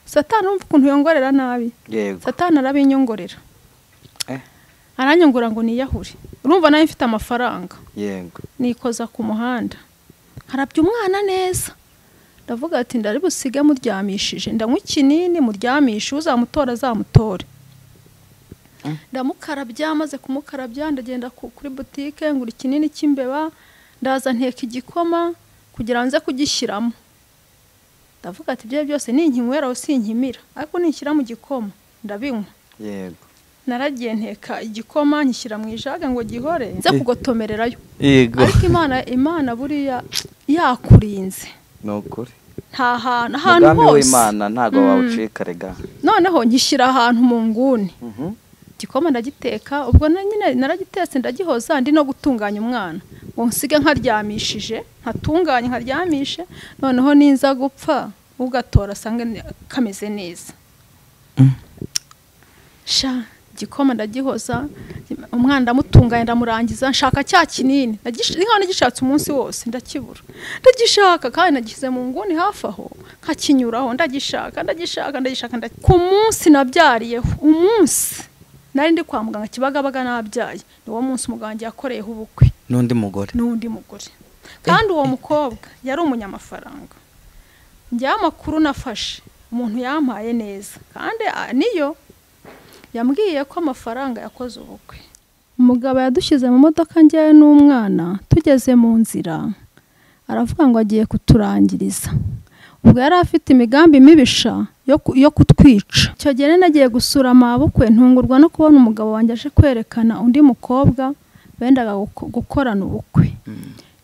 Satani umva ukuntu yongorera nabi. Yego. Satani arabinyongorera. Aranyongora ngo niyahure. Urumva nayo mfite amafaranga. Yego. Nikoza ku muhanda. Harabye umwana neza. Ndavuga ati ndari busige muryamishije. Ndanywa ikinini muryamishe uzamutora azamutore. Ndamukarabya amaze kumukarabya ndagenda kuri boutique ngura ikinini cy'imbeba ndaza nteka igikoma kugira nze kugishyiramo. Ndavuga ati bye byose ninkinywera aho sinkimira ariko ninshyira mu gikoma ndabinywa. Yego. Naragiye nteka igikoma nkishyira mu ijage ngo gihore nze kugotomererayo. Yego. Ariko Imana buriya yakurinze. Nokuri. Nta hantu hose. w'Imana ntago wawucika rega. Noneho nkishyira ahantu mu nguni. Igikoma ndagiteka ubwo nyine naragitetse ndagihoza ndi no gutunganya umwana. Ngo nsige nkaryamishije nkatunganya nkaryamishe noneho ninza gupfa ugatora sange kameze neza. Sha igikoma ndagihoza umwana ndamutunganya ndamurangiza nshaka cya kinini nkaho nagishatse umunsi wose ndakibura. Ndagishaka kandi nagize mu nguni hafi aho nkakinyuraho ndagishaka ku munsi nabyariyeho umunsi nari ndi kwa muganga Kibagabaga nabyaye niwo munsi umuganga yakoreyeho ubukwe n'undi mugore kandi uwo mukobwa yari umunyamafaranga. Njye amakuru nafashe umuntu yampaye neza kandi niyo yambwiye ko amafaranga yakoze ubukwe. Umugabo yadushyize mu modoka njyewe n'umwana tugeze mu nzira aravuga ngo agiye kuturangiriza. Ubwo yari afite imigambi mibisha yo kutwica. Icyo gihe nagiye gusura amabukwe ntungurwa no kubona umugabo wanjye aje kwerekana undi mukobwa bendaga gukorana ubukwe.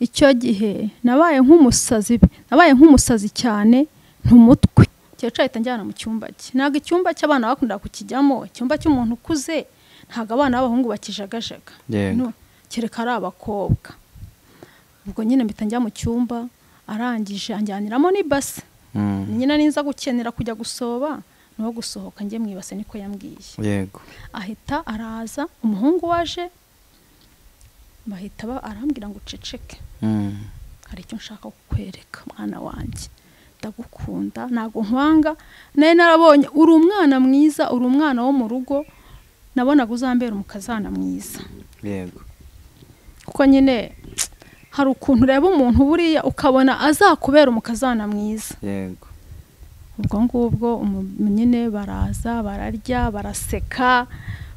Icyo gihe nabaye nk'umusazi cyane ntumutwe. Cyeca ahita njyana mu cyumba cye. Ntago icyumba cy'abana bakunda kukijyamo, icyumba cy'umuntu ukuze ntago abana b'abahungu bakijagajaga. No, kereka ari abakobwa. Ubwo nyine mpita njya mu cyumba arangije anjyaniramo n'ibase. Nyina ninza gukenera kujya gusoba no gusohoka njye mwibase niko yambwiye. Yego. Ahita araza umuhungu waje bahita arambwira ngo uceceke. Hari icyo nshaka kukwereka mwana wanjye. Ndagukunda nago nkwanga naye narabonye uri umwana mwiza uri umwana wo mu rugo nabonaga uzambera umukazana mwiza. Yego. Kuko nyine hari ukuntu ureba umuntu buriya ukabona azakubera umukazana mwiza. Yego. Ubwo ngubwo nyine baraza bararya baraseka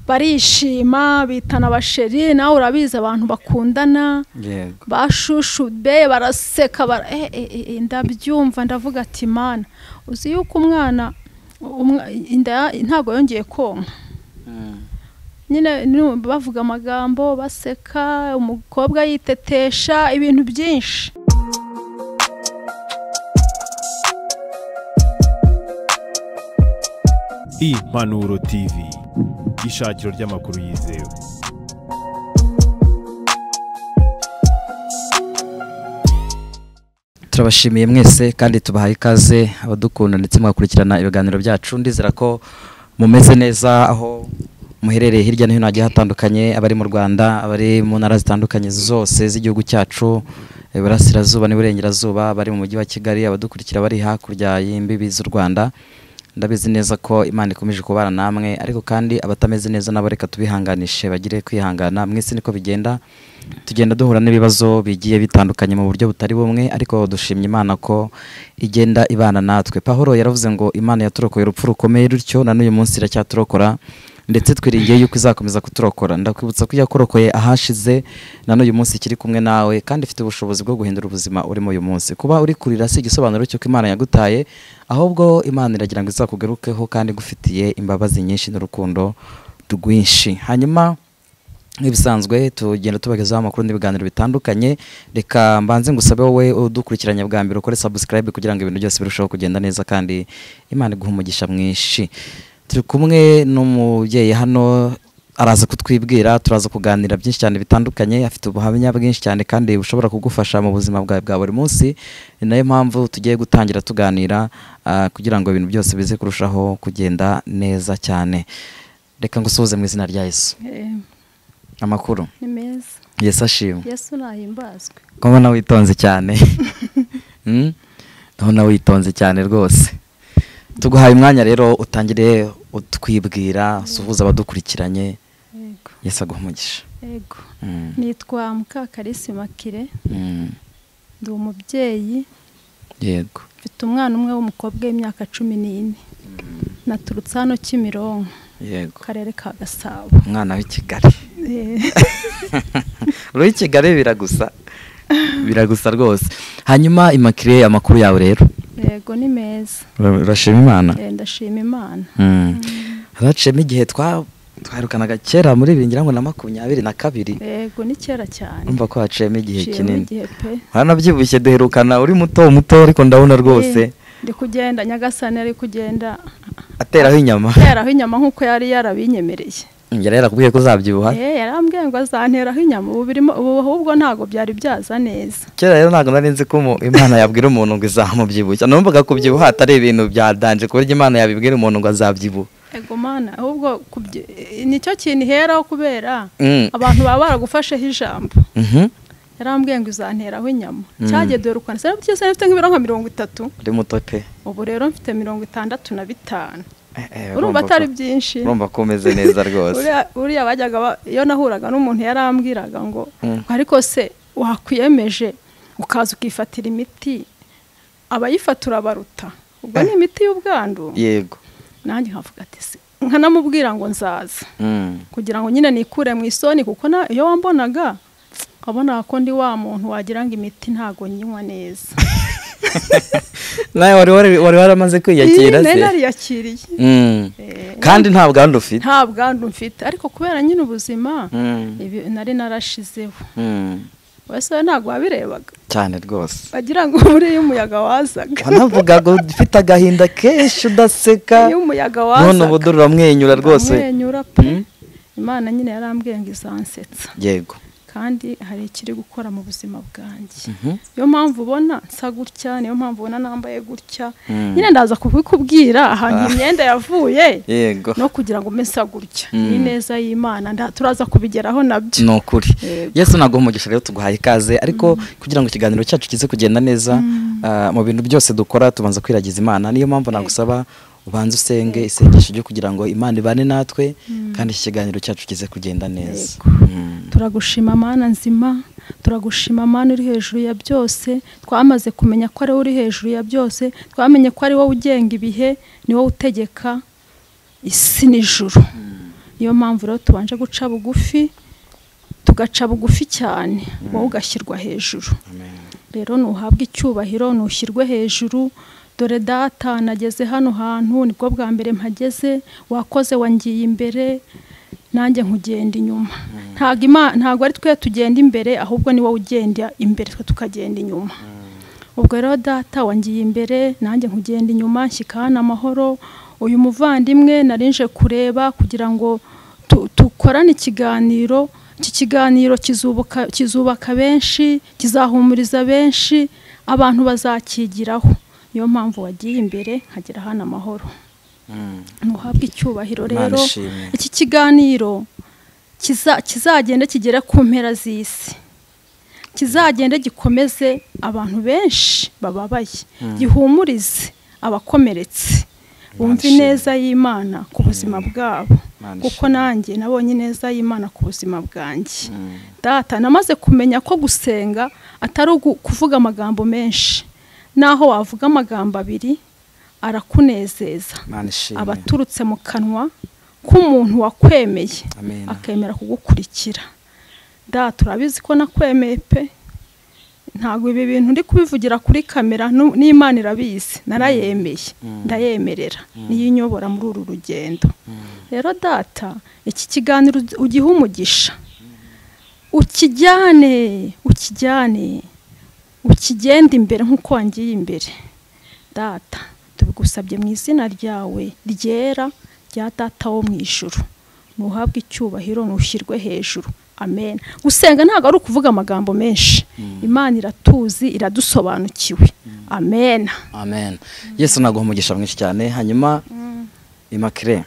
barishima bitana basheri nawe urabiza abantu bakundana. Yego. Bashushu be baraseka ndabyumva ndavuga ati Mana uzi yuko umwana inda ntago yongeye konka. Nyine bavuga amagambo baseka umukobwa yitetesha ibintu byinshi. Impanuro TV ishakiro ry'amakuru yizewe. Turabashimiye mwese kandi tubahaye ikaze abadukunda ndetse mwakurikirana ibiganiro byacu. Ndizera ko mumeze neza aho muherereye hirya no hino hagiye hatandukanye, abari mu Rwanda, abari mu ntara zitandukanye zose z'igihugu cyacu, Iburasirazuba n'Iburengerazuba, abari mu mujyi wa Kigali, abadukurikira bari hakurya y'imbibi z'u Rwanda. Ndabizi neza ko Imana ikomeje kubana namwe, ariko kandi abatameze neza nabo reka tubihanganishe bagire kwihangana. Mwese niko bigenda, tugenda duhura n'ibibazo bigiye bitandukanye mu buryo butari bumwe, ariko dushimye Imana ko igenda ibana natwe. Pawulo yaravuze ngo Imana yaturokoye urupfu rukomeye rutyo na n'uyu munsi iracyaturokora, ndetse twiringiye yuko izakomeza kuturokora. Ndakwibutsa ko yakorokoye ahashize na n'uyu munsi kiri kumwe nawe, kandi ifite ubushobozi bwo guhindura ubuzima urimo uyu munsi. Kuba uri kurira si igisobanuro cy'uko Imana yagutaye, ahubwo Imana iragira ngo izakugarukeho kandi gufitiye imbabazi nyinshi n'urukundo rwinshi. Hanyuma nk'ibisanzwe tugenda tubagezaho amakuru n'ibiganiro bitandukanye. Reka mbanze ngusabe wowe udukurikiranye bwa mbere ukore subscribe kugira ngo ibintu byose birusheho kugenda neza kandi Imana iguhe umugisha mwinshi. Turi kumwe n'umubyeyi hano araza kutwibwira, turaza kuganira byinshi cyane bitandukanye, afite ubuhamya bwinshi cyane kandi bushobora kugufasha mu buzima bwawe bwa buri munsi. Ni nayo mpamvu tugiye gutangira tuganira kugira ngo ibintu byose bize kurushaho kugenda neza cyane. Reka ngusuhuze mu izina rya Yesu. Amakuru ni meza. Yesu ashimwe. Yesu nahimbazwe. Kubona witonze cyane. Ndabona witonze cyane rwose. tuguhaye umwanya rero utangire utwibwira suhuza abadukurikiranye. Yego. Yesu aguhe umugisha. Yego. Nitwa Mukakarisi Makire. Ndi umubyeyi. Yego. Mfite umwana umwe w'umukobwa w'imyaka 14. Naturutse hano Kimironko. Yego. Karere ka Gasabo. Umwana w'i Kigali. Uri i Kigali biragusa rwose. Hanyuma Immaculée, amakuru yawe rero? Yego, ni meza. Urashima Imana? Ndashima Imana. Haraciyemo igihe twarukanaga kera muri 2022. Yego, ni kera cyane. Umva ko haciyemo igihe kinini. Hanabyibushye duherukana uri muto ariko ndabona rwose. Ndi kugenda Nyagasani ari kugenda ateraho inyama. Nkuko yari yarabinyemereye. Yari yarakubwiye ko uzabyibuha? Yarambwiye ngo azanteraho inyama. Ubu ahubwo ntago byari byaza neza. Kera rero ntago nari nzi ko Imana yabwira umuntu ngo izamubyibushya. Numvaga kubyibuha atari ibintu byadanje ku buryo Imana yabibwira umuntu ngo azabyibuha. Ego mana, ahubwo nicyo kintu iheraho kubera abantu baba baragufasheho ijambo. Yarambwiye ngo uzanteraho inyama. Cyagiye dore ukana. Sera byose nafite nk'ibiro nka 30. Uri muto pe. Ubu rero mfite 65. Urumva atari byinshi. Urumva ko umeze neza rwose. Uriya bajyaga iyo nahuraga n'umuntu yarambwiraga ngo ariko se wakwiyemeje ukaza ukifatira imiti abayifatura baruta. Ubwo ni imiti y'ubwandu. Yego. Nanjye nkavuga ati se nkanamubwira ngo nzaza. Kugira ngo nyine nikure mu isoni kuko iyo wambonaga abona ko ndi wa muntu wagira ngo imiti ntago nyinywa neza. Nawe wari waramaze kwiyakira se? Nari yakiriye. Kandi nta bwandu ufite? Nta bwandu mfite ariko kubera nyine ubuzima nari narashizeho. Wese ntago wabirebaga cyane rwose. Bagira ngo muri y'umuyaga wazaga. Wanavuga ngo ufite agahinda kenshi udaseka. Y'umuyaga wazaga. None ubudurura mwenyura rwose. Mwenyura pe. Imana nyine yarambwiye ngo izansetsa. Yego. Kandi hari ikiri gukora mu buzima bwanjye. Yo mpamvu ubona nsa gutya, niyo mpamvu ubona nambaye gutya. Nyine ndaza kubikubwira ahantu imyenda yavuye. Yego. No kugira ngo mesa gutya. Ni neza y'Imana turaza kubigeraho nabyo. No kuri. Yesu nago umugisha rero tuguhaye ikaze ariko kugira ngo ikiganiro cyacu kize kugenda neza mu bintu byose dukora tubanza kwiragiza Imana. Niyo mpamvu nagusaba ubanze usenge isengesho ryo kugira ngo Imana ibane natwe kandi ikiganiro cyacu kize kugenda neza. Turagushima Mana nzima, turagushima Mana uri hejuru ya byose. Twamaze kumenya ko ari uri hejuru ya byose, twamenye ko ari wowe ugenga ibihe, ni wowe utegeka isi n'ijuru. Niyo mpamvu rero tubanje guca bugufi, tugaca bugufi cyane, wowe ugashyirwa hejuru. Rero nuhabwa icyubahiro, nushyirwe hejuru. Dore data nageze hano hantu nibwo bwa mbere mpageze, wakoze wangiye imbere nanjye nkugenda inyuma. Ntago ari twe tugenda imbere ahubwo ni wowe ugenda imbere twe tukagenda inyuma. Ubwo rero data wangiye imbere nanjye nkugenda inyuma nshyikana amahoro. Uyu muvandimwe narinje kureba kugira ngo tukorane ikiganiro. Iki kiganiro kizubaka benshi, kizahumuriza benshi, abantu bazakigiraho. Niyo mpamvu wagiye imbere nkagera hano amahoro. Nuhabwa icyubahiro rero. Iki kiganiro kizagenda kigera ku mpera z'isi. Kizagenda gikomeze abantu benshi bababaye. Gihumurize abakomeretse. Bumva neza y'Imana ku buzima bwabo. Kuko nanjye nabonye neza y'Imana ku buzima bwanjye. Data namaze kumenya ko gusenga atari kuvuga amagambo menshi. Naho wavuga amagambo abiri arakunezeza. Abaturutse mu kanwa k'umuntu wakwemeye akemera kugukurikira. Data urabizi ko nakwemeye pe. Ntago ibi bintu ndi kubivugira kuri kamera n'Imana irabizi. Narayemeye, ndayemerera. Niyo inyobora muri uru rugendo. Rero data iki kiganiro ugihe umugisha. Ukijyane ukigenda imbere nk'uko wangiye imbere. Data tubigusabye mu izina ryawe ryera rya data wo mu ijuru. Nuhabwe icyubahiro nushyirwe hejuru. Amen. Gusenga ntago ari ukuvuga amagambo menshi. Imana iratuzi iradusobanukiwe. Amen. Amen. Yesu nago umugisha mwinshi cyane. Hanyuma Immaculée,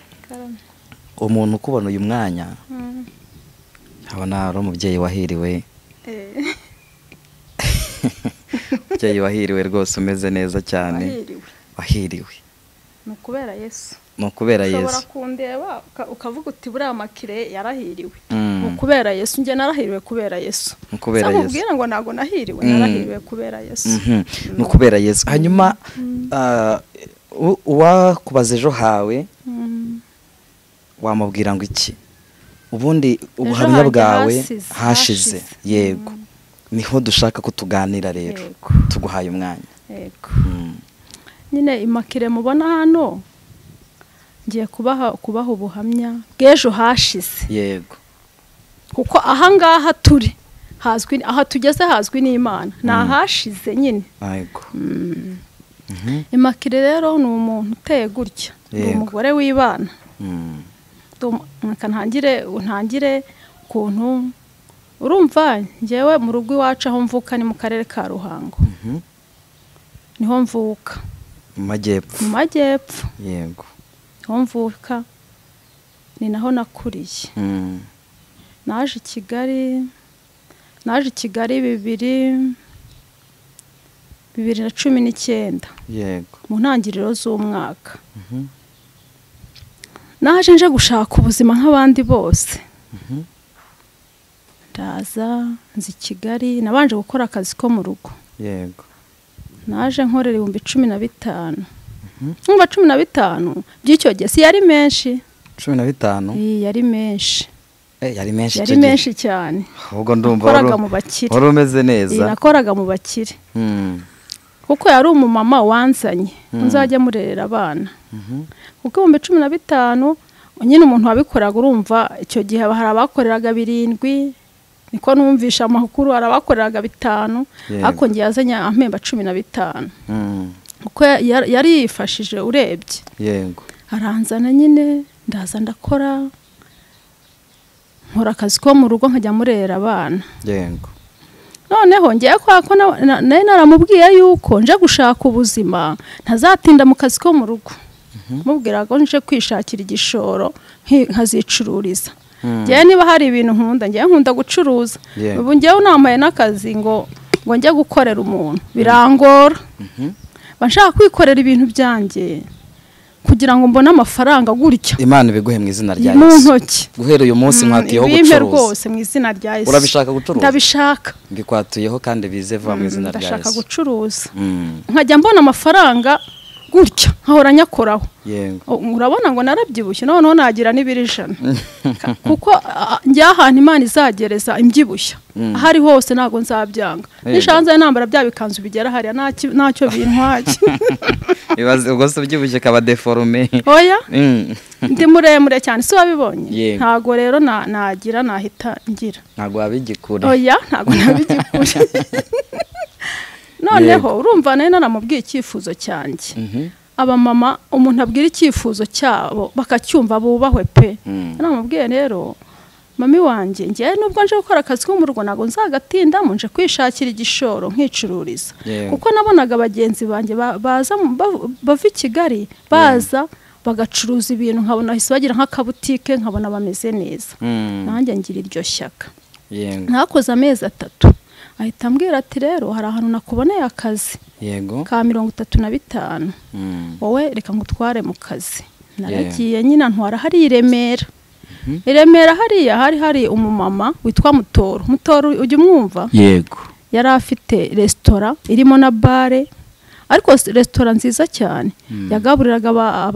umuntu kubona uyu mwanya abona ari umubyeyi wahiriwe. Umubyeyi wahiriwe rwose umeze neza cyane. Wahiriwe. ni ukubera Yesu. ni ukubera ushobora Yesu. kundeba ukavuga uti buriya makire yarahiriwe. Mm. ni ukubera Yesu, njye narahiriwe kubera Yesu. Ni ukubera Yesu. Samubwira ngo ntabwo nahiriwe, narahiriwe kubera Yesu. ni ukubera Yesu. Hanyuma uwakubaza ejo hawe wamubwira ngo iki? Ubundi ubuhamya hanjye bwawe hashize. hashize. Yego. Niho dushaka ko tuganira rero. Yego. Tuguhaye umwanya. Yego. Nyine imakire mubona hano ngiye kubaha ubuhamya bw'ejo hashize. Yego. Kuko ahangaha turi hazwi, aha tugeze hazwi n'Imana, ni ahashize nyine. Yego. Imakire rero ni umuntu uteye gutya, ni Yego. umugore w'ibana. ntangire ukuntu urumva njyewe mu rugo iwacu aho mvuka ni mu karere ka Ruhango. Niho mvuka. Mu majyepfo. Mu majyepfo. Yego. Niho mvuka, ni naho nakuriye. Naje i Kigali 2019. Yego. Mu ntangiriro z'umwaka. Naje nje gushaka ubuzima nk'abandi bose. Ndaza nzi Kigali, nabanje gukora akazi ko mu rugo. Yego. Naje nkorera 15,000. Numva 15 by'icyo gihe si yari menshi. 15? Yari menshi. Yari menshi. Yari menshi cyane. Ahubwo ndumva nakoraga mu bakire. wari umeze neza. Nakoraga mu bakire. Kuko yari umumama wanzanye nzajya murerera abana. Kuko 15 nyine umuntu wabikoraga urumva icyo gihe hari abakoreraga 7, niko numvisha amakuru, hari abakoreraga 5, ariko ngiye yazanye ampemba 15. Kuko yari yifashije urebye. Yego. Aranzana nyine ndaza ndakora, nkora akazi ko mu rugo nkajya murerera abana. Yego. Noneho ngiye ko nari naramubwiye yuko nje gushaka ubuzima ntazatinda mu kazi ko mu rugo. Mubwira ko nje kwishakira igishoro nkazicururiza. Ngiye niba hari ibintu nkunda gucuruza. Ubu ngiye unamaye n'akazi ngo njye gukorera umuntu birangora. Banshaka kwikorera ibintu byanjye kugira ngo mbone amafaranga gutya. Imana ibiguhe mu izina rya Yesu. Mu ntoki. Guhera uyu munsi mwatiyeho gucuruza. Bimpe rwose mu izina rya Yesu. Urabishaka gucuruza? Ndabishaka. Ngikwatuyeho kandi bize vuba mu izina rya Yesu. Ndashaka gucuruza. Nkajya mbona amafaranga gutya nkahora nyakoraho. Yego. Urabona ngo narabyibushye noneho nagira n'ibiri 100. Kuko njye ahantu Imana izagereza imbyibushya ahari hose ntago nzabyanga. Nishanze nambara bya bikanzu bigera hariya ntacyo bintwaye. Ibaze ubwo se ubyibushye kaba deforme. Oya. Ndi muremure cyane si wabibonye. Ntago rero nahita ngira. Ntago wabigikura. Oya ntago nabigikura. Noneho urumva nari naramubwiye icyifuzo cyanjye. Abamama umuntu abwira icyifuzo cyabo bakacyumva bubahwe pe. Naramubwiye rero mami wanjye ngiye nubwo nje gukora akazi ko mu rugo nago nzagatinda nje kwishakira igishoro nkicururiza. Kuko nabonaga bagenzi banjye baza bava i Kigali baza bagacuruza ibintu nkabona hise bagira nk'akabutike nkabona bameze neza. Nanjye ngira iryo shyaka. Nakoze amezi 3. Ahita ambwira ati rero hari ahantu nakuboneye akazi. Yego. Ka 35. Wowe reka ngutware mu kazi. Naragiye nyina ntwara hari i Remera. I Remera hariya hari umumama witwa Mutoro. Mutoro ujye umwumva? Yego. Yari afite restaurant irimo na bare. Ariko restaurant nziza cyane. Yagaburiraga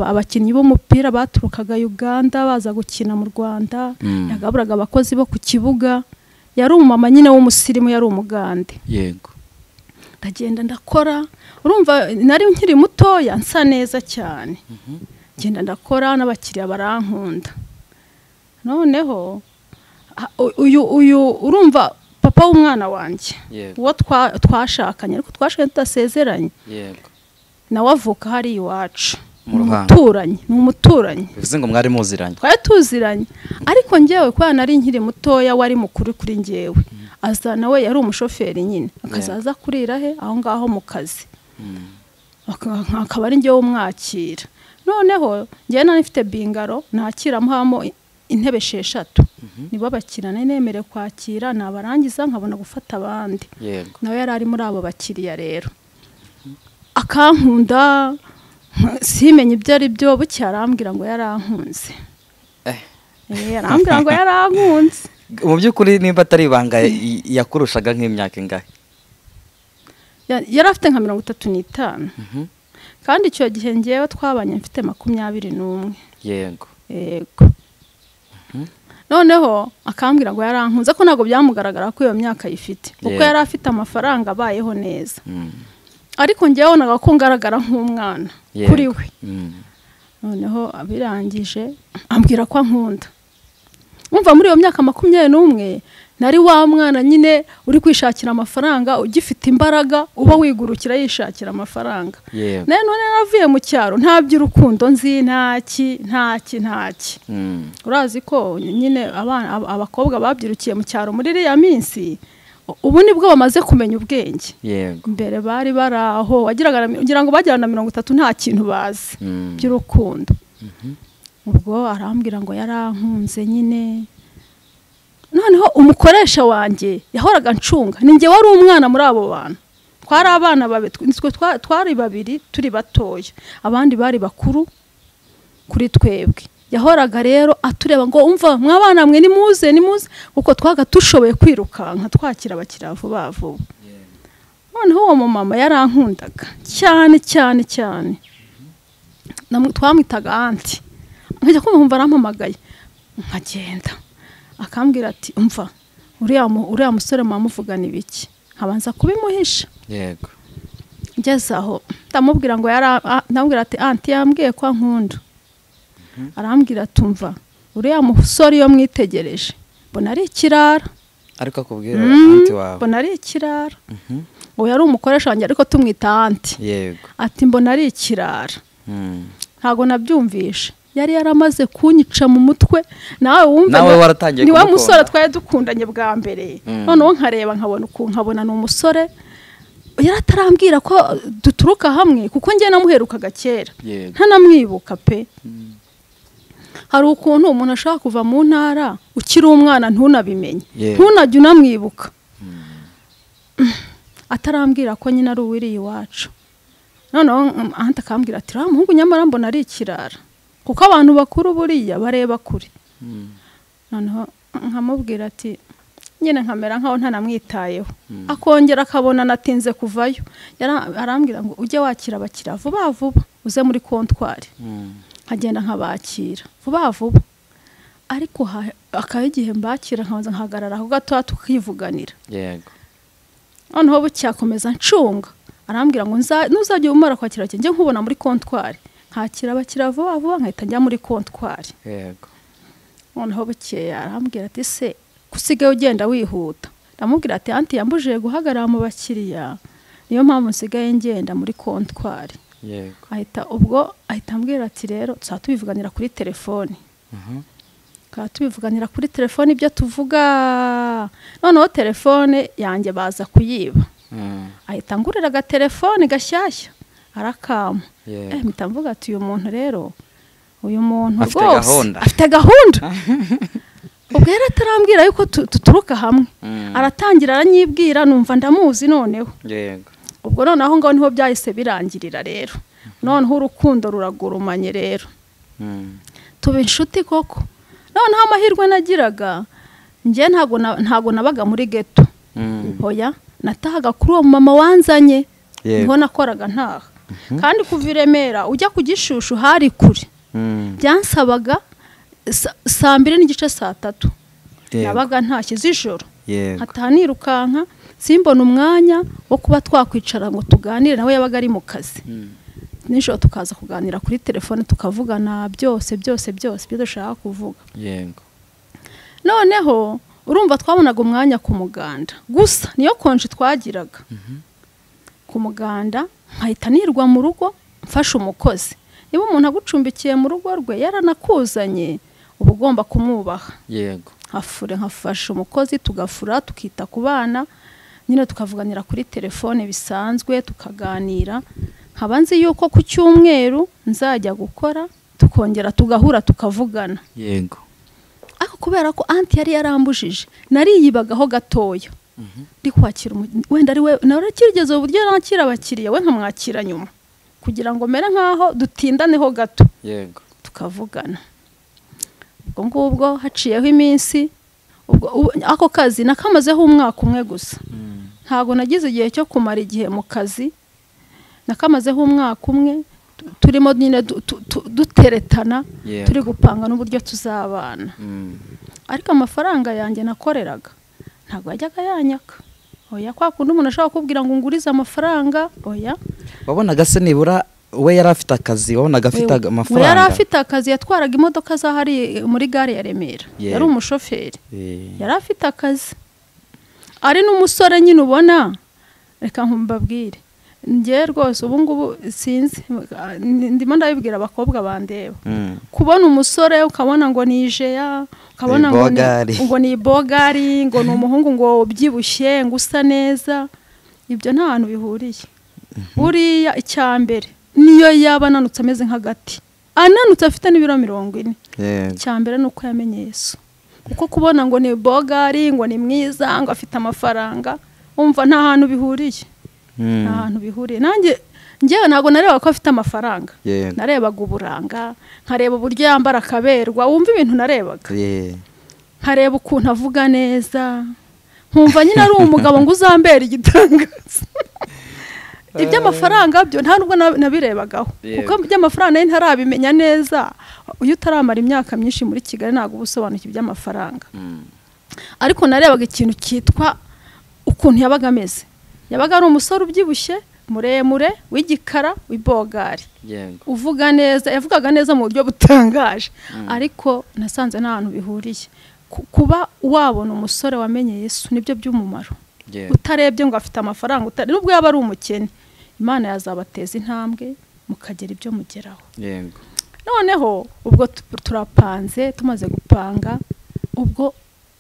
abakinnyi b'umupira baturukaga Uganda baza gukina mu Rwanda. Yagaburaga abakozi bo ku kibuga. Yari umumama nyine w'umusirimu, yari umugande. Yego. Ndagenda ndakora, urumva nari nkiri mutoya nsa neza cyane. Ngenda ndakora n'abakiriya barankunda. Noneho uyu urumva papa w'umwana wanjye. Uwo twashakanye ariko twashakanye tudasezeranye. Yego. Nawe avuka hari iwacu. Umuturanyi, ni umuturanyi. Bivuze ngo mwari muziranye. Twari tuziranye. Ariko njyewe kwa nari nkiri mutoya wari mukuru kuri njyewe. Aza nawe yari umushoferi nyine. Akazaza kurira he aho ngaho mu kazi. Akaba ari njyewe umwakira. Noneho njyewe nari mfite bingaro nakiramo hamo intebe 6. Nibo bakirana nemere kwakira nabarangiza nkabona gufata abandi. Yego. Nawe yari ari muri abo bakiriya rero. Akankunda simenye ibyo ari byo, bucya arambwira ngo yarankunze. Arambwira ngo yarankunze. Mu by'ukuri nimba atari ibanga yakurushaga nk'imyaka ingahe? Yari afite nka 35. Kandi icyo gihe ngewe twabanye mfite 21. Yego. Noneho akambwira ngo yarankunze, ko ntabwo byamugaragara ko iyo myaka yifite, kuko yari afite amafaranga abayeho neza. Ariko ngewe naga ko ngaragara nk'umwana kuri we. Noneho abirangije ambwira ko ankunda. Umva muri iyo myaka 21 nari wa mwana nyine uri kwishakira amafaranga, ugifite imbaraga, uba wigurukira yishakira amafaranga. None navuye mu cyaro nta by'urukundo nzi, ntaki. Urazi ko nyine abakobwa babyirukiye mu cyaro muri iriya minsi, ubu nibwo bamaze kumenya ubwenge. Mbere bari baraho wagira ngo bagirana 30 nta kintu bazi by'urukundo. Ubwo arambwira ngo yarankunze nyine. Noneho umukoresha wanjye yahoraga ncunga, ninjye wari umwana muri abo bantu. Twari abana twari babiri turi batoya, abandi bari bakuru kuri twebwe. Yahoraga rero atureba ngo umva mwabana mwe nimuze kuko twaga tushoboye kwirukanka twakira abakiriya vuba. Noneho uwo mama yarankundaga cyane. Twamwitaga anti. Nkajya kumva arampamagaye nkagenda, akambwira ati umva uriya musore mwamuvugana ibiki, nkabanza kubimuhisha. Ngeze aho ndamubwira ngo ndamubwira ati anti yambwiye ko ankunda. Arambwira ati umva uriya musore iyo mwitegereje mbona ari ikirara. Ariko akubwira anti wawe? Mbona ari ikirara. Uwo yari umukoresha wanjye ariko tumwita anti. Ati mbona ari ikirara. Ntago nabyumvishe, yari yaramaze kunyica mu mutwe. Nawe wumve ni wa musore twaye dukundanye bwa mbere. Noneho nkareba nkabona ni umusore yaratarambwira ko duturuka hamwe, kuko njye namuherukaga kera ntanamwibuka pe. Hari ukuntu umuntu ashaka kuva mu ntara ukiri umwana ntunabimenye, ntunajye unamwibuka. Atarambwira ko nyine ari uwiriye iwacu. Noneho ahanta akambwira ati ra muhungu nyamara mbona ari ikirara, kuko abantu bakuru buriya bareba kure. Noneho nkamubwira ati nyine nkamera nkaho ntanamwitayeho. Akongera akabona natinze kuvayo, arambwira ngo ujye wakira abakiriya vuba uze muri kontwari. Nkagenda nkabakira vuba. Ariko akaye igihe mbakira nkabanza nkahagarara aho gato tukivuganira. Noneho bucyakomeza ncunga, arambwira ngo nuzajye umara kwakira njye nkubona muri kontwari. Nkakira abakiriya vuba nkahita njya muri kontwari. Noneho bukeye arambwira ati se kusigaye ugenda wihuta. Ndamubwira ati anti yambujije guhagarara mu bakiriya, niyo mpamvu nsigaye ngenda muri kontwari. Ahita ambwira ati rero tubivuganira kuri telefone. Tubivuganira kuri telefone ibyo tuvuga. Noneho telefone yanjye baza kuyiba. Ahita ngurira agatelefone gashyashya arakama. Mpita mvuga ati uyu muntu rwose afite gahunda. Ubwo yari atarambwira yuko tuturuka hamwe. Aratangira aranyibwira, numva ndamuzi noneho. Ubwo noneho ngaho niho byahise birangirira rero. Noneho urukundo ruragurumanye rero. Tuba inshuti koko. Noneho amahirwe nagiraga, njye ntago nabaga muri ghetto. Oya, natahaga kuri uwo mama wanzanye. Niho nakoraga ntaha. Kandi kuva i Remera ujya ku Gishushu hari kure. Byansabaga 2:30 n'igice 3:00. Nabaga ntashye z'ijoro. Hatanirukanka simbona umwanya wo kuba twakwicara ngo tuganire, nawe yabaga ari mu kazi. Nijoro tukaza kuganira kuri telefone tukavugana byose byo dushaka kuvuga. Noneho urumva twabonaga umwanya ku muganda. Gusa niyo konje twagiraga. Ku muganda nkahita nirwa mu rugo mfasha umukozi. Niba umuntu agucumbikiye mu rugo rwe yaranakuzanye, uba ugomba kumwubaha. Nkafasha umukozi tugafura tukita ku bana, nyine tukavuganira kuri telefone bisanzwe tukaganira. Nkabanzi yuko ku cyumweru nzajya gukora tukongera tugahura tukavugana. Ariko kubera ko anti yari yarambujije nariyibagaho gatoya. Ndi kwakira wenda ari we narakirigeze uburyo nakira abakiriya we nkamwakira nyuma. kugira ngo mere nkaho dutindaneho gato yego tukavugana. Ubwo ngubwo haciyeho iminsi, ako kazi nakamazeho umwaka umwe gusa, ntago nagize igihe cyo kumara igihe mu kazi, nakamazeho umwaka umwe turimo nyine duteretana, turi gupanga n'uburyo tuzabana. Ariko amafaranga yanjye nakoreraga ntago yajyaga yanyaka. Oya, kwa kundi umuntu ashaka kubwira ngo ngurize amafaranga, oya. Wabonaga se nibura we yari afite akazi, wabonaga afite amafaranga? Yari afite akazi, yatwaraga imodoka za hari muri gare ya Remera, yari umushoferi, yari afite akazi, ari n'umusore nyine ubona. Reka mbabwire, njye rwose ubu ngubu sinzi, ndimo ndabibwira abakobwa bandeba, kubona umusore ukabona ngo ni Jeya, ukabona ngo ni Bogari, ngo ni umuhungu ngo ubyibushye, ngo usa neza, ibyo nta hantu bihuriye. Buriya icyambere niyo yaba ananutse ameze nk'agati, ananutse afite n'ibiro 40, icyambere nuko yamenye Yesu. Kuko kubona ngo ni Bogari, ngo ni mwiza, ngo afite amafaranga, umva nta hantu bihuriye. Nta hantu bihuriye. Njyewe ntago nareba ko afite amafaranga, narebaga uburanga, nkareba uburyo yambara akaberwa, wumva ibintu narebaga, nkareba ukuntu avuga neza, nkumva nyine ari umugabo ngo uzambera igitangaza. Iby'amafaranga byo nta nubwo nabirebagaho, kuko iby'amafaranga nayo ntarabimenya neza. Uyu utaramara imyaka myinshi muri Kigali ntago ubusobanukira iby'amafaranga. Ariko narebaga ikintu cyitwa ukuntu yabaga ameze. Yabaga ari umusore ubyibushye, muremure, w'igikara, w'ibogari, uvuga neza, yavugaga neza mu buryo butangaje. Ariko nasanze nta hantu bihuriye. Kuba wabona umusore wamenye Yesu nibyo by'umumaro. Utarebye ngo afite amafaranga, nubwo yaba ari umukene, Imana yazabateza intambwe mukagera ibyo mugeraho. Noneho ubwo turapanze, tumaze gupanga, ubwo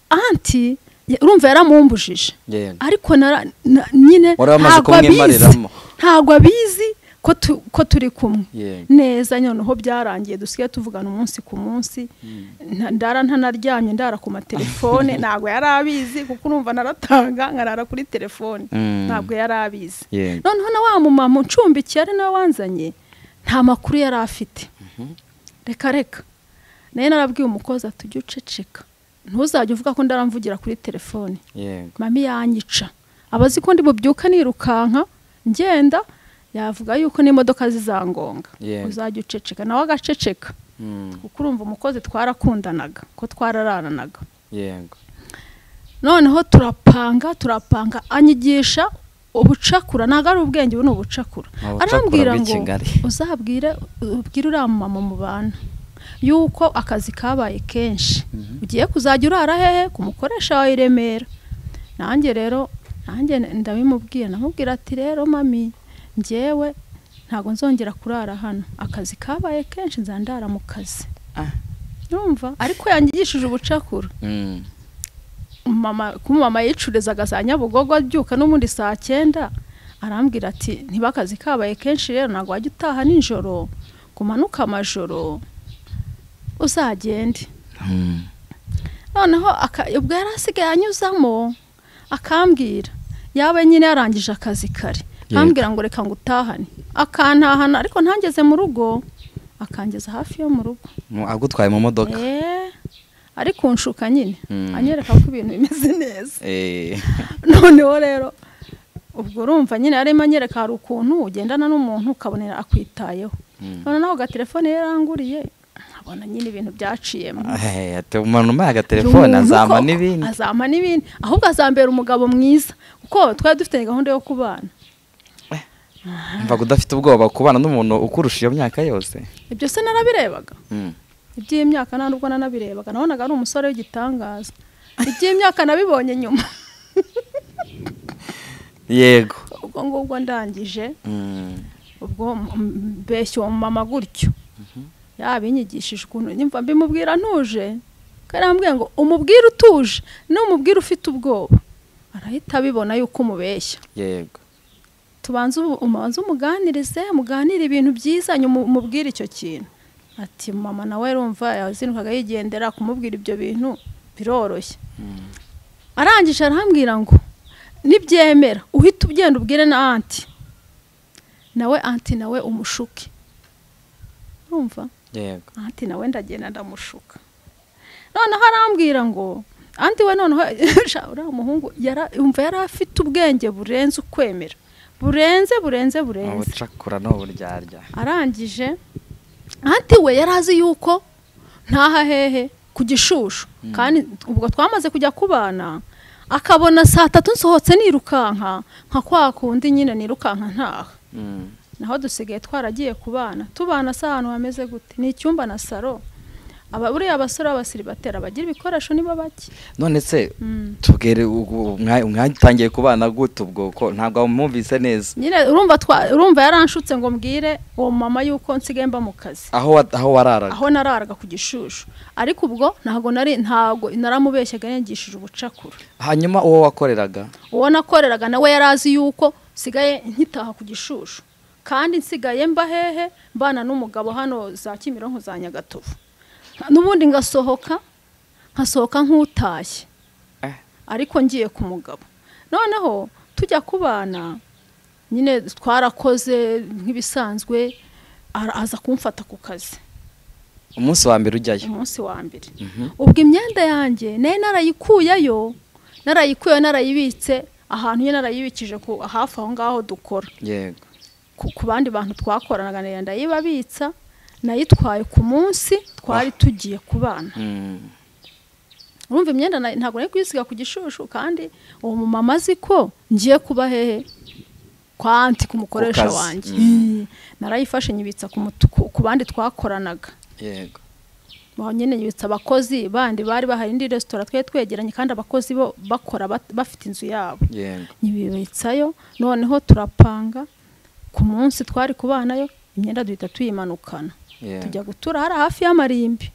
anti urumva yaramumbujije, ariko nyine ntago abizi ko turi kumwe neza. Noneho byarangiye dusigaye tuvugana umunsi ku munsi, ntanaryamye ndara ku matelefone, ntago yarabizi, kuko urumva naratanga nkarara kuri telefone, ntago yarabizi. Noneho na wa mumama uncumbikiye ari nawe wanzanye, nta makuru yari afite. Reka naye narabwiye umukozi ati ujye uceceka, ntuzajya uvuga ko ndaramvugira kuri telefone, mami yanyica, abazi ko ndi bubyuka nirukanka ngenda, yavuga yuko n'imodoka zizangonga, uzajya uceceka. Nawe agaceceka, kuko urumva umukozi twarakundanaga, ko twarararanaga. Noneho turapanga, anyigisha ubucakura, ntago ari ubwenge, ubu ni ubucakura. Arambwira ngo uzabwire uriya mama mu bana yuko akazi kabaye kenshi, ugiye kuzajya urara hehe ku mukoresha wawe i Remera. Nanjye ndabimubwira, namubwira ati rero mami, njyewe ntago nzongera kurara hano, akazi kabaye kenshi, nzandara mu kazi. Urumva? Ariko yangigishije ubucakura. Mama yicurezaga za Nyabugogo, abyuka n'umundi saa 9, arambwira ati niba akazi kabaye kenshi rero ntago wajya utaha nijoro, kumanuka amajoro, uzagende. Noneho ubwo yarasigaye anyuzamo, akambwira yawe nyine yarangije akazi kare, akambwira ngo reka ngutahane, akantahana. Ariko ntangeze mu rugo, akangeza hafi yo mu rugo, agutwaye mu modoka. Ariko unshuka nyine, anyereka ko ibintu bimeze neza. Noneho rero ubwo urumva nyine arimo anyereka hari ukuntu ugendana n'umuntu ukabonera akwitayeho. Noneho agatelefone yaranguriye, abona nyine ibintu byaciyemo. Ati umuntu umaye agatelefone azama n'ibindi, ahubwo azambera umugabo mwiza, kuko twari dufite gahunda yo kubana. Mva kudafite ubwoba kubana n'umuntu ukurusha iyo myaka yose. Ibyo se narabirebaga. Iby'imyaka nubwo nanabirebaga, nabonaga ari umusore w'igitangaza. Iby'imyaka nabibonye nyuma. Yego. Ubwo ngubwo ndangije, ubwo mbeshyo mama gutyo, yabinyigishije ukuntu nyumva mbimubwira ntuje, karambwiye ngo umubwire utuje, n'umubwire ufite ubwoba, arahita abibona yuko umubeshya. Yego. Tubanze umuganirize, muganire ibintu byiza, nyuma umubwire icyo kintu. Ati mama nawe rumva yazinukaga yigendera, kumubwira ibyo bintu biroroshye. Arangije arambwira ngo nibyemera uhita ugenda ubwire na anti nawe anti nawe umushuke urumva yego anti nawe ndagenda ndamushuka noneho arambwira ngo anti we noneho uriya muhungu yumva yari afite ubwenge burenze ukwemera burenze ubucakura n'uburyarya arangije anti we yari azi yuko ntaha hehe ku Gishushu kandi ubwo twamaze kujya kubana akabona saa 3 nsohotse nirukanka nka kwa kundi nyine nirukanka ntaha naho dusigaye twaragiye tubana saa ahantu hameze gute ni icyumba na saro buriya abasore b'abasiribatera bagira ibikoresho nibo bake none se tubwire mwatangiye kubana gute ubwo ko ntabwo mumvise neza nyine urumva yaranshutse ngo mbwire uwo mama yuko nsigaye mba mu kazi aho wararaga aho nararaga ku Gishushu ariko ubwo ntago naramubeshyaga yangishije ubucakura hanyuma uwo nakoreraga nawe yarazi yuko sigaye nkitaha ku Gishushu kandi nsigaye mba hehe mbana n'umugabo hano za Kimironko za Nyagatovu n'ubundi ngasohoka nk'utashye ariko ngiye ku mugabo noneho tujya kubana nyine twarakoze nk'ibisanzwe aza kumfata ku kazi umunsi wa mbere ujyayo ubwo imyenda yanjye narayikuyeyo narayibitse ahantu nyine narayibikije hafi aho ngaho dukora yego ku bandi bantu twakoranaga ndayibabitsa nayitwaye ku munsi twari tugiye kubana urumva imyenda ntabwo nari kwisiga ku Gishushu kandi uwo mumama azi ko ngiye kuba hehe kwa anti kumukoresha wanjye narayifashe nyibitsa ku bandi twakoranaga yego nyine nyibitsa abakozi bandi bari bahari indi restaurant twegeranye kandi abakozi bo bakora bafite inzu yabo nyibitsayo noneho turapanga ku munsi twari kubanayo imyenda duhita tuyimanukana tujya gutura hari hafi y'amarimbi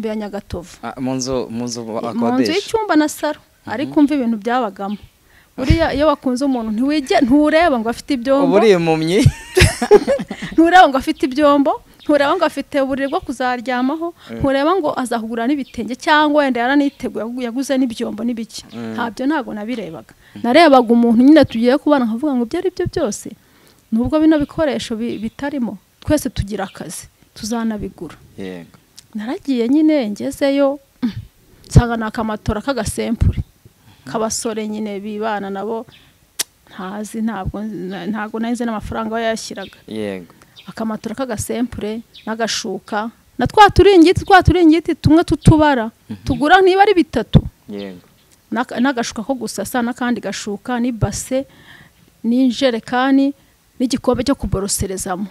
ya Nyagatovu mu nzu y'icyumba na saro ariko umva ibintu byabagamo buriya iyo wakunze umuntu ntureba ngo afite ibyombo buriya impumyi ntureba ngo afite ibyombo ntureba ngo afite uburiri bwo kuzaryamaho ntureba ngo azahugura n'ibitenge cyangwa wenda yaraniteguye yaguze n'ibyombo n'ibiki ntabwo nabirebaga narebaga umuntu nyine tugiye kubana nkavuga ngo ibyo ari byo byose nubwo bino bikoresho bitarimo twese tugira akazi tuzanabigura yego naragiye nyine ngezeyo nsanga nakamatora kagasempure kabasore nyine bibana nabo ntago nahize n'amafaranga yayashyiraga yego akamatora kagasempure n'agashuka na twaturingiti tumwe tutubara tugura niba ari 3 yego n'agashuka ko gusasa n'akandi gashuka ni base n'injerekani n'igikombe cyo kuboroserezamo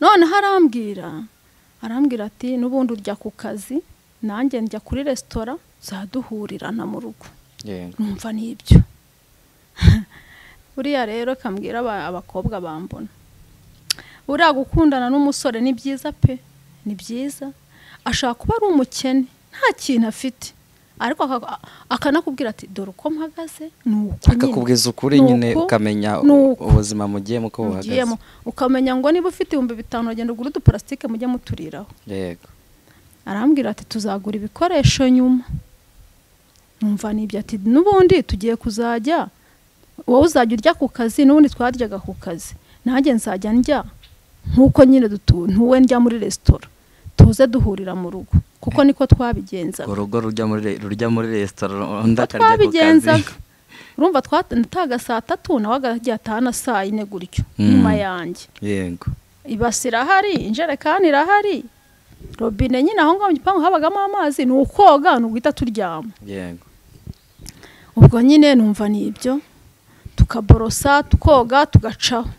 none arambwira ati n'ubundi urya ku kazi nanjye njya kuri restaurant zaduhurirana mu rugo numva nibyo buriya rero kambwira abakobwa bambona buriya gukundana n'umusore ni byiza pe ni byiza ashaka kuba ari umukene nta kintu afite ariko akanakubwira ati dore uko mpagaze nuko akakubwiza ukuri nyine ukamenya ubuzima mugiyemo uko buhagaze ukamenya ngo niba ufite 5,000 ugenda ugura uduparasitike mujye muturiraho yego arambwira ati tuzagura ibikoresho nyuma numva nibyo ati n'ubundi tugiye kuzajya wowe uzajya urya ku kazi n'ubundi twaryaga ku kazi nanjye nzajya ndya nkuko nyine ntuwe ndya muri restaurant tuze duhurira mu rugo kuko niko twabigenzaga urugo rujya muri restaurant ndakarya ku kazi urumva twataga saa 3 nawe agagiye atahana saa 4 gutyo nyuma yanjye yego ibasira hari injerekani irahari robine nyine aho ngaho mu gipangu habagamo amazi ni ukoga n'uguhita turyama yego ubwo nyine numva nibyo tukaborosa tukoga tugacaho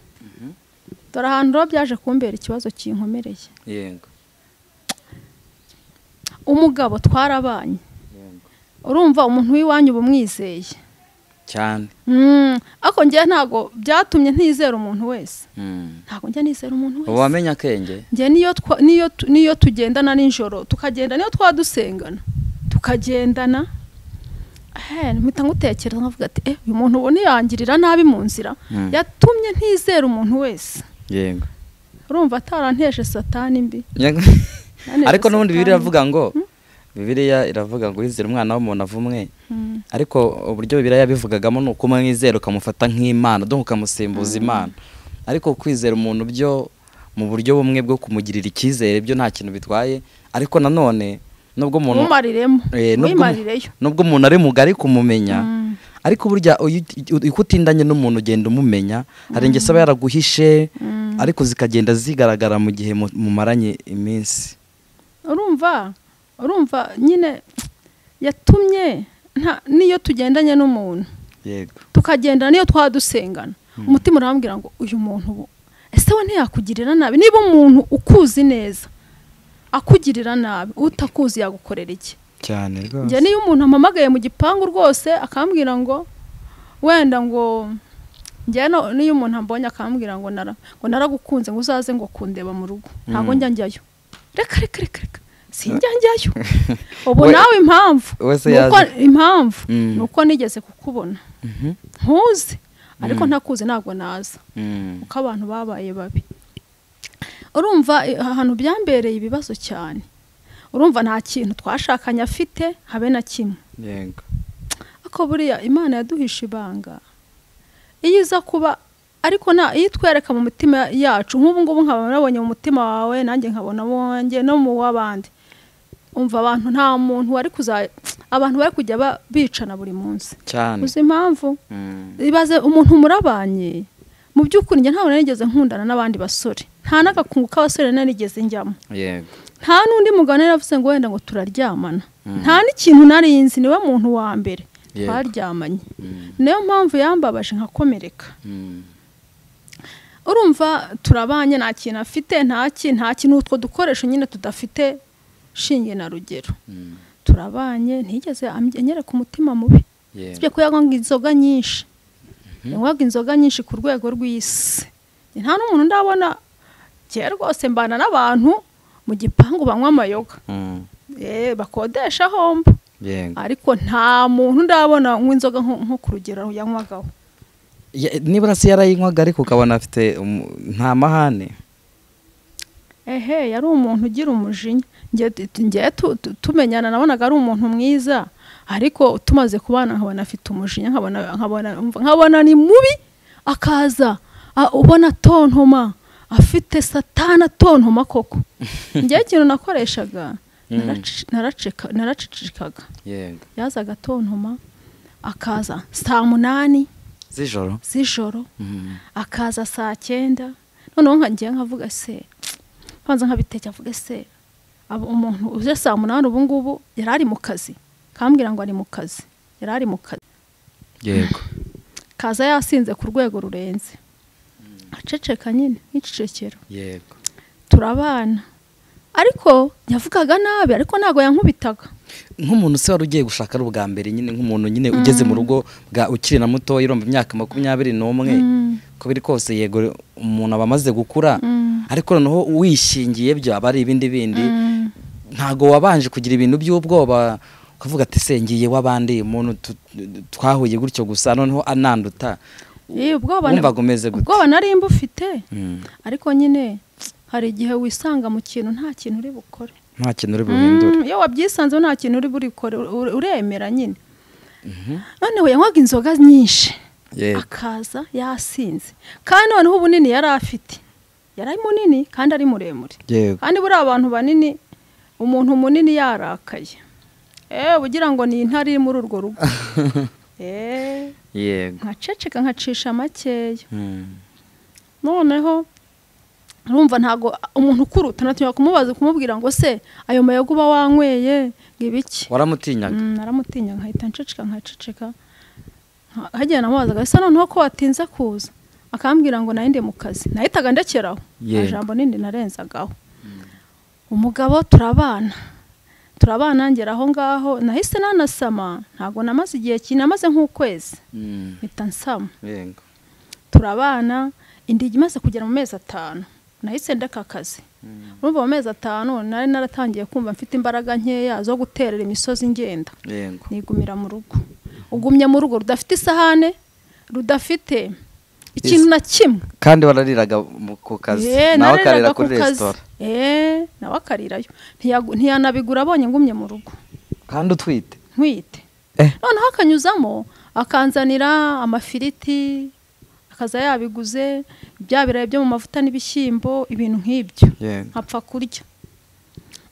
dore ahantu byaje kumbera ikibazo kinkomereye yego umugabo twarabanye urumva umuntu w'iwanyu bumwizeye cyane ako njye ntago byatumye ntizera umuntu wese ntago njye nizera umuntu wese wamenya akenge njye niyo tugendana ninjoro tukagenda niyo twadusengana tukagendana mpita ngutekereza nkavuga ati uyu muntu ubona yangirira nabi mu nzira yatumye ntizera umuntu wese yego urumva ataranteshe satani mbi ariko n'ubundi bibiri avuga ngo Bibiliya iravuga ngo wizere umwana w'umuntu avumwe, ariko uburyo Bibiliya yabivugagamo ni uko umwizera ukamufata nk'Imana, donc ukamusimbuza Imana. Ariko kwizera umuntu byo mu buryo bumwe bwo kumugirira icyizere byo nta kintu bitwaye, ariko nanone nubwo umuntu nubwo umuntu ari mugari kumumenya, ariko burya uko utindanye n'umuntu ugenda umumenya, hari ingeso aba yaraguhishe ariko zikagenda zigaragara mu gihe mumaranye iminsi. urumva nyine yatumye niyo tugendanye n'umuntu, yego, tukagenda niyo twadusengana, umutima urambwira ngo uyu muntu ese we ntiyakugirira nabi. Niba umuntu ukuzi neza akugirira nabi, utakuzi yagukorera iki? Cyane rwose. Njye niyo umuntu amamagaye mu gipangu rwose akambwira ngo wenda ngo njye niyo umuntu ambonye akambwira ngo naragukunze ngo uzaze ngo kundeba mu rugo, ntabwo njya njyayo. Reka sinjya njyayo. Ubu nawe impamvu nuko nigeze kukubona ntuzi, ariko ntakuzi ntabwo naza, uko abantu babaye babi. Urumva ahantu byambereye ibibazo cyane. Urumva nta kintu twashakanye afite habe na kimwe. Yego. Ako buriya Imana yaduhisha ibanga. Iyo iza kuba ariko iyo itwereka mu mitima yacu, nk'ubu ngubu nkaba nabonye mu mutima wawe, nanjye nkabona wanjye no mu w'abandi. Umva abantu nta muntu wari abantu bari kujya bicana buri munsi. Cyane. Uzi impamvu? Ibaze umuntu murabanye, mu by'ukuri njye ntabwo narigeze nkundana n'abandi basore, nta n'agakungu k'abasore narigeze njyamo. Yego. Nta n'undi mugabo yaravuze ngo wenda ngo turaryamana, nta n'ikintu narinzi, niwe muntu wa mbere twaryamanye. Niyo mpamvu yambabaje nkakomereka. Urumva turabanye, nta kintu afite, nta kintu utwo dukoresho nyine tudafite shinge na rugero. Turabanye, ntigeze anyereka umutima mubi. Sibye ko yanywaga inzoga nyinshi, yanywaga inzoga nyinshi ku rwego rw'isi. Nta n'umuntu ndabona cyera rwose mbana n'abantu mu gipangu banywa amayoga, bakodesha hombo, ariko nta muntu ndabona unywa inzoga nko ku rugero yanywagaho. Nibura se yarayinywaga ariko ukabona afite nta mahane. Yari umuntu ugira umujinya. Njye tumenyana nabonaga ari umuntu mwiza, ariko tumaze kubana nkabona afite umujinya, nkabona ni mubi, akaza ubona tontoma, afite satana tontoma koko. Njye ikintu nakoreshaga naracecekaga. Yazaga tontoma, akaza saa 8 z'ijoro, akaza saa 9. Noneho nkangiye nkavuga se, kwanza nkabiteke avuga se umuntu uje saa 8 ubu ngubu yarari mu kazi, kambwira ngo ari mu kazi, yarari mu kazi. Yego. Kaza yasinze ku rwego rurenze, aceceka nyine nk'icecekero. Yego. Turabana, ariko yavugaga nabi, ariko ntago yankubitaga. Nk'umuntu se wari ugiye gushaka ari ubwa mbere nyine, nk'umuntu nyine ugeze mu rugo ukiri na muto, iromba imyaka 21, ko biri kose yego umuntu abamaze gukura, ariko noneho wishingiye byo abari ibindi ntago wabanje kugira ibintu by'ubwoba ukavuga ati sengiye w'abandi umuntu twahuye gutyo gusa noneho ananduta. Ubwoba nari mbufite, ariko nyine hari igihe wisanga mu kintu nta kintu uri bukore, nta kintu uri buhindure. Iyo wabyisanze nta kintu uri burikore, uremera nyine. Noneho yanywaga inzoga nyinshi, akaza yasinze, kandi noneho ubunini yari afite, yari munini kandi ari muremure. Kandi buri abantu banini, umuntu munini yarakaye, ugira ngo ni intare muri urwo rugo. Nkaceceka nkacisha makeya. Noneho urumva ntago umuntu ukuruta natinya kumubwira ngo se ayo mayoga uba wanyweye ngibiki. Waramutinyaga? Naramutinya, nkahita nkaceceka. Hagiye namubazaga ese noneho ko watinze kuza, akambwira ngo nayinde mu kazi, nahitaga ndekeraho, ijambo nindi narenzagaho. Umugabo turabana ngera aho ngaho, nahise nanasama, ntago namaze igihe kinamaze nk'ukwezi, mpita nsama. Turabana, indigi imaze kugera mu mezi 5, nahise ndeka akazi. Urumva mu mezi 5 nari naratangiye kumva mfite imbaraga nkeya zo guterera imisozi ngenda, nigumira mu rugo. Ugumye mu rugo rudafite isahane, rudafite ikintu na kimwe. Kandi warariraga ku kazi nawe akarira kuri resitora. Nawe akarirayo ntiyanabigura abonye ngumye mu rugo kandi utwite. Noneho akanyuzamo akanzanira amafiriti akaza yabiguze bya birayi byo mu mavuta n'ibishyimbo ibintu nk'ibyo nkapfa kurya,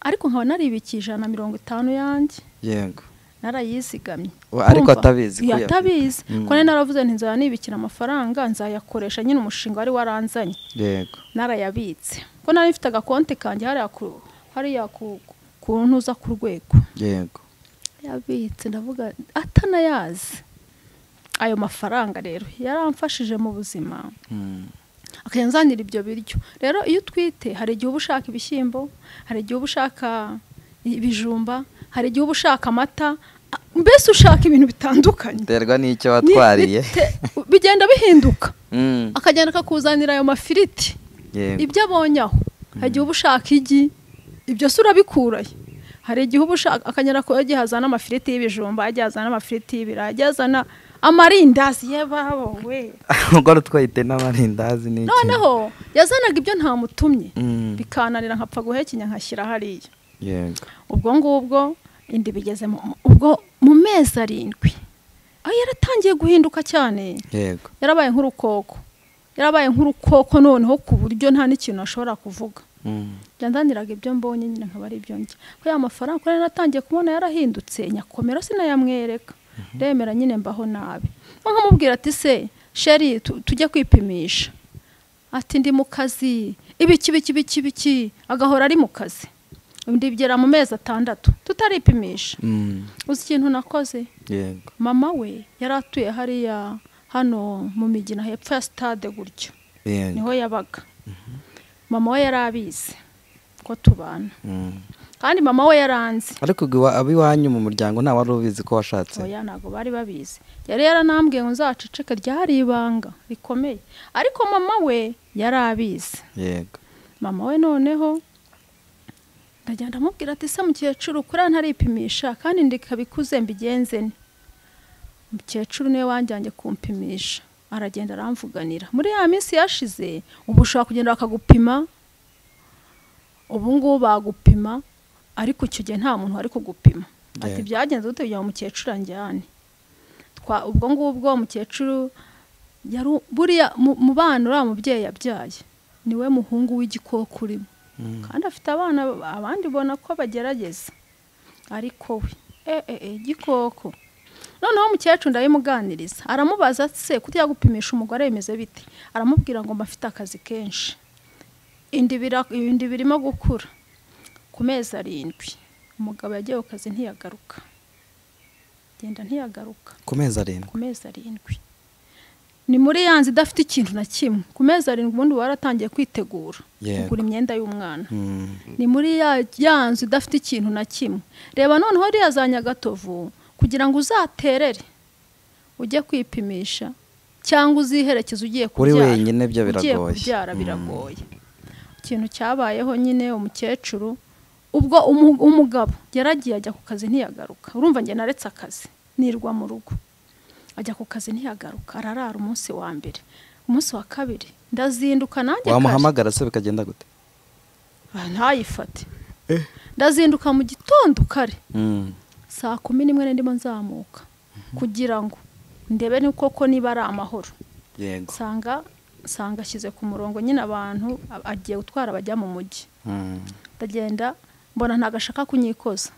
ariko nkaba naribikije 150 yanjye. Yego. Narayizigamye ariko atabizi ko yatabizi ko naravuze nti nzaya nibikira amafaranga nzayakoresha nyine umushinga wari waranzanye. Yego. Narayabitse ko nari mfite agakonte kanje hariya ku ntuza ku rwego. Yego. Yabitse ndavuga atanayazi ayo mafaranga rero yaramfashije mu buzima. Akayanzanira ibyo biryo. Rero iyo utwite hari igihe ubushaka ibishyimbo, hari igihe ubushaka ibijumba, hari igihe ubushaka amata, mbese ushaka ibintu bitandukanye. Terwa n'icyo watwariye. Bigenda bihinduka. Akagenda akakuzanira ayo mafiriti. Ibyo abonye aho. Hari igihe ubushaka igi, ibyo se urabikuraye. Hari igihe ubushaka akagenda ko yagiye hazana amafiriti y'ibijumba, yagiye hazana amafiriti y'ibirayi, yagiye hazana amarindazi yebabo we. Ubwo rutwite n'amarindazi n'iki. Noneho yazanaga ibyo ntamutumye. Bikananira nkapfa guhekenya nkashyira hariya. Yego. Ubwo ngubwo indi bigeze ubwo mu mezi 7 aho yaratangiye guhinduka cyane. Yego. Yarabaye nk'urukoko noneho ku buryo nta n'ikintu ashobora kuvuga. Yandaniraga ibyo mbonye nyine nkaba ari ibyo njye ko ya mafaranga ko natangiye kubona yarahindutse nyakomero sinayamwereka. Remera nyine mbaho nabi. Nkamubwira ati se sheri tujye kwipimisha. Ati ndi mu kazi ibiki agahora ari mu kazi. Ndibyera mu mezi 6 tutaripimisha. Uzi ikintu nakoze? Yego. Mama we yaratuye hariya hano mu Migina hepfo ya stade gutyo. Niho yabaga. Mama we yarabizi ko tubana. Kandi mama we yaranze. Ariko abiwanyu mu muryango nta wari ubizi ko washatse. Oya nago bari babizi. Yari yaranambwiye ngo nzaceceka ryari ibanga rikomeye. Ariko mama we yarabizi. Yego. Mama we noneho ndagenda mubwira ati se mukecuru kuri ntaripimisha kandi ndikabikuze mbigenze ni. Mukecuru niwe wanjyanye kumpimisha. Aragenda aramvuganira. Muri ya minsi yashize ubu ushaka kugenda bakagupima. Ubu ngubu bagupima ariko icyo gihe nta muntu ari kugupima. Ati byagenze gute bya mukecuru anjyane. Ubwo ngubwo mukecuru yari buriya mu bana ura mubyeyi yabyaye. Niwe muhungu w'igikoko urimo. Kandi afite abana abandi bona ko bagerageza. Ariko we igikoko. Noneho mukecuru ndayimuganiriza. Aramubaza se kutiya gupimisha umugore bimeze bite? Aramubwira ngo mbafite akazi kenshi. Ibindi birimo gukura. Ku mezi 7 umugabo yagiye ku kazi ntiyagaruka. Genda ntiyagaruka. Ku mezi 7. Ku mezi 7. Ni muri yanzi idafite ikintu na kimwe. Ku mezi 7 ubundi waratangiye kwitegura kugura imyenda y'umwana. Ni muri yanzi idafite ikintu na kimwe. Reba noneho ari yazanya gatovu kugira ngo uzaterere ujye kwipimisha cyangwa uziherekeza ugiye kubyara. Kuri wenyine byo biragoye. Ugiye kubyara biragoye. Ikintu cyabayeho nyine umukecuru ubwo umugabo yaragiye ajya ku kazi ntiyagaruka. Urumva nge naretse akazi nirwa mu rugo. Ajya ku kazi ntiyagaruka ararara umunsi wa mbere. Umunsi wa kabiri ndazinduka nanjye. Wamuhamagara se bikagenda gute? Ntayifate. Ndazinduka mu gitondo kare. Saa 11 ndimo nzamuka kugira ngo ndebe ni koko niba ari amahoro. Yego. Sanga ashyize ku murongo nyine abantu agiye gutwara bajya mu mujyi. Ndagenda mbona ntagashaka kunyikoza.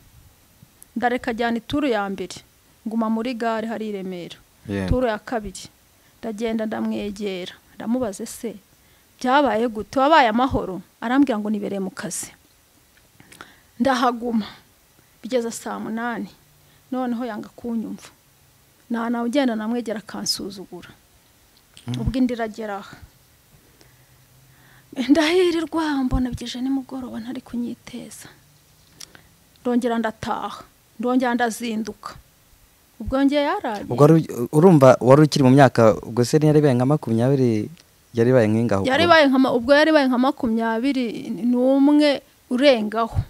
Ndareka jyana ituru ya mbere nguma muri gare hari i Remera. Turu ya kabiri ndagenda ndamwegera ndamubaze se byabaye gute wabaye amahoro? Arambwira ngo nibereye mu kazi. Ndahaguma bigeza saa 8 noneho yanga kunyumva. Nawe ugenda namwegera kansuzugura. Ubwo indiragera ndahirirwa mbona bigije nimugoroba ntari kunyiteza. Ndongera ndataha ndongera ndazinduka. Ubwo ngiye yaraje. Ubwo urumva wari ukiri mu myaka ubwo se yari baye nka 20 yari baye nk'ingaho. Yari baye nka ubwo yari baye nka 21 urengaho.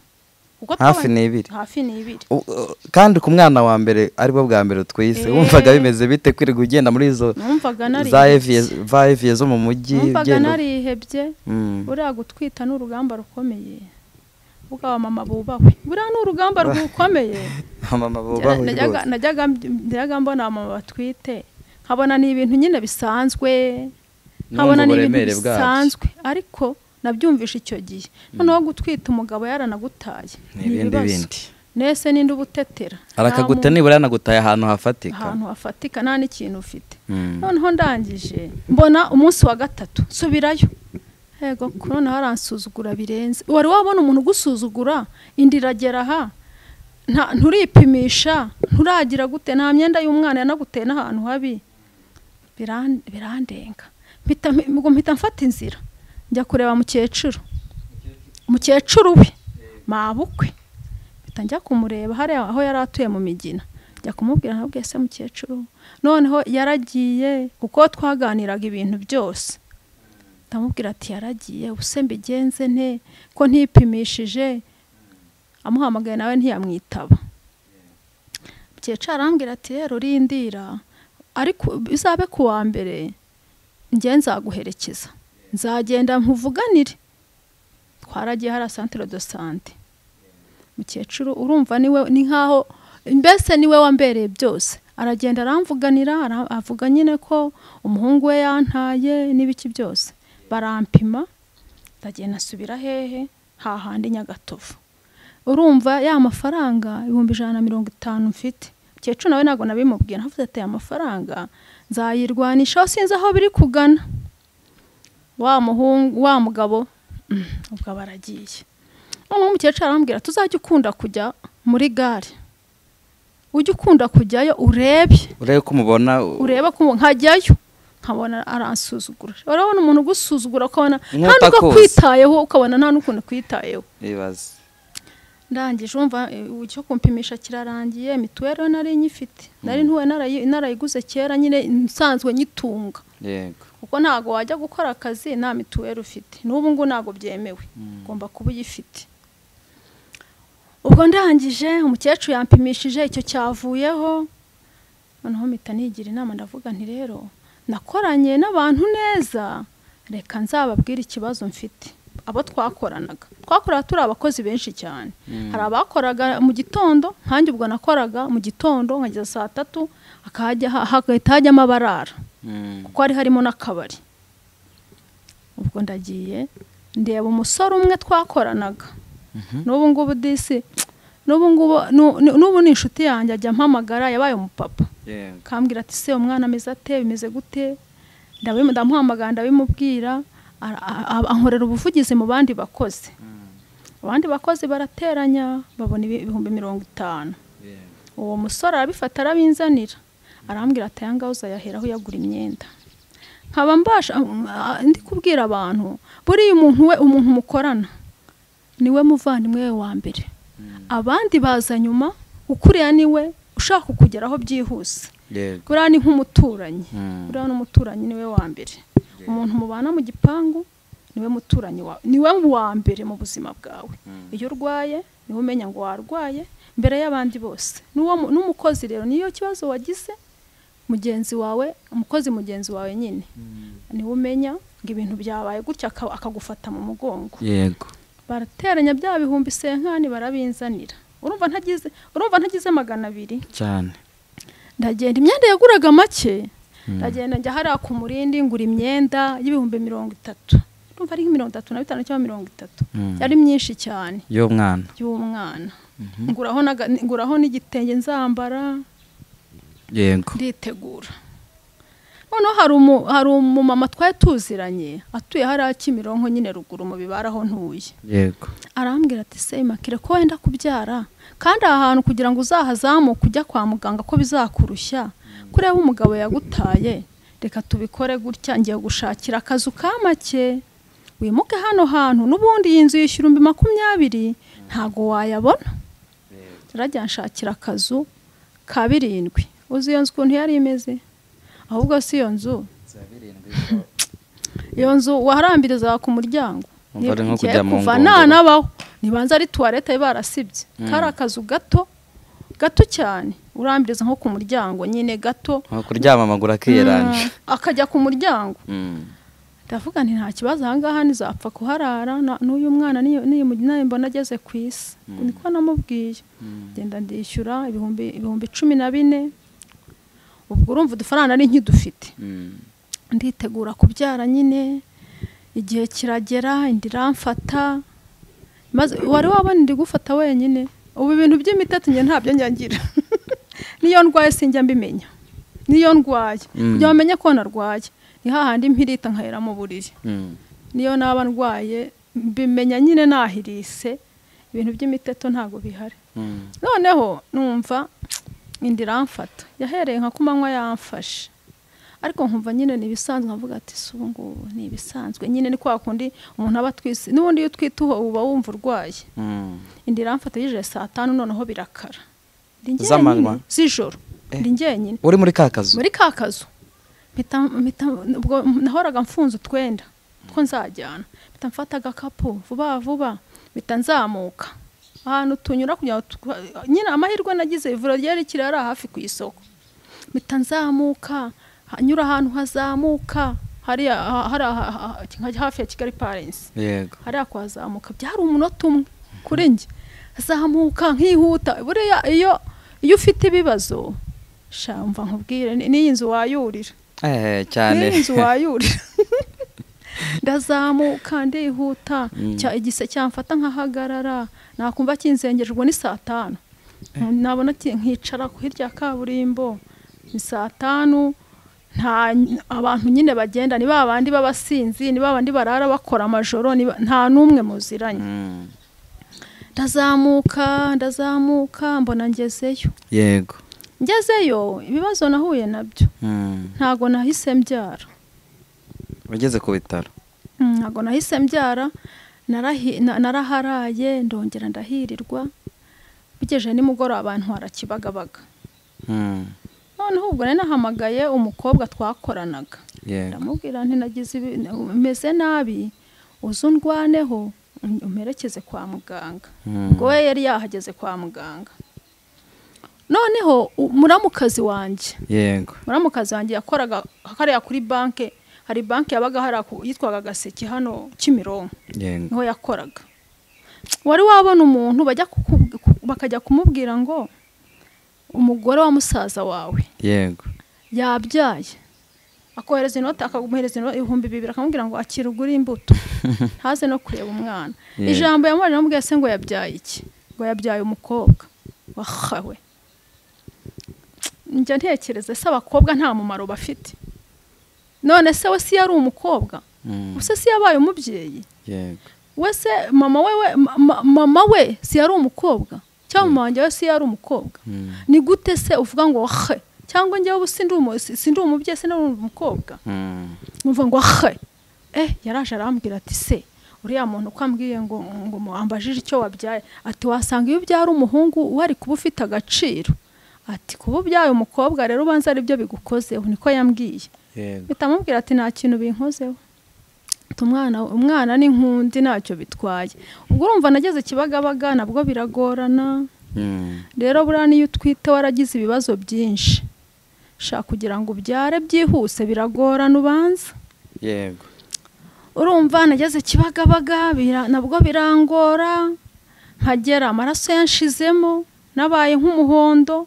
hafi n'ibiri kandi ku mwana wa mbere aribwo bwa mbere twise wumvaga bimeze bite kwirirwa ugenda muri izo za eviye zo mu mujyi wumvaga narihebye uriya gutwita n'urugamba rukomeye ubwa mama bubahwe buriya n'urugamba rukomeye mama bubahwe najyaga mbona mama batwite nkabona ni ibintu nyine bisanzwe nkabona ni ibintu bisanzwe ariko nabyumvisha icyo gihe noneho gutwita umugabo yaranagutaye n'ibindi nese ninde ubutetera arakaguta nibura yanagutaye ahantu hafatika nta n'ikintu ufite noneho ndangije mbona umunsi wa gatatu nsubirayo yego noneho haransuzugura birenze wari wabona umuntu ugusuzugura indi iragera aha nturipimisha nturagira gute nta myenda y'umwana yanaguteye n'ahantu habi birandenga mpita mfata inzira njya kureba mukecuru we mabukwe mpita njya kumureba hariya aho yari atuye mu Migina njya kumubwira nabwiye se mukecuru noneho yaragiye kuko twaganiraga ibintu byose ndamubwira ati yaragiye ubuse mbigenze nte ko ntipimishije amuhamagaye nawe ntiyamwitaba mukecuru arambwira ati rero rindira ariko bizabe kuwa mbere njye nzaguherekeza nzagenda nkuvuganire twaragiye hari centre de santé mukecuru urumva niwe ni nkaho mbese niwe wambereye byose aragenda aramvuganira avuga nyine ko umuhungu we yantaye n'ibiki byose barampima ndagenda asubira hehe hahandi Nyagatovu urumva ya mafaranga 150 mfite mukecuru nawe nago nabimubwiye navuze ati amafaranga nzayirwanisha sinzi aho biri kugana wa mugabo ubwo baragiye umukecuru arambwira tuzajya ukunda kujya muri gare ujye ukunda kujyayo urebe ko umubona urebe ko nkajyayo nkabona aransuzugura urabona umuntu ugusuzugura ukabona nta n'uko kwitayeho ukabona nta n'ukuntu kwitayeho ibaze ndangije umva icyo kumpimisha kirarangiye mituweli nari nyifite nari ntuwe narayiguze kera nyine nsanzwe nyitunga yego kuko ntago wajya gukora akazi nta mituweli ufite n'ubu ngo ntago byemewe ugomba kuba uyifite ubwo ndangije umukecuru yampimishije icyo cyavuyeho noneho mpita nigira inama ndavuga nti rero nakoranye n'abantu neza reka nzababwira ikibazo mfite abo twakorana turi abakozi benshi cyane hari abakoraga mu gitondo nkanjye ubwo nakoraga mu gitondo nkageza 3 hagahita hajyamo abarara kuko hari harimo n'akabari ubwo ndagiye ndeba umusore umwe twakoranaga n'ubu ngubu disi n'ubu ni inshuti yanjye ajya mpamagara yabaye umupapa kambwira ati se umwana ameze ate bimeze gute ndamuhamagara ndabimubwira ankorera ubuvugizi mu bandi bakozi abandi bakozi barateranya babona 50,000 uwo musore arabifata arabinzanira arambwira ati yanga uzayaheraho yagura imyenda nkaba mbasha ndi kubwira abantu buri umuntu mukorana niwe muvandimwe we wa mbere abandi baza nyuma ukuriya niwe ushaka kugeraho byihuse buriya ni nk'umuturanyi buriya n'umuturanyi niwe wa mbere umuntu mubana mu gipangu niwe muturanyi niwe wa mbere mu buzima bwawe iyo urwaye niwe umenya ngo warwaye mbere y'abandi bose n'umukozi rero niyo kibazo wagize mugenzi wawe umukozi mugenzi wawe nyine niwe umenya ngo ibintu byabaye gutya akagufata mu mugongo yego barateranya bya bihumbi senkani barabinzanira urumva ntagize 200 cyane ndagenda imyenda yaguraga make ndagenda njya hariya ku murindi ngura imyenda y'ibihumbi 30 urumva ari 35 cyangwa 30 yari myinshi cyane y'umwana nguraho n'igitenge nzambara yego nditegura noneho hari umumama twari tuziranye atuye hariya Kimironko nyine ruguru mu bibaraho ntuye yego arambwira ati se Makire ko wenda kubyara kandi aha hantu kugira ngo uzahazamuke ujya kwa muganga ko bizakurushya kureba umugabo yagutaye reka tubikore gutya ngiye gushakira akazu ka make wimuke hano hantu n'ubundi yinzu yishyura 20 ntago wayabona rajya nshakira akazu ka 7 uzi iyo nzu ukuntu yari imeze ahubwo si iyo nzu waharambiriza ku muryango umva nko kujya mu kuva nanabaho nibanza ari toilette barasibye kari akazu gato cyane urambiriza nko ku muryango nyine gato kuryama amaguru akiyeranje akajya ku muryango ndavuga nti nta kibazo ahangaha nizapfa kuharara n'uyu mwana niyo mbona ageze ku isi niko namubwiye genda ndishyura ibihumbi 14 ubwo urumva udufaranga ari nkidufite nditegura kubyara nyine igihe kiragera indiramfata maze wari wabona ndi gufata wenyine ubu ibintu by'imiteto nge ntabyo nyangira niyo ndwaye sinjya mbimenya niyo ndwaye kugira bamenye ko narwaye ni hahandi mpirita nkahera mu buriri niyo naba ndwaye mbimenya nyine nahirise ibintu by'imiteto ntago bihari noneho numva indiramfata yahereye nka kumanywa yamfashe ariko nkumva nyine nibisanzwe nkavuga ati subu ngo nibisanzwe nyine ni kwa kundi umuntu aba twise nubundi iyo twituho uba wumva urwaye indiramfata yije saa 5 noneho birakara z'amanywa z'ijoro ndi njyenyine uri muri kakazu ubwo nahoraga mfunze utwenda two nzajyana mpita mfata agakapu vuba mpita nzamuka ahantu tunyura kugira nyine amahirwe nagize ivuro ryari kirara hafi ku isoko mpita nzamuka nyura ahantu hazamuka hari hafi ya Kigali Parents yego hari akwazamuka byari umunota umwe kuri njye azamuka nkihuta buriya iyo ufite ibibazo shamva nkubwire n'iyi nzu wayurira cyane n'iyi nzu wayurira ndazamuka ndihuta igise cyamfata nkahagarara nakumva kinzengerejwe ni saa 5 nabona nkicara ku hirya kaburimbo ni saa 5 nta abantu nyine bagenda ni babandi babasinzi ni babandi barara bakora amajoro nta numwe muziranye ndazamuka mbona ngezeyo yego ngezeyo ibibazo nahuye nabyo ntago nahise mbyara wageze ku bitaro ntago nahise mbyara naraharaye ndongera ndahirirwa bigeje nimugoro abantu harakibagabaga noneho ubwo nahamagaye umukobwa twakoranaga ndamubwira nti nagize meze nabi uzundwaneho umperekeze kwa muganga ngo we yari yahageze kwa muganga noneho muramukazi wanjye yego muramukazi wanjye yakoraga kariya kuri banke hari banke yabaga hari yitwaga Gaseke hano Kimironko niho yakoraga wari wabona umuntu bakajya kumubwira ngo umugore wa musaza wawe yego yabyaye akohereza inota akagumuhereza 2,000 akamubwira ngo akirugura imbuto haze no kureba umwana ijambo yamubwira namubwiye se ngo yabyaye iki ngo yabyaye umukobwa wahawe njya ntekereza se abakobwa nta mumaro bafite none se we si yari umukobwa use si yabaye umubyeyi yego wese mama we si yari umukobwa cyangwa mama wanjye we si yari umukobwa ni gute se uvuga ngo he cyangwa njyewe ubu sindi umubyeyi se n'undi umukobwa numva ngo he yaraje arambwira ati se uriya muntu kwambwiye ngo ambajije icyo wabyaye ati wasanga iyo ubyara umuhungu wari kuba ufite agaciro ati kuba ubyaye umukobwa rero ubanza ari byo bigukozeho niko yambwiye bitamubwira ati nta kintu binkozeho umwana n'inkundi ntacyo bitwaye ubwo urumva nageze Kibagabaga nabwo biragorana rero buriya niyo utwite waragize ibibazo byinshi shaka kugira ngo ubyare byihuse biragorana ubanza yego urumva nageze Kibagabaga nabwo birangora nkagera amaraso yanshizemo nabaye nk'umuhondo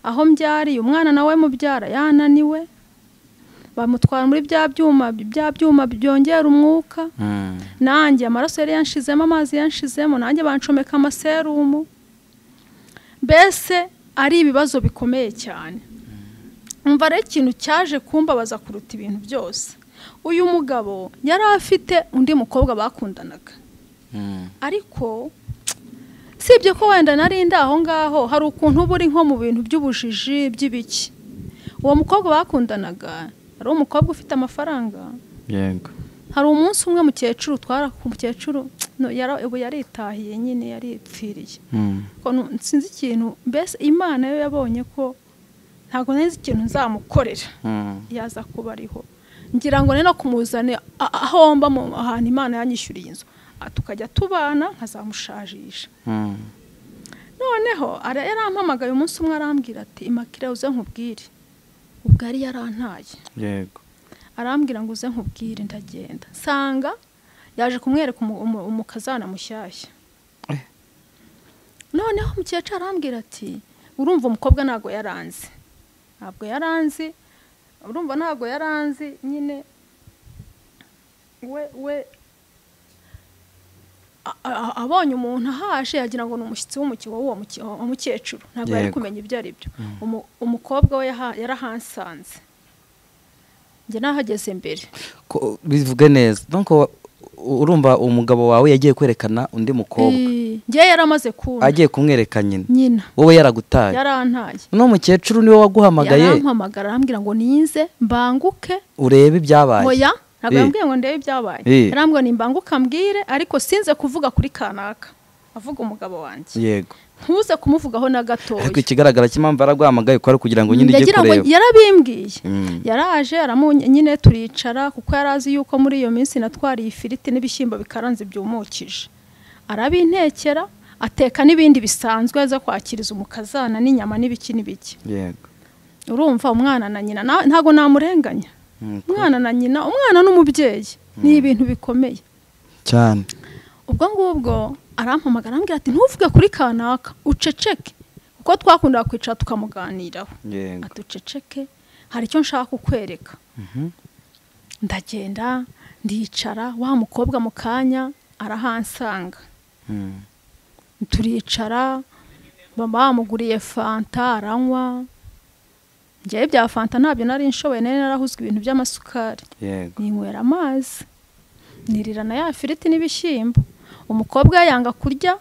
aho mbyariye umwana nawe mubyara yananiwe bamutwara muri bya byuma byongera umwuka nanjye amaraso yari yanshizemo amazi yanshizemo nanjye bancomeka amaserumu mbese ari ibibazo bikomeye cyane umva rero ikintu cyaje kumbabaza kuruta ibintu byose uyu mugabo yari afite undi mukobwa bakundanaga ariko sibye ko wenda nari ndaho ngaho hari ukuntu uba uri nko mu bintu by'ubujiji by'ibiki uwo mukobwa bakundanaga ari umukobwa ufite amafaranga yego hari umunsi umwe mukecuru ubu yaritahiye nyine yaripfiriye sinzi ikintu mbese Imana yo yabonye ko ntabwo nzi ikintu nzamukorera yaza kuba ariho ngira ngo no kumuzana aho mba mu ahantu Imana yanyishyuriye inzu tukajya tubana nkazamushajisha. Noneho yarampamagaye umunsi umwe arambwira ati Immaculée uze nkubwire, ubwo ari yarantaye. Yego. Arambwira ngo uze nkubwire, ndagenda sanga yaje kumwereka umukazana mushyashya. Noneho umukecuru arambwira ati urumva umukobwa ntago yaranze, urumva ntago yaranze nyine we abonye umuntu ahaje yagira ngo ni umushyitsi w'uwo mukecuru, ntabwo yari kumenya ibyo ari byo. Umukobwa we yarahansanze, njye nahageze mbere. Bivuge neza, donc urumva umugabo wawe yagiye kwerekana undi mukobwa, njye yaramaze kumva agiye kumwereka nyina, wowe yaragutaye. yarantaye. No mukecuru niwe waguhamagaye? Yarampamagara arambwira ngo ninze mbanguke urebe ibyabaye. Oya, ntabwo yambwiye ngo ndebe ibyabaye, yarambwiye ni mbanguka mbwire, ariko sinze kuvuga kuri kanaka, avuga umugabo wanjye. Yego. Ntuze kumuvugaho na gatoya. Ariko ikigaragara cy'impamvu araguhamagaye ko ari kugira ngo nyine ujye kureba. Yarabimbwiye. Yaraje nyine turicara, kuko yarazi yuko muri iyo minsi natwariye ifiriti n'ibishyimbo bikaranze byumukije. Arabintekera, ateka n'ibindi bisanzwe aza kwakiriza umukazana n'inyama n'ibiki n'ibiki. Yego. Urumva umwana na nyina ntago namurenganya. Umwana na nyina, umwana n'umubyeyi ni ibintu bikomeye cyane. Ubwo ngubwo arampamagara arambwira ati ntuvuge kuri kanaka, uceceke, kuko twakundaga kwicara tukamuganiraho. Atuceceke, hari icyo nshaka kukwereka. Ndagenda ndicara, wa mukobwa mu kanya arahansanga. Turicara, bamuguriye fanta aranywa. Njye bya fanta ntabyo nari nshoboye, nari narahuzwe ibintu by'amasukari. Ninywera amazi, nirira na ya firiti n'ibishyimbo. Umukobwa yanga kurya,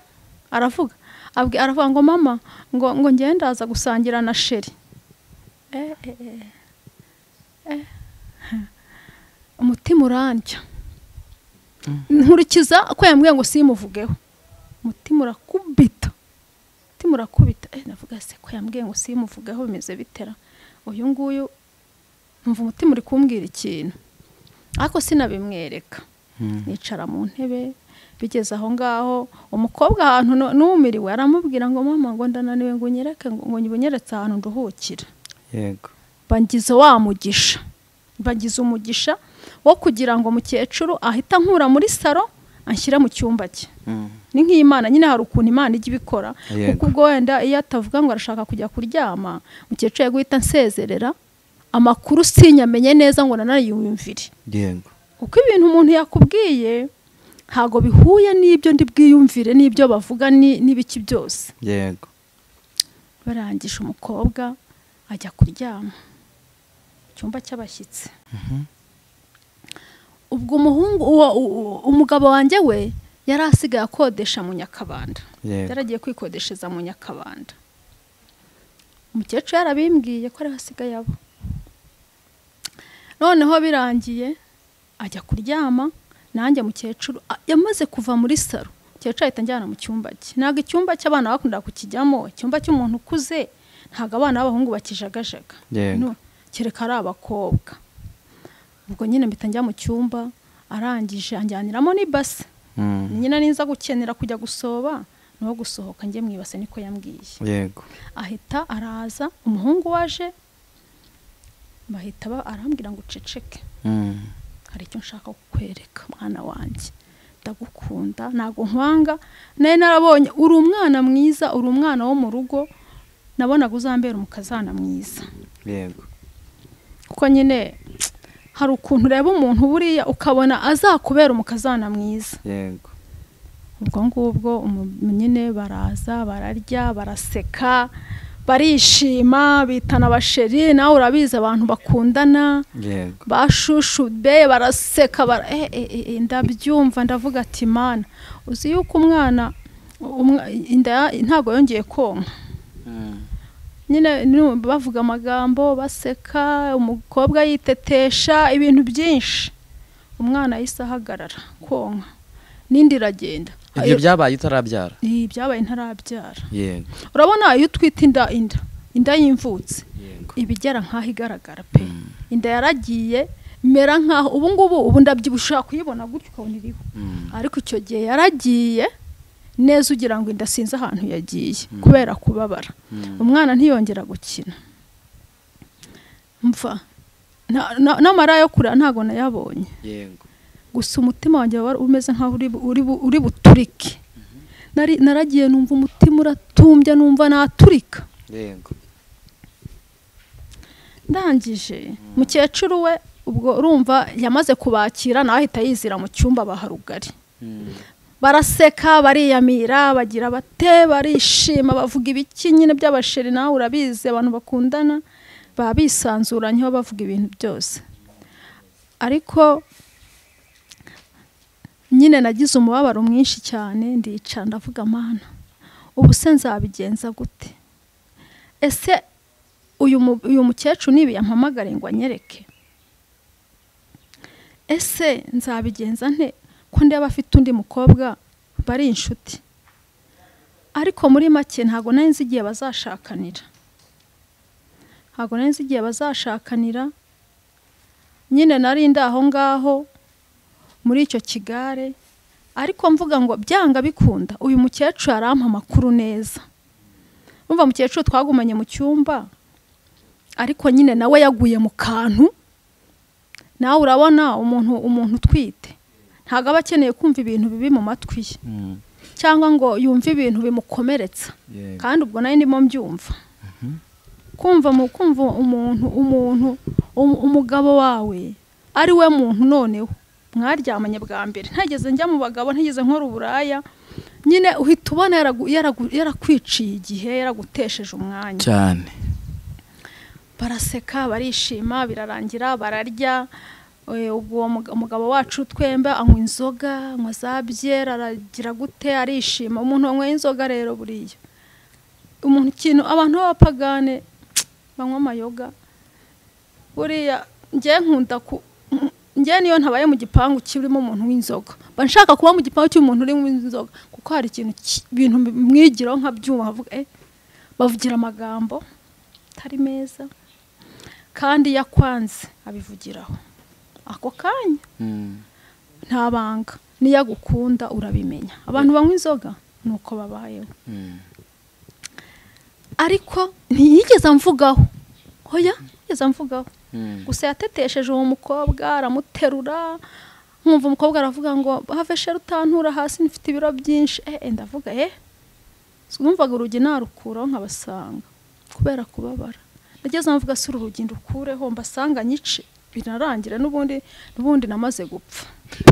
aravuga ngo mama ngo ngenda aza gusangira na sheri. Umutima urandya. Nkurikiza ko yambwiye ngo simuvugeho, umutima urakubita. Navuga se ko yambwiye ngo simuvugeho bimeze bitera, uyu nguyu numva umutima uri kumbwira ikintu, ariko sinabimwereka. Nicara mu ntebe, bigeze aho ngaho umukobwa ahantu numiriwe aramubwira ngo mama ngo ndananiwe ngo nyereke ngo nyibonyeretse ahantu nduhukira. Yego. Bangize umugisha wo kugira ngo mukecuru ahita nkura muri saro anshyira mu cyumba cye. Ni nk'Imana nyine, hari ukuntu Imana ijya ibikora, kuko ubwo wenda iyo atavuga ngo arashaka kujya kuryama, mukecuru yaguhita nsezerera, amakuru sinyamenye neza ngo nanayumvire. Yego. Uko ibintu umuntu yakubwiye ntago bihuye n'ibyo ndi bwiyumvire n'ibyo bavuga n'ibiki byose. Yego. Barangije umukobwa ajya kuryama mu cyumba cy'abashyitsi. Ubwo umugabo wanjye we yari asigaye akodesha mu Nyakabanda. Yaragiye kwikodesheza mu Nyakabanda. Umukecuru yarabimbwiye ko ari hasigaye abo. Noneho birangiye ajya kuryama, nanjye mukecuru yamaze kuva muri saro, mukecuru ahita njyana mu cyumba cye. Ntabwo icyumba cy'abana bakunda kukijyamo, icyumba cy'umuntu ukuze ntabwo abana b'abahungu bakijagajaga, kereka ari abakobwa. Ubwo nyine mpita njya mu cyumba, arangije anjyaniramo n'ibase. Nyine ninza gukenera kujya gusoba no gusohoka njye mwibase, niko yambwiye. Yego. Ahita araza, umuhungu waje bahita arambwira ngo uceceke. Hari icyo nshaka kukwereka mwana wanjye, ndagukunda, ntago nkwanga, naye narabonye uri umwana mwiza, uri umwana wo mu rugo, nabonaga uzambera umukazana mwiza. Yego. Kuko nyine hari ukuntu ureba umuntu buriya ukabona azakubera umukazana mwiza. Yego. Ubwo ngubwo nyine baraza, bararya, baraseka, barishima, bitana abasheri. Nawe urabizi abantu bakundana. Yego. Bashushube, baraseka, ndabyumva, ndavuga ati Mana, uzi yuko umwana inda ntago yongeye konka. Nyine bavuga amagambo, baseka, umukobwa yitetesha ibintu byinshi. Umwana yahise ahagarara konka, n'indi iragenda. Ibyo byabaye utarabyara? Byabaye ntarabyara. Yego. Urabona iyo utwite inda y'imvutse ibigera nkaho igaragara pe. Inda yaragiye mera nkaho ubu ndabyibusha kuyibona gutyo ukabona iriho ariko icyo gihe yaragiye neza ugira ngo indasinze ahantu yagiye kubera kubabara umwana ntiyongera gukina mva n'amara yo kurira ntago nayabonye yego gusa umutima wanjye wari umeze nkaho uri buturike naragiye numva umutima uratumbye numva naturika yego ndangije mukecuru we ubwo urumva yamaze kubakira nawe ahita yizira mu cyumba baharugari baraseka bariyamira bagira bate barishima bavuga ibiki nyine by'abasheri nawe urabizi abantu bakundana babisanzuranyeho bavuga ibintu byose ariko nyine nagize umubabaro mwinshi cyane ndica ndavuga mana ubu se nzabigenza gute ese uyu mukecuru nibi yampamagare ngo anyereke ese nzabigenza nte ko ndeba afite undi mukobwa bari inshuti ariko muri make ntago nari nzi igihe bazashakanira nyine nari ndaho ngaho muri icyo kigare ariko mvuga ngo byanga bikunda uyu mukecuru arampa amakuru neza umva mukecuru twagumanye mu cyumba ariko nyine nawe yaguye mu kantu nawe urabona umuntu utwite ntago aba akeneye kumva ibintu bibi mu matwi ye cyangwa ngo yumve ibintu bimukomeretsa kandi ubwo nayo ndimo mbyumva kumva umugabo wawe ari we muntu noneho mwaryamanye bwa mbere ntageze njya mu bagabo ntigeze nkora uburaya nyine uhita ubona yarakwiciye igihe yaragutesheje umwanya cyane baraseka barishima birarangira bararya ubwo umugabo wacu twembe anywa inzoga anywa za byera aragira gute arishima umuntu wanyweye inzoga rero buriya umuntu kintu abantu b'abapagane banywa amayoga buriya njye niyo ntabaye mu gipangu kirimo umuntu w'inzoga banshaka kuba mu gipangu cy'umuntu uri w'inzoga kuko hari ibintu mwigiraho nka byuma bavugira amagambo atari meza kandi yakwanze abivugiraho ako kanya nta banga niyo agukunda urabimenya abantu banywa inzoga nuko babayeho ariko ntiyigeze amvugaho gusa yatetesheje uwo mukobwa aramuterura nkumva umukobwa aravuga ngo have sheri utantura hasi nifite ibiro byinshi ndavuga numvaga urugi narukuraho nkabasanga kubera kubabara nageze mvuga se urugi ndukureho mbasanga nyice binarangira n'ubundi namaze gupfa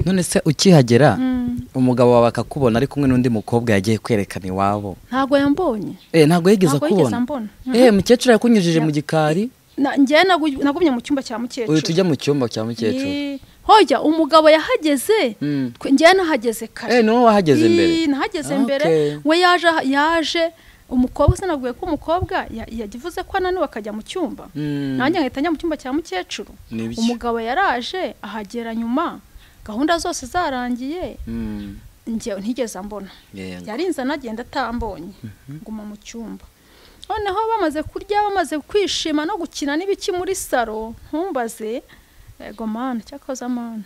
none se ukihagera umugabo wawe akakubona ari kumwe n'undi mukobwa yagiye kwerekana iwabo ntago yambonye ntago yigeze akubona mukecuru yakunyujije mu gikari njye nagumye mu cyumba cya mukecuru tujya mu cyumba cya mukecuru hoya umugabo yahageze njye nahageze kare niwe wahageze mbere nahageze mbere we yaje umukobwa sinaguye ko umukobwa yagivuze ko ananiwe akajya mu cyumba nanjye nkahita njya mu cyumba cya mukecuru umugabo yaraje ahagera nyuma gahunda zose zarangiye njye ntigeze ambona yarinze anagenda atambonye nguma mu cyumba noneho bamaze kurya bamaze kwishima no gukina n'ibiki muri saro ntumbaze ego mana cyakoze amana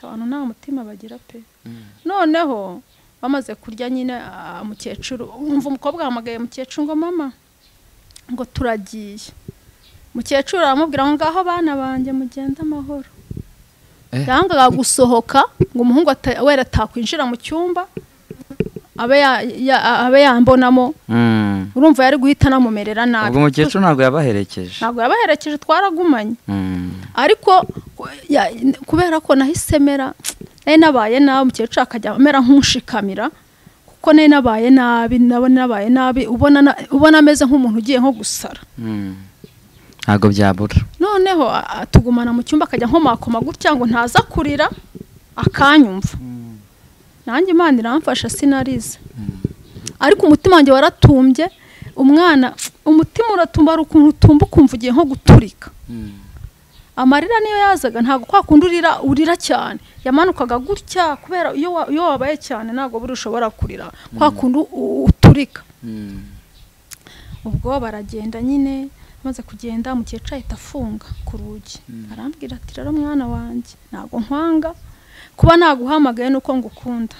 abantu nta mutima bagira pe noneho bamaze kurya nyine mukecuru umva umukobwa ahamagaye mukecuru ngo mama ngo turagiye mukecuru aramubwira ngo ngaho abana banjye mugende amahoro yangaga gusohoka ngo umuhungu wera atakwinjira mu cyumba abe yambonamo urumva yari guhita namumerera nabi ubwo mukecuru ntabwo yabaherekeje twaragumanye ariko kubera ko nahise mera nari nabaye nabi umukecuru akajya amera nk'unshikamira kuko nari nabaye nabi ubona ameze nk'umuntu ugiye nko gusara ntabwo byabura noneho tugumana mu cyumba akajya nkomakoma gutya ngo ntaza kurira akanyumva nanjye Imana iramfasha sinarize ariko umutima wanjye waratumbye umwana umutima uratumba ari ukuntu utumba ukumva ugiye nko guturika amarira niyo yazaga ntabwo kwa kundi urira cyane yamanukaga gutya kubera iyo wabaye cyane ntabwo buri ushobora kurira kwa kundi uturika ubwo baragenda nyine amaze kugenda umukecuru ahita afunga ku rugi arambwira ati rero mwana wanjye ntabwo nkwanga kuba naguhamagaye nuko ngukunda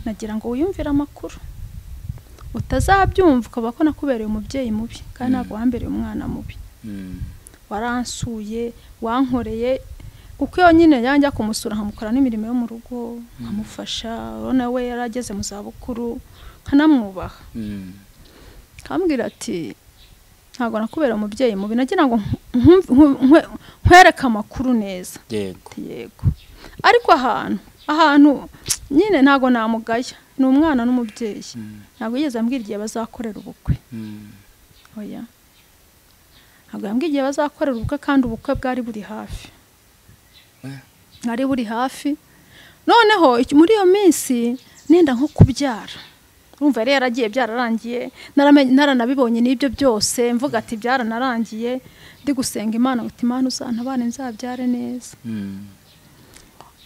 nagira ngo wiyumvire amakuru utazabyumva ukaba ko nakubereye umubyeyi mubi kandi ntabwo wambereye umwana mubi waransuye wankoreye kuko iyo nyine yanjya kumusura nkamukora n'imirimo yo mu rugo nkamufasha urabona we yarageze mu zabukuru nkanamwubaha kambwira ati ntabwo nakubereye umubyeyi mubi nagira ngo nkwereke amakuru neza yego ariko ahantu nyine ntabwo namugaya ni umwana n'umubyeyi ntabwo yigeze ambwira igihe bazakorera ubukwe oya ntabwo yambwiye igihe bazakorera ubukwe kandi ubukwe bwari buri hafi noneho muri iyo minsi nenda nko kubyara urumva yari yaragiye byararangiye naranabibonye n'ibyo byose mvuga ati byaranarangiye ndi gusenga Imana ngo Imana uzantabane nzabyare neza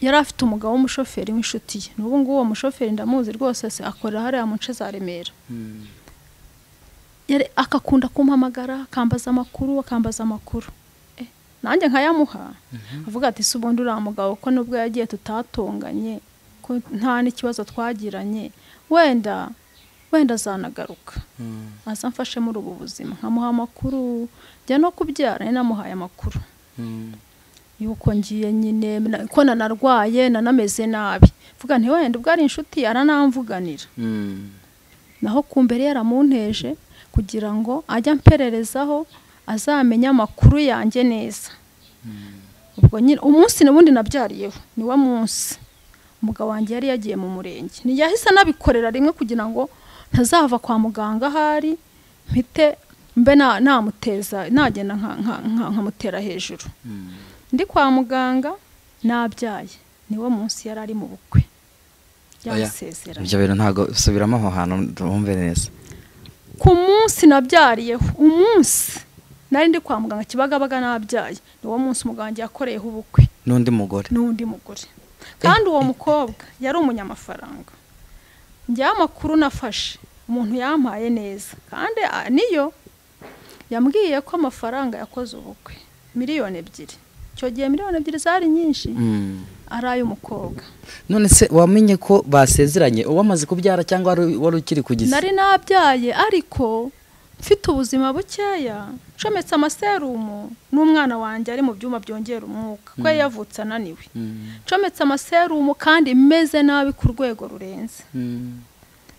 yari afite umugabo w'umushoferi w'inshuti ye n'ubu ngubu uwo mushoferi ndamuzi rwose akorera hariya mu nce za Remera akakunda kumpamagara akambaza amakuru nanjye nkayamuha avuga ati se ubundi uriya mugabo ko nubwo yagiye tutatonganye ko nta n'ikibazo twagiranye wenda azanagaruka azamfashe muri ubu buzima nkamuha amakuru njya no kubyara namuhaye amakuru yuko ngiye nyine ko nanarwaye nanameze nabi vuga nti wenda ubwo ari inshuti aranamvuganira naho kumbere yaramunteje kugira ngo ajya mpererezaho azamenya amakuru yanjye neza ubwo nyine umunsi n'ubundi nabyariyeho niwe munsi umugabo wanjye yari yagiye mu murenge ntiyahise nabikorera rimwe kugira ngo ntazava kwa muganga ahari mpite mbe namuteza nagenda nkamutera hejuru ndi kwa muganga nabyaye niwe munsi yari ari mu bukwe yasezeranye ibyo bintu ntago subiramo aho hantu wumve neza ku munsi nabyariyeho umunsi nari ndi kwa muganga Kibagabaga nabyaye niwo munsi umuganga yakoreyeho ubukwe n'undi mugore kandi uwo mukobwa yari umunyamafaranga njya amakuru nafashe umuntu yampaye neza kandi niyo yambwiye ko amafaranga yakoze ubukwe 2 miliyoni icyo gihe 2 miliyoni zari nyinshi araye umukobwa none se wamenye ko basezeranye uwamaze kubyara cyangwa wari ukiri kugisa nari nabyaye ariko mfite ubuzima bukeya ncometse amaserumu n'umwana wanjye ari mu byuma byongera umwuka ko yavutse ananiwe ncometse amaserumu kandi meze nabi ku rwego rurenze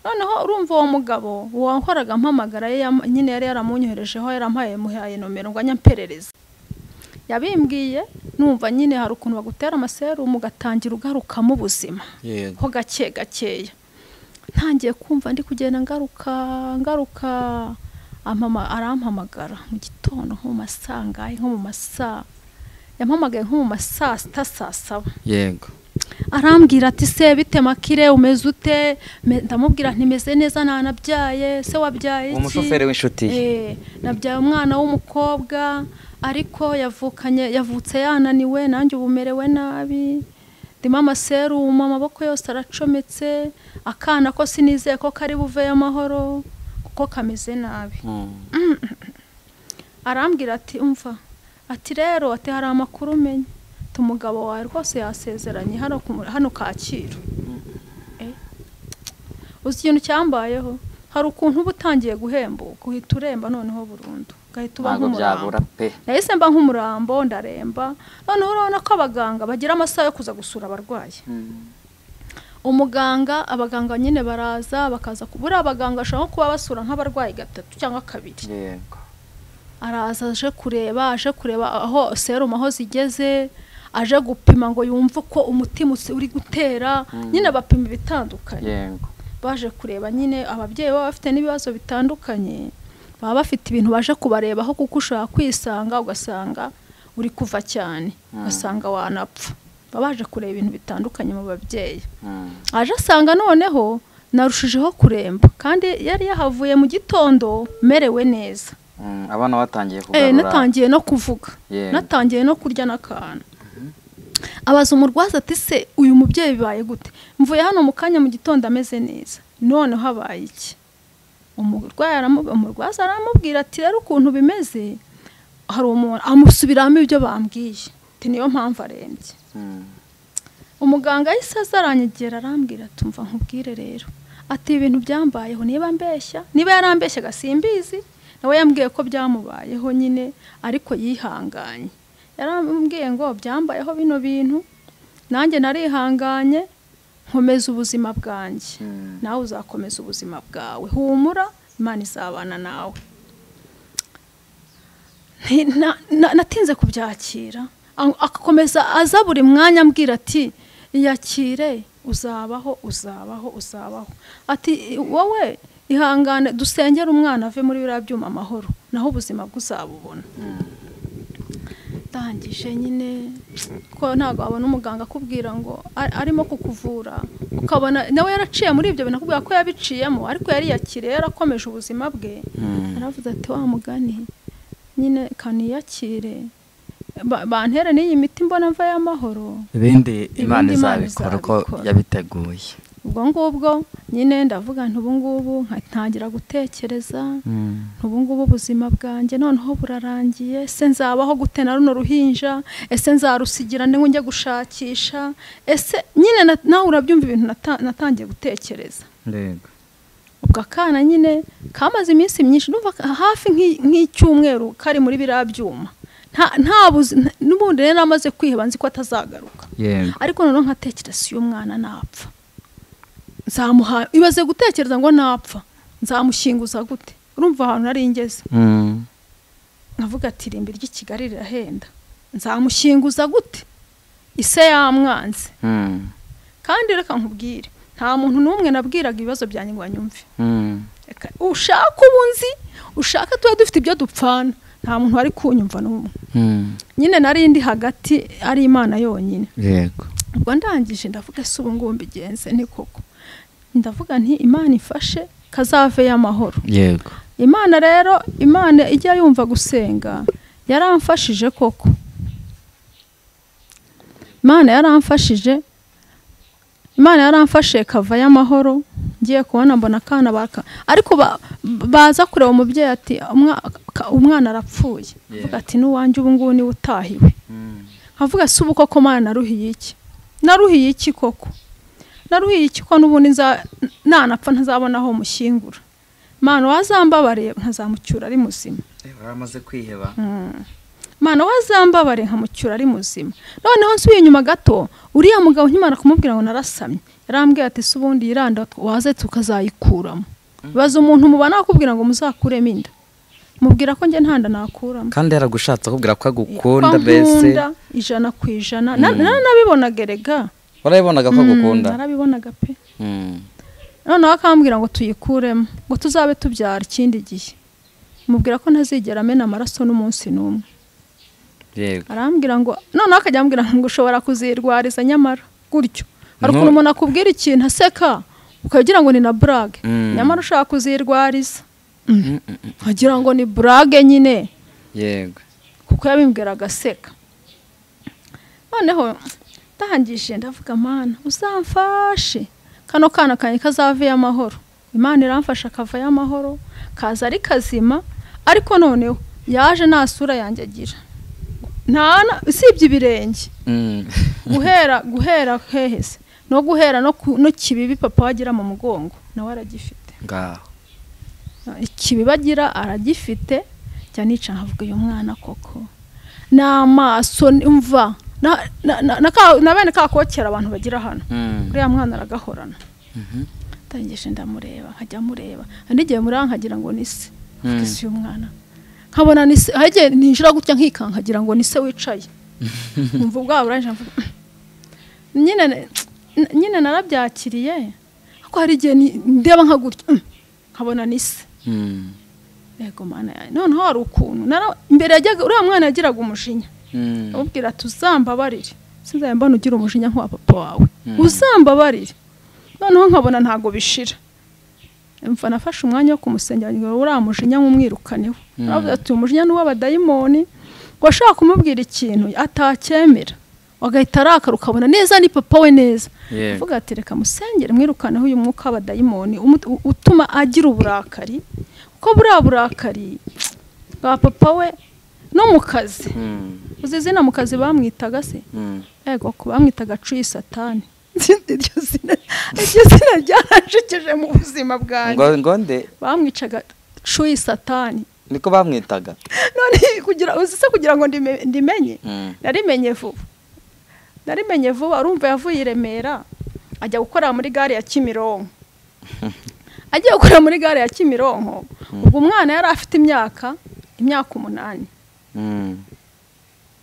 noneho urumva uwo mugabo wahoraga mpamagara nyine yari yaramunyoherejeho yarampaye nomero ngo anyamperereze yabimbwiye numva nyine hari ukuntu bagutera amaserumu ugatangira ugarukamo ubuzima ho gakeya ntangiye kumva ndi kugenda ngaruka arampamagara mu gitondo nko mu masangaye nko mu masaa yampamagaye nko mu masaa 6 yego arambwira ati se bite Makire umeze ute ndamubwira ntimeze neza nanabyaye se wabyaye iki umushoferi w'inshuti nabyaye umwana w'umukobwa ariko yavutse yananiwe nanjye ubumerewe nabi ndimo amaserumu amaboko yose aracometse akana ko sinizeye ko kari buve y'amahoro kuko kameze nabi arambwira ati umva ati rero ati hari amakuru umenye umugabo wawe rwose yasezeranye hano Kacyiru uzi ikintu cyambayeho hari ukuntu uba utangiye guhembuka uhita uremba noneho burundu ugahita uba nk'umurambo nahise mba nk'umurambo ndaremba noneho urabona ko abaganga bagira amasaha yo kuza gusura abarwayi abaganga nyine baraza bakaza kubura abaganga bashobora kuba basura nk'abarwayi 3 cyangwa 2 yego araza aje kureba aho serumu aho zigeze aje gupima ngo yumve ko umutima uri gutera nyine bapima ibitandukanye yego baje kureba nyine ababyeyi baba bafite n'ibibazo bitandukanye baba bafite ibintu baje kubarebaho kuko ushaka kwisanga ugasanga uri kuva cyane ugasanga wanapfa babaje kureba ibintu bitandukanye mu babyeyi aje asanga noneho narushijeho kuremba kandi yari yahavuye mu gitondo merewe neza abana batangiye kugarura natangiye no kuvuga natangiye no kurya n'akana abaza umurwaza ati se uyu mubyeyi bibaye gute mvuye hano mu kanya mu gitondo ameze neza none habaye iki umurwaza aramubwira ati rero ukuntu bimeze hari umuntu amusubiramo ibyo bambwiye ati niyo mpamvu arembye. Umuganga yahise azaranyegera arambwira tumva nkubwire rero ati ibintu byambayeho niba yarambeshyaga simbizi nawe yambwiye ko byamubayeho nyine ariko yihanganye. Yarambwiye ngo byambayeho bino bintu nanjye narihanganye nkomeza ubuzima bwanjye nawe uzakomeza ubuzima bwawe humura Imana izabana nawe. Natinze kubyakira akakomeza aza buri mwanya ambwira ati iyakire uzabaho ati wowe ihangane dusengera umwana ave muri biriya byuma amahoro naho ubuzima bw'uzabubona. Ndangije nyine ko ntabwo abona umuganga akubwira ngo arimo kukuvura ukabona nawe yaraciye muri ibyo bintu akubwira ko yabiciyemo ariko yari yakire yarakomeje ubuzima bwe. Aravuze ati wa mugani nyine kaniyakire bantere n'iyi miti mbona mva y'amahoro ibindi Imana izabikora uko yabiteguye. ubwo ngubwo nyine ndavuga nti ubu ngubu ntangira gutekereza ubu ngubu ubuzima bwanjye noneho burarangiye ese nzabaho gute na runo ruhinja ese nzarusigira ngo njye gushakisha ese nyine nawe urabyumva ibintu natangiye gutekereza. ubwo akana nyine kamaze iminsi myinshi numva hafi nk'icyumweru kari muri biriya byuma n'ubundi rero namaze kwiheba nzi ko atazagaruka ariko noneho nkatekereza iyo umwana napfa nzamuha ibaze gutekereza ngo napfa nzamushyinguza gute urumva ahantu nari ngeze. nkavuga ati irimbi ry'i Kigali rirahenda nzamushyinguza gute ise yamwanze. kandi reka nkubwire nta muntu n'umwe nabwiraga ibibazo byanjye ngo anyumve. ushaka ubunzi ushaka tuba dufite ibyo dupfana nta muntu wari kunyumva n'umwe. nyine nari ndi hagati ari Imana yonyine. ubwo ndangije ndavuga se ubu ngubu mbigenze ni koko ndavuga nti Imana ifashe kazave y'amahoro. Imana rero Imana ijya yumva gusenga yaramfashije koko. Imana yaramfashe kava y'amahoro ngiye kubona mbona akana ariko baza kureba umubyeyi ati umwana arapfuye. avuga ati n'uwanjye ubu ngubu ni utahiwe. avuga se ubu koko Mana naruhiye iki koko ko n'ubundi nanapfa ntazabona aho mushyingura. Mana wazambabare nkazamucyura ari muzima. Uramaze kwiheba. Mana wazambabare nkamucyura ari muzima. noneho nsubiye inyuma gato uriya mugabo nkimara kumubwira ngo narasamye yarambwiye ati se ubundi yiranda waze tukazayikuramo. baza umuntu mubana akubwira ngo muzakuremo inda mubwira ko nge ntanda nakuramo kandi yaragushatse akubwira ko agukunda bese 100%. nanabibonaga erega warabibonaga ko agukunda. narabibonaga pe. noneho akambwira ngo tuyikuremo ngo tuzabe tubyara ikindi gihe mubwira ko ntazigera amena amaraso n'umunsi n'umwe. arambwira ngo noneho akajya ambwira ngo ushobora kuzirwariza nyamara gutyo ariko umuntu akubwira ikintu aseka ukagira ngo ni na brag nyamara ushaka kuzirwariza nkagira ngo ni brag nyine kuko yabimbwiraga aseka. noneho ndangije ndavuga Mana uzamfashe kano kana kanye kazave y'amahoro. Imana iramfasha akava y'amahoro kaza ari kazima ariko noneho yaje nta sura yanjye agira usibye ibirenge. guhera hehese no guhera no kibibi papa wagira mu mugongo nawe aragifite. ikibibi agira aragifite cyane nica nkavuga uyu mwana koko n'amaso mva na bene kakokera abantu bagira hano uriya mwana aragahorana. ndangije ndamureba nkajya mureba ndigeye muri nkagira ngo nise isi y'umwana nkabona nise hagiye ninjira gutya nkikankagira ngo nise wicaye umva ubwa buranje nyine narabyakiriye ko hari igihe ndeba nka gutya nkabona nise. yego Mana noneho hari ukuntu imbere yajyaga uriya mwana yagiraga umujinya ubwira tuzambabarire sinzayambana ugira umujinya nk'uwa papa wawe uzambabarire. noneho nkabona ntago bishira mva nafashe umwanya wo kumusengera ngo uriya mujinya nk'umwirukaneho. aravuga ati umujinya ni w'abadayimoni ngo ashaka kumubwira ikintu atacyemera agahita arakara ukabona neza ni papa we neza Yego. avuga ati reka musengere mwirukaneho uyu mwuka w'abadayimoni utuma agira uburakari kuko buriya burakari bwa papa we no mu kazi uzi izina mu kazi bamwitaga se ego ko bamwitaga cuyi satani iryo zina ryaranshikije mu buzima bwanjye ngo nde bamwicaga cuyi satani niko bamwitaga none kugira ngo ndimenye narimenye vuba urumva yavuye i Remera ajya gukora muri gare ya Kimironko agiye gukora muri gare ya Kimironko ubwo umwana yari afite imyaka 8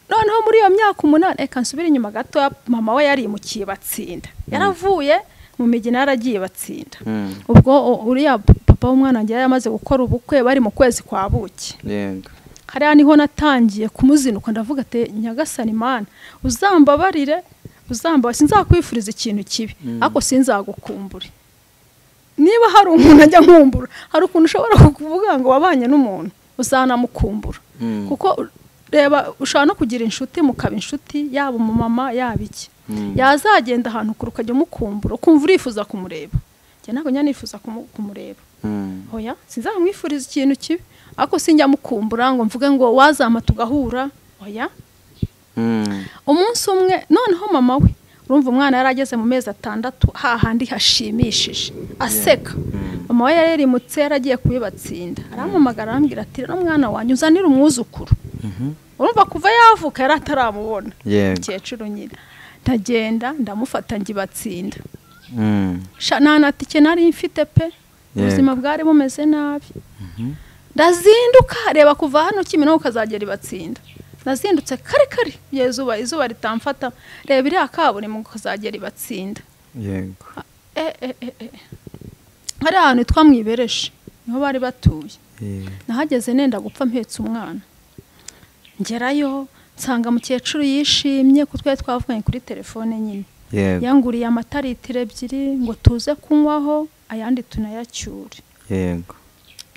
noneho muri iyo myaka 8 eka nsubira inyuma gato mama we yari mu kibatsinda yaravuye mu migina yaragiye batsinda ubwo uriya papa w'umwana ngiye yamaze gukora ubukwe bari mu kwezi kwa buki yego hariya niho natangiye kumuzinuka ndavuga ati nyagasani Imana uzambabarire sinzakwifuriza ikintu kibi ariko sinzagukumbure niba hari umuntu ajya nkumbura hari ukuntu ushobora kuvuga ngo wabanye n'umuntu uzanamukumbura kuko reba ushaka no kugira inshuti mukaba inshuti yaba umumama yaba iki yazagenda ahantu ukajya umukumbura ukumva urifuza kumureba njye ntabwo nyanifuza kumureba hoya sinzamwifuriza ikintu kibi ariko sinjya mukumbura ngo mvuge ngo wazama tugahura hoya umunsi umwe noneho mama we urumva umwana yarageze mu mezi 6 hahandi hashimishije aseka mama we yarimutse yaragiye kubibatsinda arampamagara arambwira ati no mwana wanyu uzanira umwuzukuru urumva kuva yavuka yari ataramubona cyecuru nyine ndagenda ndamufata ngibatsinda nanatike nari mfite pe ubuzima bwari bumeze nabi ndazinduka reba kuva hano Kimironko ukazagera ibatsinda nazindutse kare izuba ritamfata reba iri akaburimbo ukazagera ibatsinda yego hari ahantu twamwibereshe niho bari batuye nahageze nenda gupfa mpetse umwana ngerayo nsanga mukecuru yishimye ko twari twavuganye kuri telefone nyine yanguriye amataritire 2 ngo tuze kunywaho ayandi tunayacyure yego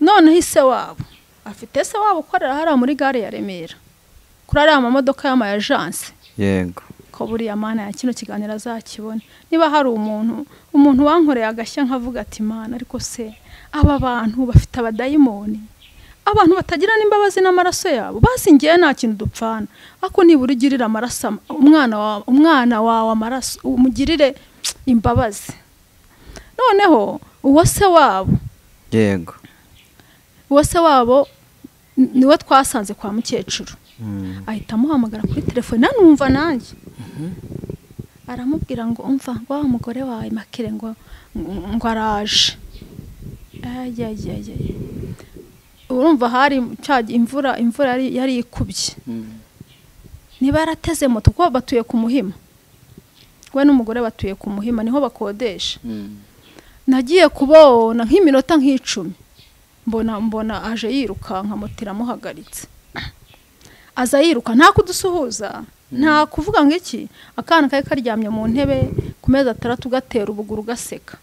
none hise wabo afite se wabo ukorera hari muri gare ya Remera kuri ari amamodoka y'ama agence yego ko buriya Mana ya kino kiganiro azakibone niba hari umuntu wankoreye agashya nkavuga ati Mana ariko se aba bantu bafite abadayimoni abantu batagira n'imbabazi n'amaraso yabo basingiye nta kintu dupfana ako nibura ugirira amaraso umwana wawe amaraso umugirire imbabazi noneho uwo se wabo yego uwo se wabo niwe twasanze kwa mukecuru ahita amuhamagara kuri telefone nanumva nanjye aramubwira ngo umva ngo wa mugore wawe Makire ngo araje urumva hari imvura yari ikubye niba yarateze moto kuko batuye ku Muhima we n'umugore batuye ku Muhima niho bakodesha nagiye kubona nk'iminota nk'icumi mbona aje yirukanka motira muhagaritse aza yiruka nta kudusuhuza nta kuvuga ngo iki akana kaye karyamye mu ntebe ku meza 3 gatera ubuguru gaseka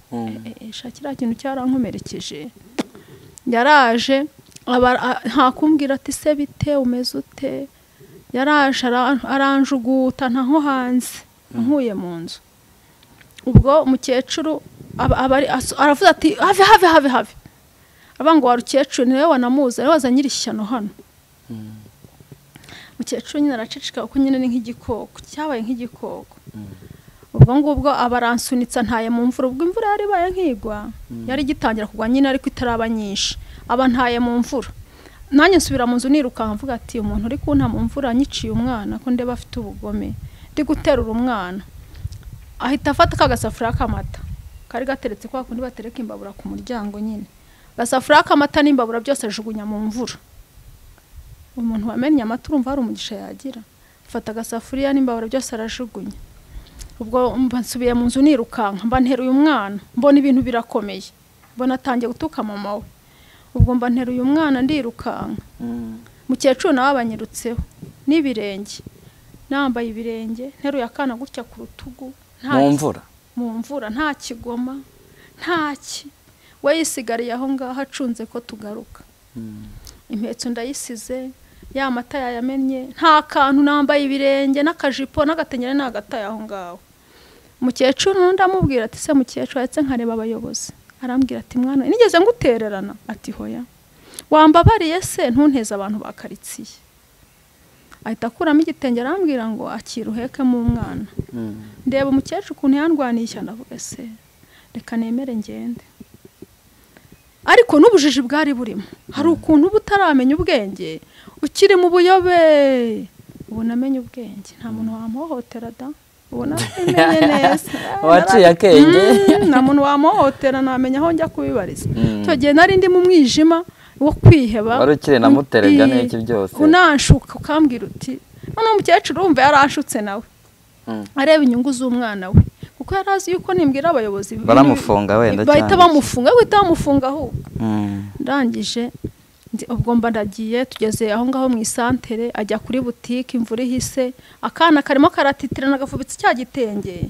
shakira kintu cyarankomerekeje yaraje nta kumbwira ati se bite umeze ute yaraje aranjuguta ntaho hanze nkuye mu nzu ubwo umukecuru aravuga ati have abango warukecuru niwe wanamuza niwe wazanyira ishyano hano mukecuru nyine araceceka uko nyine ni nk'igikoko cyabaye nk'igikoko ubwo ngubwo abaransunitsa ntaye mu mvura ubwo imvura yari baye nkigwa yari gitangira kugwa nyine ariko itaraba nyinshi aba ntaye mu mvura nanjye nsubira mu nzu niruka mvuga ati umuntu uri kunta mu mvura nyiciye umwana ko ndeba afite ubugome ndi guterura umwana ahita afata kagasafuriya k'amata kari gateretse kwa kundi batereka imbabura ku muryango nyine gasafuriya k'amata n'imbabura byose ajugunya mu mvura umuntu wamenye amata urumva hari umugisha yagira afata agasafuriya n'imbabura byose arajugunya ubwo nsubiye mu nzu nirukanka mba nteruye umwana mbona ibintu birakomeye mbona atangiye gutuka mama we ubwo mba nteruye umwana ndirukanka mukecuru nawe abanyirutseho n'ibirenge nambaye ibirenge nteruye akana gutya ku rutugu mu mvura nta kigoma ntaki we yisigariye aho ngaho acunze ko tugaruka impetso ndayisize ya mata yayamennye nta kantu nambaye ibirenge n'akajipo n'agatenyere n'agataye aho ngaho. Umukecuru ndamubwira ati se mukecuru ahetse nkareba abayobozi, arambwira ati mwana nigeze ngutererana, ati hoya wambabariye se ntunteze abantu bakaritsiye. Ahita akuramo igitenge arambwira ngo akira uhekemo umwana. Ndeba umukecuru ukuntu yandwanisha, ndavuga se reka nemere ngende. Ariko n'ubujiji bwari burimo, hari ukuntu uba utaramenya ubwenge ukiri mu buyobe, ubona amenye ubwenge, nta muntu wamuhohotera da, ubona amenye neza waciye akenge, nta muntu wamuhohotera, namenya aho njya kubibariza. Icyo gihe nari ndi mu mwijima wo kwiheba, wari ukiri na muterega n'iki byose, unanshuka ukambwira uti none umukecuru wumva yaranshutse nawe areba inyungu z'umwana we, kuko yari azi yuko nimbwira abayobozi baramufunga wenda cyane, bahita bamufunga ahubwo. Ndangije ubwo mba ndagiye, tugeze aho ngaho mu isantere, ajya kuri butike, imvura ihise, akana karimo karatitirana agafubitse cya gitenge.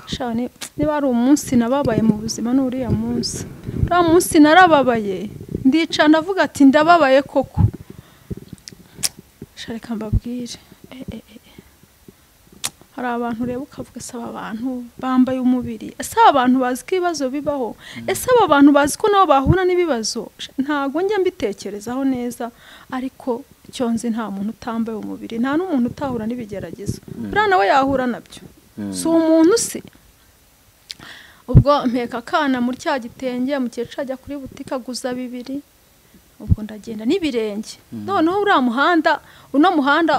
Shane niba ari umunsi nababaye mu buzima n'uriya munsi, uriya munsi narababaye, ndica ndavuga ati ndababaye koko. Shareka mbabwire, hari abantu reba ukavuga ese aba bantu bambaye umubiri, ese aba bantu bazi ko ibibazo bibaho, ese aba bantu bazi ko nabo bahura n'ibibazo. Ntago njya mbitekerezaho neza, ariko icyo nzi nta muntu utambaye umubiri, nta n'umuntu utahura n'ibigeragezo, buriya nawe yahura nabyo, si umuntu se. Ubwo mpeka akana muri cya gitenge, umukecuru ajya kuri butike aguza 2, ubwo ndagenda n'ibirenge. Noneho uriya muhanda, uno muhanda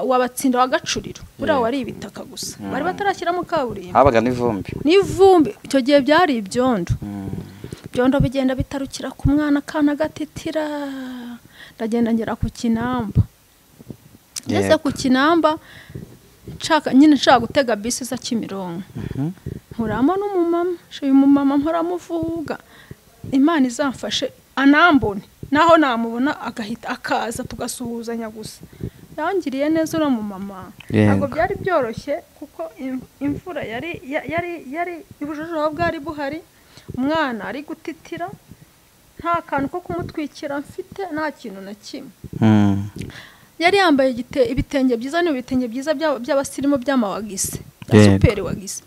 wabatsinda wa Gacuriro, uriya wari ibitaka gusa, bari batarashyiramo kaburimbo, habaga n'ivumbi. Icyo gihe byari ibyondo, ibyondo bigenda bitarukira ku mwana, akana gatitira. Ndagenda ngera ku Kinamba, ngeze ku Kinamba nshaka gutega bisi za Kimironko, nkuramo n'umumama, uyu mumama mpora Imana izamfashe anambone, naho namubona agahita akaza tugasuhuzanya gusa. Yangiriye neza ura mu mama, ntabwo byari byoroshye kuko imvura yari ubujiji bwari buhari, umwana ari gutitira, nta kantu ko kumutwikira mfite, nta kintu na kimwe. Yari yambaye ibitenge byiza, ni ibitenge byiza by'abasirimu by'amawagise, super wagise.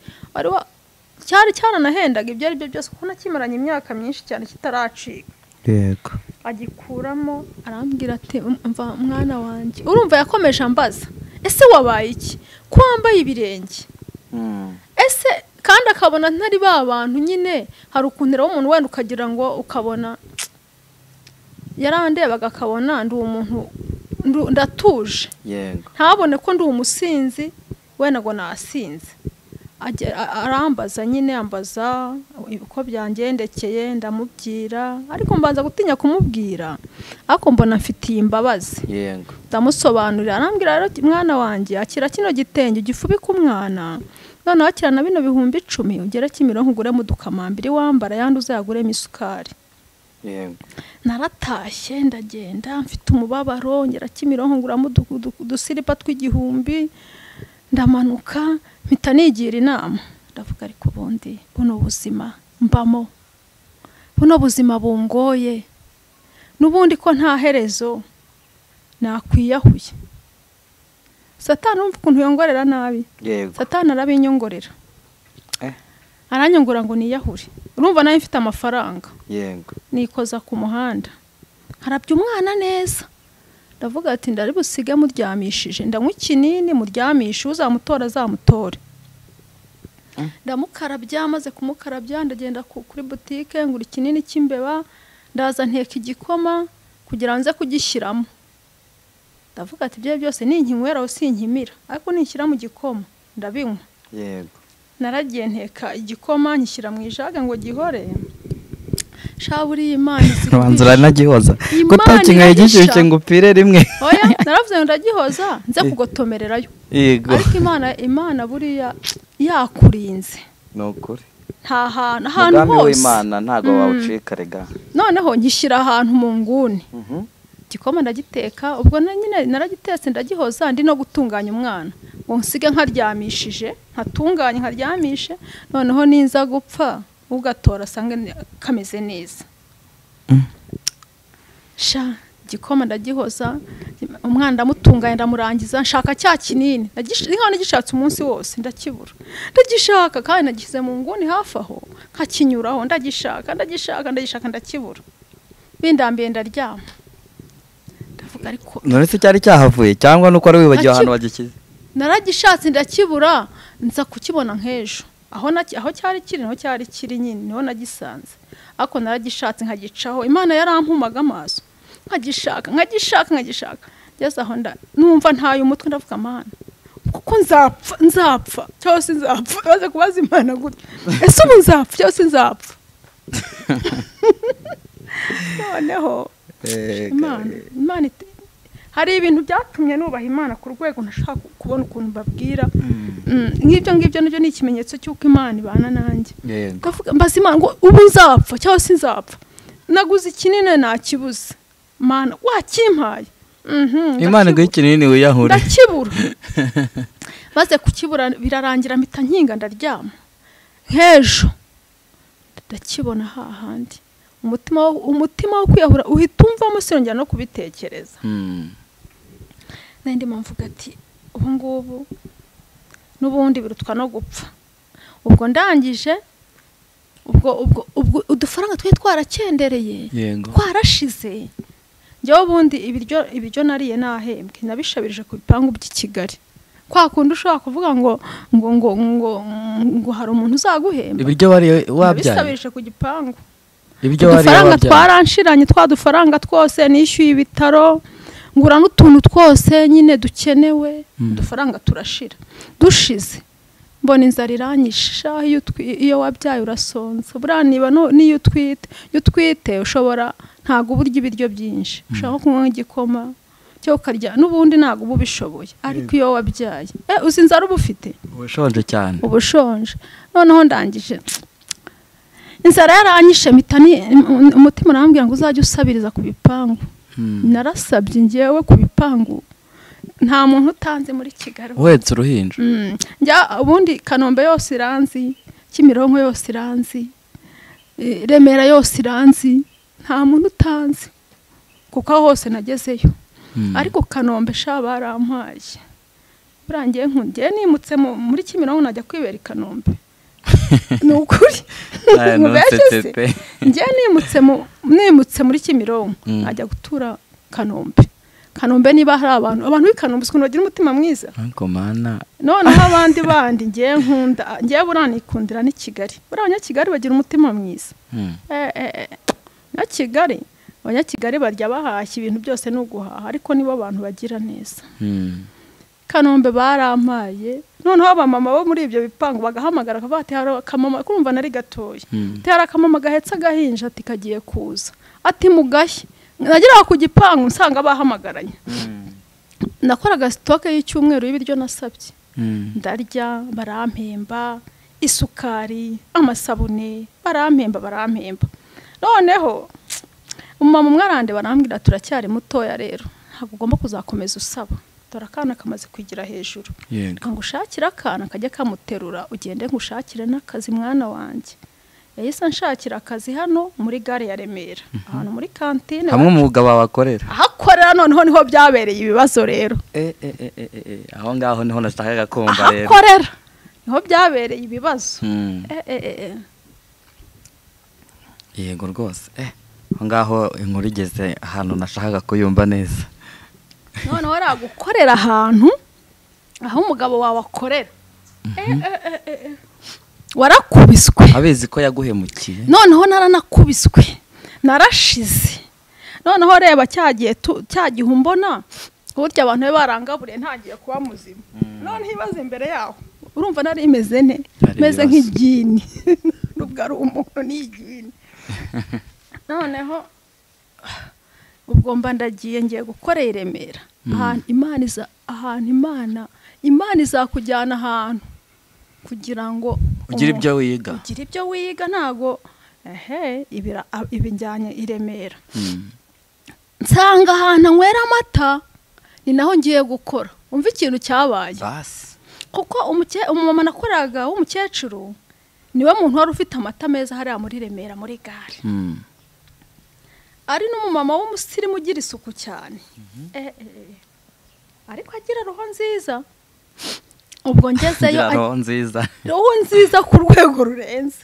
Cyari cyaranahendaga ibyo ari byo byose, kuko nakimaranye imyaka myinshi cyane kitaracika. Yego. Agikuramo arambwira ati mva mwana wanjye, urumva yakomeje ambaza, ese wabaye iki ko wambaye ibirenge? Ese kandi akabona ntari ba bantu nyine, hari ukuntera w'umuntu wenda ukagira ngo ukabona yarandebaga, akabona ndi umuntu ndatuje, yego, ntabone ko ndi umusinzi wenda ngo nasinze. Arambaza nyine, ambaza uko byangendekeye, ndamubwira, ariko mbanza gutinya kumubwira, ariko mbona mfitiye imbabazi. Yego. Ndamusobanurira, arambwira rero mwana wanjye akira kino gitenge gifubika umwana, none akira na bino 10,000 ugere Kimironko uguremo udukamambiri wambara, yandi uzayaguremo isukari. Yego. Naratashye ndagenda mfite umubabaro, ngera Kimironko nguramo udusiripa tw'igihumbi, ndamanuka mpita nigira inama, ndavuga ariko bundi buno buzima mbamo, buno buzima bungoye, n'ubundi ko nta herezo, nakwiyahuye. Satani umva ukuntu yongorera nabi. Yego. Satani arabinyongorera, aranyongora ngo niyahure. Urumva nayo mfite amafaranga. Yego. Nikoza ku muhanda, harabye umwana neza, ndavuga ati ndari busige muryamishije, ndanywa ikinini muryamishe, uzamutora azamutore. Ndamukarabya, maze kumukarabya ndagenda kuri butike ngura ikinini cy'imbeba, ndaza nteka igikoma kugira nze kugishyiramo. Ndavuga ati ibyo byose ninkinywera aho sinkimira, ariko ninshyira mu gikoma ndabinywa. Yego. Naragiye nteka igikoma nyishyira mu ijage ngo gihore. Shaburi Imana izirwisha. Wanzura nagihoza. Kutakingaye gishyushye ngo upire rimwe. Oya, naravuze ngo ndagihoza nze kugotomererayo. Yego. Ariko Imana buriya yakurinze. Nokuri. Nta hantu hose. Mugambi w'Imana ntago wawucika rega. Noneho nkishyira ahantu mu nguni. Igikoma ndagiteka, ubwo nyine naragitetse ndagihoza, ndi no gutunganya umwana. Ngo nsige nkaryamishije, nkatunganya nkaryamishe, noneho ninza gupfa ugatora sange kameze neza. Igikoma ndagihoza, umwana ndamutunganya ndamurangiza nshaka cya kinini nagishatse umunsi wose ndakibura ndagishaka kandi nagize mu nguni hafi aho nkakinyuraho ndagishaka ndakibura bindambiye ndaryama ndavuga ariko none se cyari cyahavuye cyangwa nuko ari wibagiwe ahantu wagikize naragishatse ndakibura nza kukibona nk'ejo aho cyari kiri nyine niho nagisanze ariko naragishatse nkagicaho Imana yarampumaga amaso nkagishaka ngeze aho numva ntaye umutwe ndavuga Mana kuko nzapfa cyose nzapfa baze kubaza Imana gute ese ubu nzapfa cyose nzapfa noneho Imana hari ibintu byatumye nubaha Imana ku rwego ntashaka kubona ukuntu babwira nk'ibyo nabyo ni ikimenyetso cy'uko Imana ibana nanjye ndavuga mbaza Imana ngo ubu nzapfa cyose nzapfa naguze ikinini nakibuze Mana wakimpaye Imana ngo ikinini wiyahure ndakibura baze kukibura birarangira mpita nkinga ndaryama nk'ejo ndakibona hahandi umutima wo kwiyahura uhita umvamo sirongera no kubitekereza nandi mvuga ati ubu ngubu n'ubundi birutwa no gupfa ubwo ndangije ubwo udufaranga twe twaracendereye twarashize njyewe ubundi ibiryo nariye nahembwe nabishabirije ku bipangu by'i Kigali kwa kundi ushobora kuvuga ngo hari umuntu uzaguhemba ibiryo wari wabyaye bisabirije ku gipangu udufaranga twaranshiranye dufaranga twose nishyuye ibitaro ngura n'utuntu twose nyine dukenewe udufaranga turashira dushize mbona inzara iranyisha iyo wabyaye urasonza buriya niba niyo utwite ushobora ntago uburya ibiryo byinshi ushaka kunywa igikoma cyo ukarya n'ubundi ntago uba ubishoboye ariko iyo wabyaye uzi inzara uba ufite ubushonje cyane ubushonje noneho ndangije inzara yaranyishe umutima urambwira ngo uzajye usabiriza ku bipangu narasabye ngewe ku bipangu nta muntu utanze muri Kigali wetse uruhinja njya ubundi Kanombe yose iranzi Kimironko yose iranzi Remera yose iranzi nta muntu utanze kuko hose nagezeyo ariko Kanombe sha barampaye burangiye nkundiye nimutse muri Kimironko najya kwibera i Kanombe nukuri mubeshye njye nimutse muri Kimironko najya gutura Kanombe niba hari abantu b'i Kanombe ukuntu bagira umutima mwiza ariko Mana noneho abandi ngiye nkunda ngiye buranikundira ni Kigali Abanyakigali bagira umutima mwiza na Kigali Abanyakigali barya bahashya ibintu byose no guhaha ariko nibo abantu bagira neza Kanombe barampaye noneho abamama bo muri ibyo bipangu bagahamagara akavati hari akamama kumva nari gatoya hari akamama gahetse agahinja ati kagiye kuza ati mugashye nagera ku gipangu nsanga bahamagaranye nakoraga stock y'icyumweru y'ibiryo nasabye ndarya barampemba isukari amasabune barampemba noneho umama umwarande barambwira turacyari mutoya rero ntabwo ugomba kuzakomeza usaba dore akana kamaze kwigira hejuru ngo ushakire akana kajya kamuterura ugende ngushakire n'akazi mwana wanjye yahise nshakira akazi hano muri gare ya Remera ahantu muri kantine hamwe umugabo wakorera ahakorera noneho niho byabereye ibibazo rero aho ngaho niho nashakaga kumva rero ahakorera niho byabereye ibibazo yego rwose aho ngaho inkuru igeze ahantu nashakaga kuyumva neza noneho aragukorera ahantu aho umugabo wawe akorera warakubiswe abizi ko yaguhemukiye noneho naranakubiswe narashize noneho reba cyagihe umbona burya abantu be barangaburiye ntagiye kuba muzima none hibaze imbere yaho urumva nari imeze meze nk'igini nubwo ari umuntu n'igini noneho ubwo mba ndagiye ngiye gukorera i Remera ahantu Imana izakujyana ahantu kugira ngo ugire ibyo wiga ntago ibinjyanye i Remera nsanga ahantu nywera amata ni naho ngiye gukora umva ikintu cyabaye kuko umumama nakoraga w'umukecuru niwe muntu wari ufite amata meza hariya muri Remera muri gare ari n'umumama w'umusirimu ugira isuku cyane ariko agira roho nziza. Ubwo ngezeyo roho nziza ku rwego rurenze.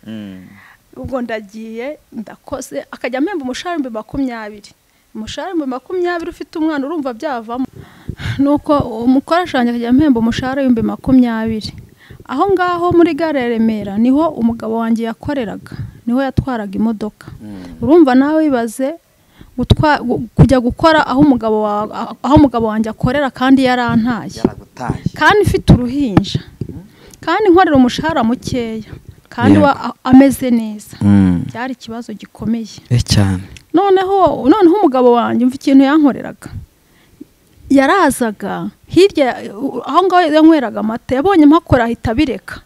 Ubwo ndagiye ndakoze akajya mpemba umushahara 20. Umushahara 20 ufite umwana urumva byavamo. Nuko umukorashanje akajya mpemba umushahara 20. Aho ngaho muri gare ya Remera niho umugabo wanjye yakoreraga, niho yatwaraga imodoka. Urumva nawe wibaze kujya gukora aho umugabo wanjye akorera kandi yarantaye, kandi mfite uruhinja, kandi nkorera umushahara mukeya, kandi ameze neza. Byari ikibazo gikomeye cyane. Noneho umugabo wanjye umva ikintu yankoreraga. Yarazaga hirya aho ngaho yanyweraga amata, yabonye mpakora ahita bireka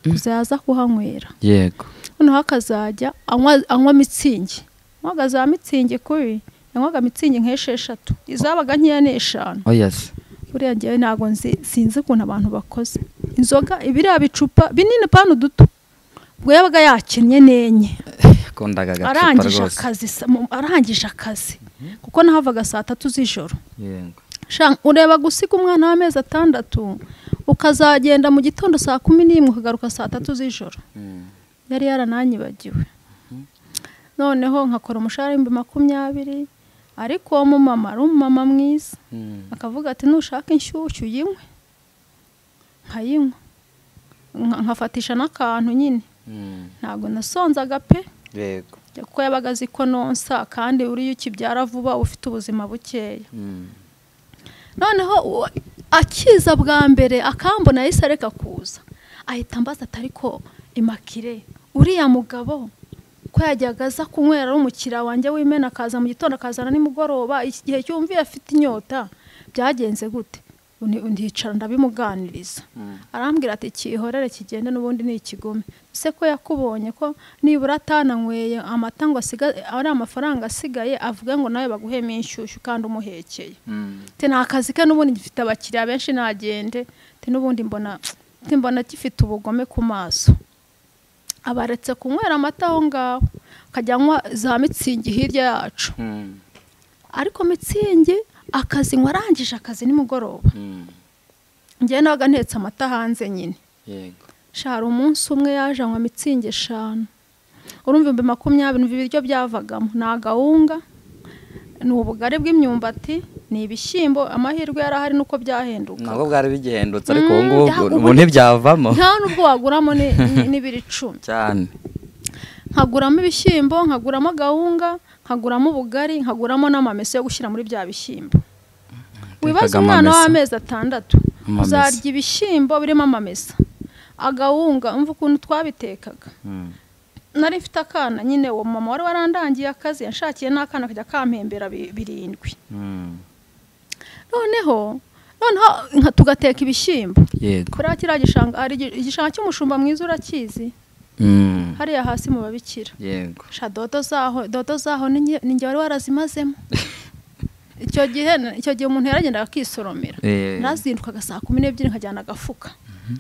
kuzaza kuhanywera. Yego. Noneho akazajya anywa mitsingi. Mwagaza mitsingi kubi, yanywaga mitsingi nk'esheshatu, izabaga nkiya n'eshanu. Yes. Buriya ngewe ntago sinzi ukuntu abantu bakoze. Inzoga ibiriya bicupa binini panu duto, ubwo yabaga yakennye nenye. Kondaga gacupa rwose. Arangije akazi kuko nahavaga 3 z'ijoro. Yego. Ureba gusiga umwana w'amezi 6 ukazagenda mu gitondo 11 ukagaruka 3 z'ijoro. Yari yarananyibagiwe. Noneho nkakora umushahara 20, ariko uwo mumama ari umumama mwiza. Akavuga ati nushaka inshyushyu yinywe. Nkayinywa. Nkafatisha n'akantu nyine. Ntago nasonzaga pe. Yego. Kuko yabaga ziko nonsa, kandi uriyo ukibyara vuba ufite ubuzima bukeya. Noneho akiza bwa mbere akambona yise areka kuza, ahita mbaza atariko Imakire uriya mugabo ko yajyaga aza kunywera ari umukira wanjye w'Imena, akaza mu gitondo akazana nimugoroba, iki gihe cyumviye afite inyota, byagenze gute? Ndicara ndabimuganiriza. Arambwira ati kihorere kigende n'ubundi ni ikigome. Se ko yakubonye ko nibura atananyweye amata ngo ari amafaranga asigaye, avuga ngo nawe baguheme inshyushyu kandi umuhekeye. Te nakazi ke n'ubundi gifite abakiriya benshi nagende, te n'ubundi mbona gifite ubugome ku maso. Abaretse kunywera amata aho ngaho, akajyanwa za mitsingi hirya yacu. Ariko mitsingi akazinywa arangije akazi nimugoroba. Ngiye nabaga ntetse amata hanze nyine. Yego. Shara umunsi umwe yaje anywa mitsingi 5. Urumva 20 ibiryo byavagamo na gahunga, ni ubugari bw'imyumbati, ni ibishyimbo. Amahirwe yarahari nuko byahenduka. Ntabwo bwari bigihendutse, ariko ubu ntibyavamo. Nta nubwo waguramo n'ibiri 10 cyane. Nkaguramo ibishyimbo, nkaguramo gahunga, nkaguramo ubugari, nkaguramo n'amamese yo gushyira muri bya bishyimbo. Wibaza umwana w'amezi 6 uzarya ibishyimbo birimo amamesa, agahunga. Umva ukuntu twabitekaga. Nari mfite akana nyine, uwo mama wari warandangiye akazi, yanshakiye n'akana kajya kampembera 7. Noneho tugateka ibishyimbo. Yego. Kuri kiriya gishanga, ari igishanga cy'umushumba mwiza urakizi. Hariya hasi mu babikira. Yego. Dodo zaho ninjye wari warazimazemo. Icyo gihe umuntu yaragendaga akisoromera. Nazindukaga 12 nkajyana agafuka.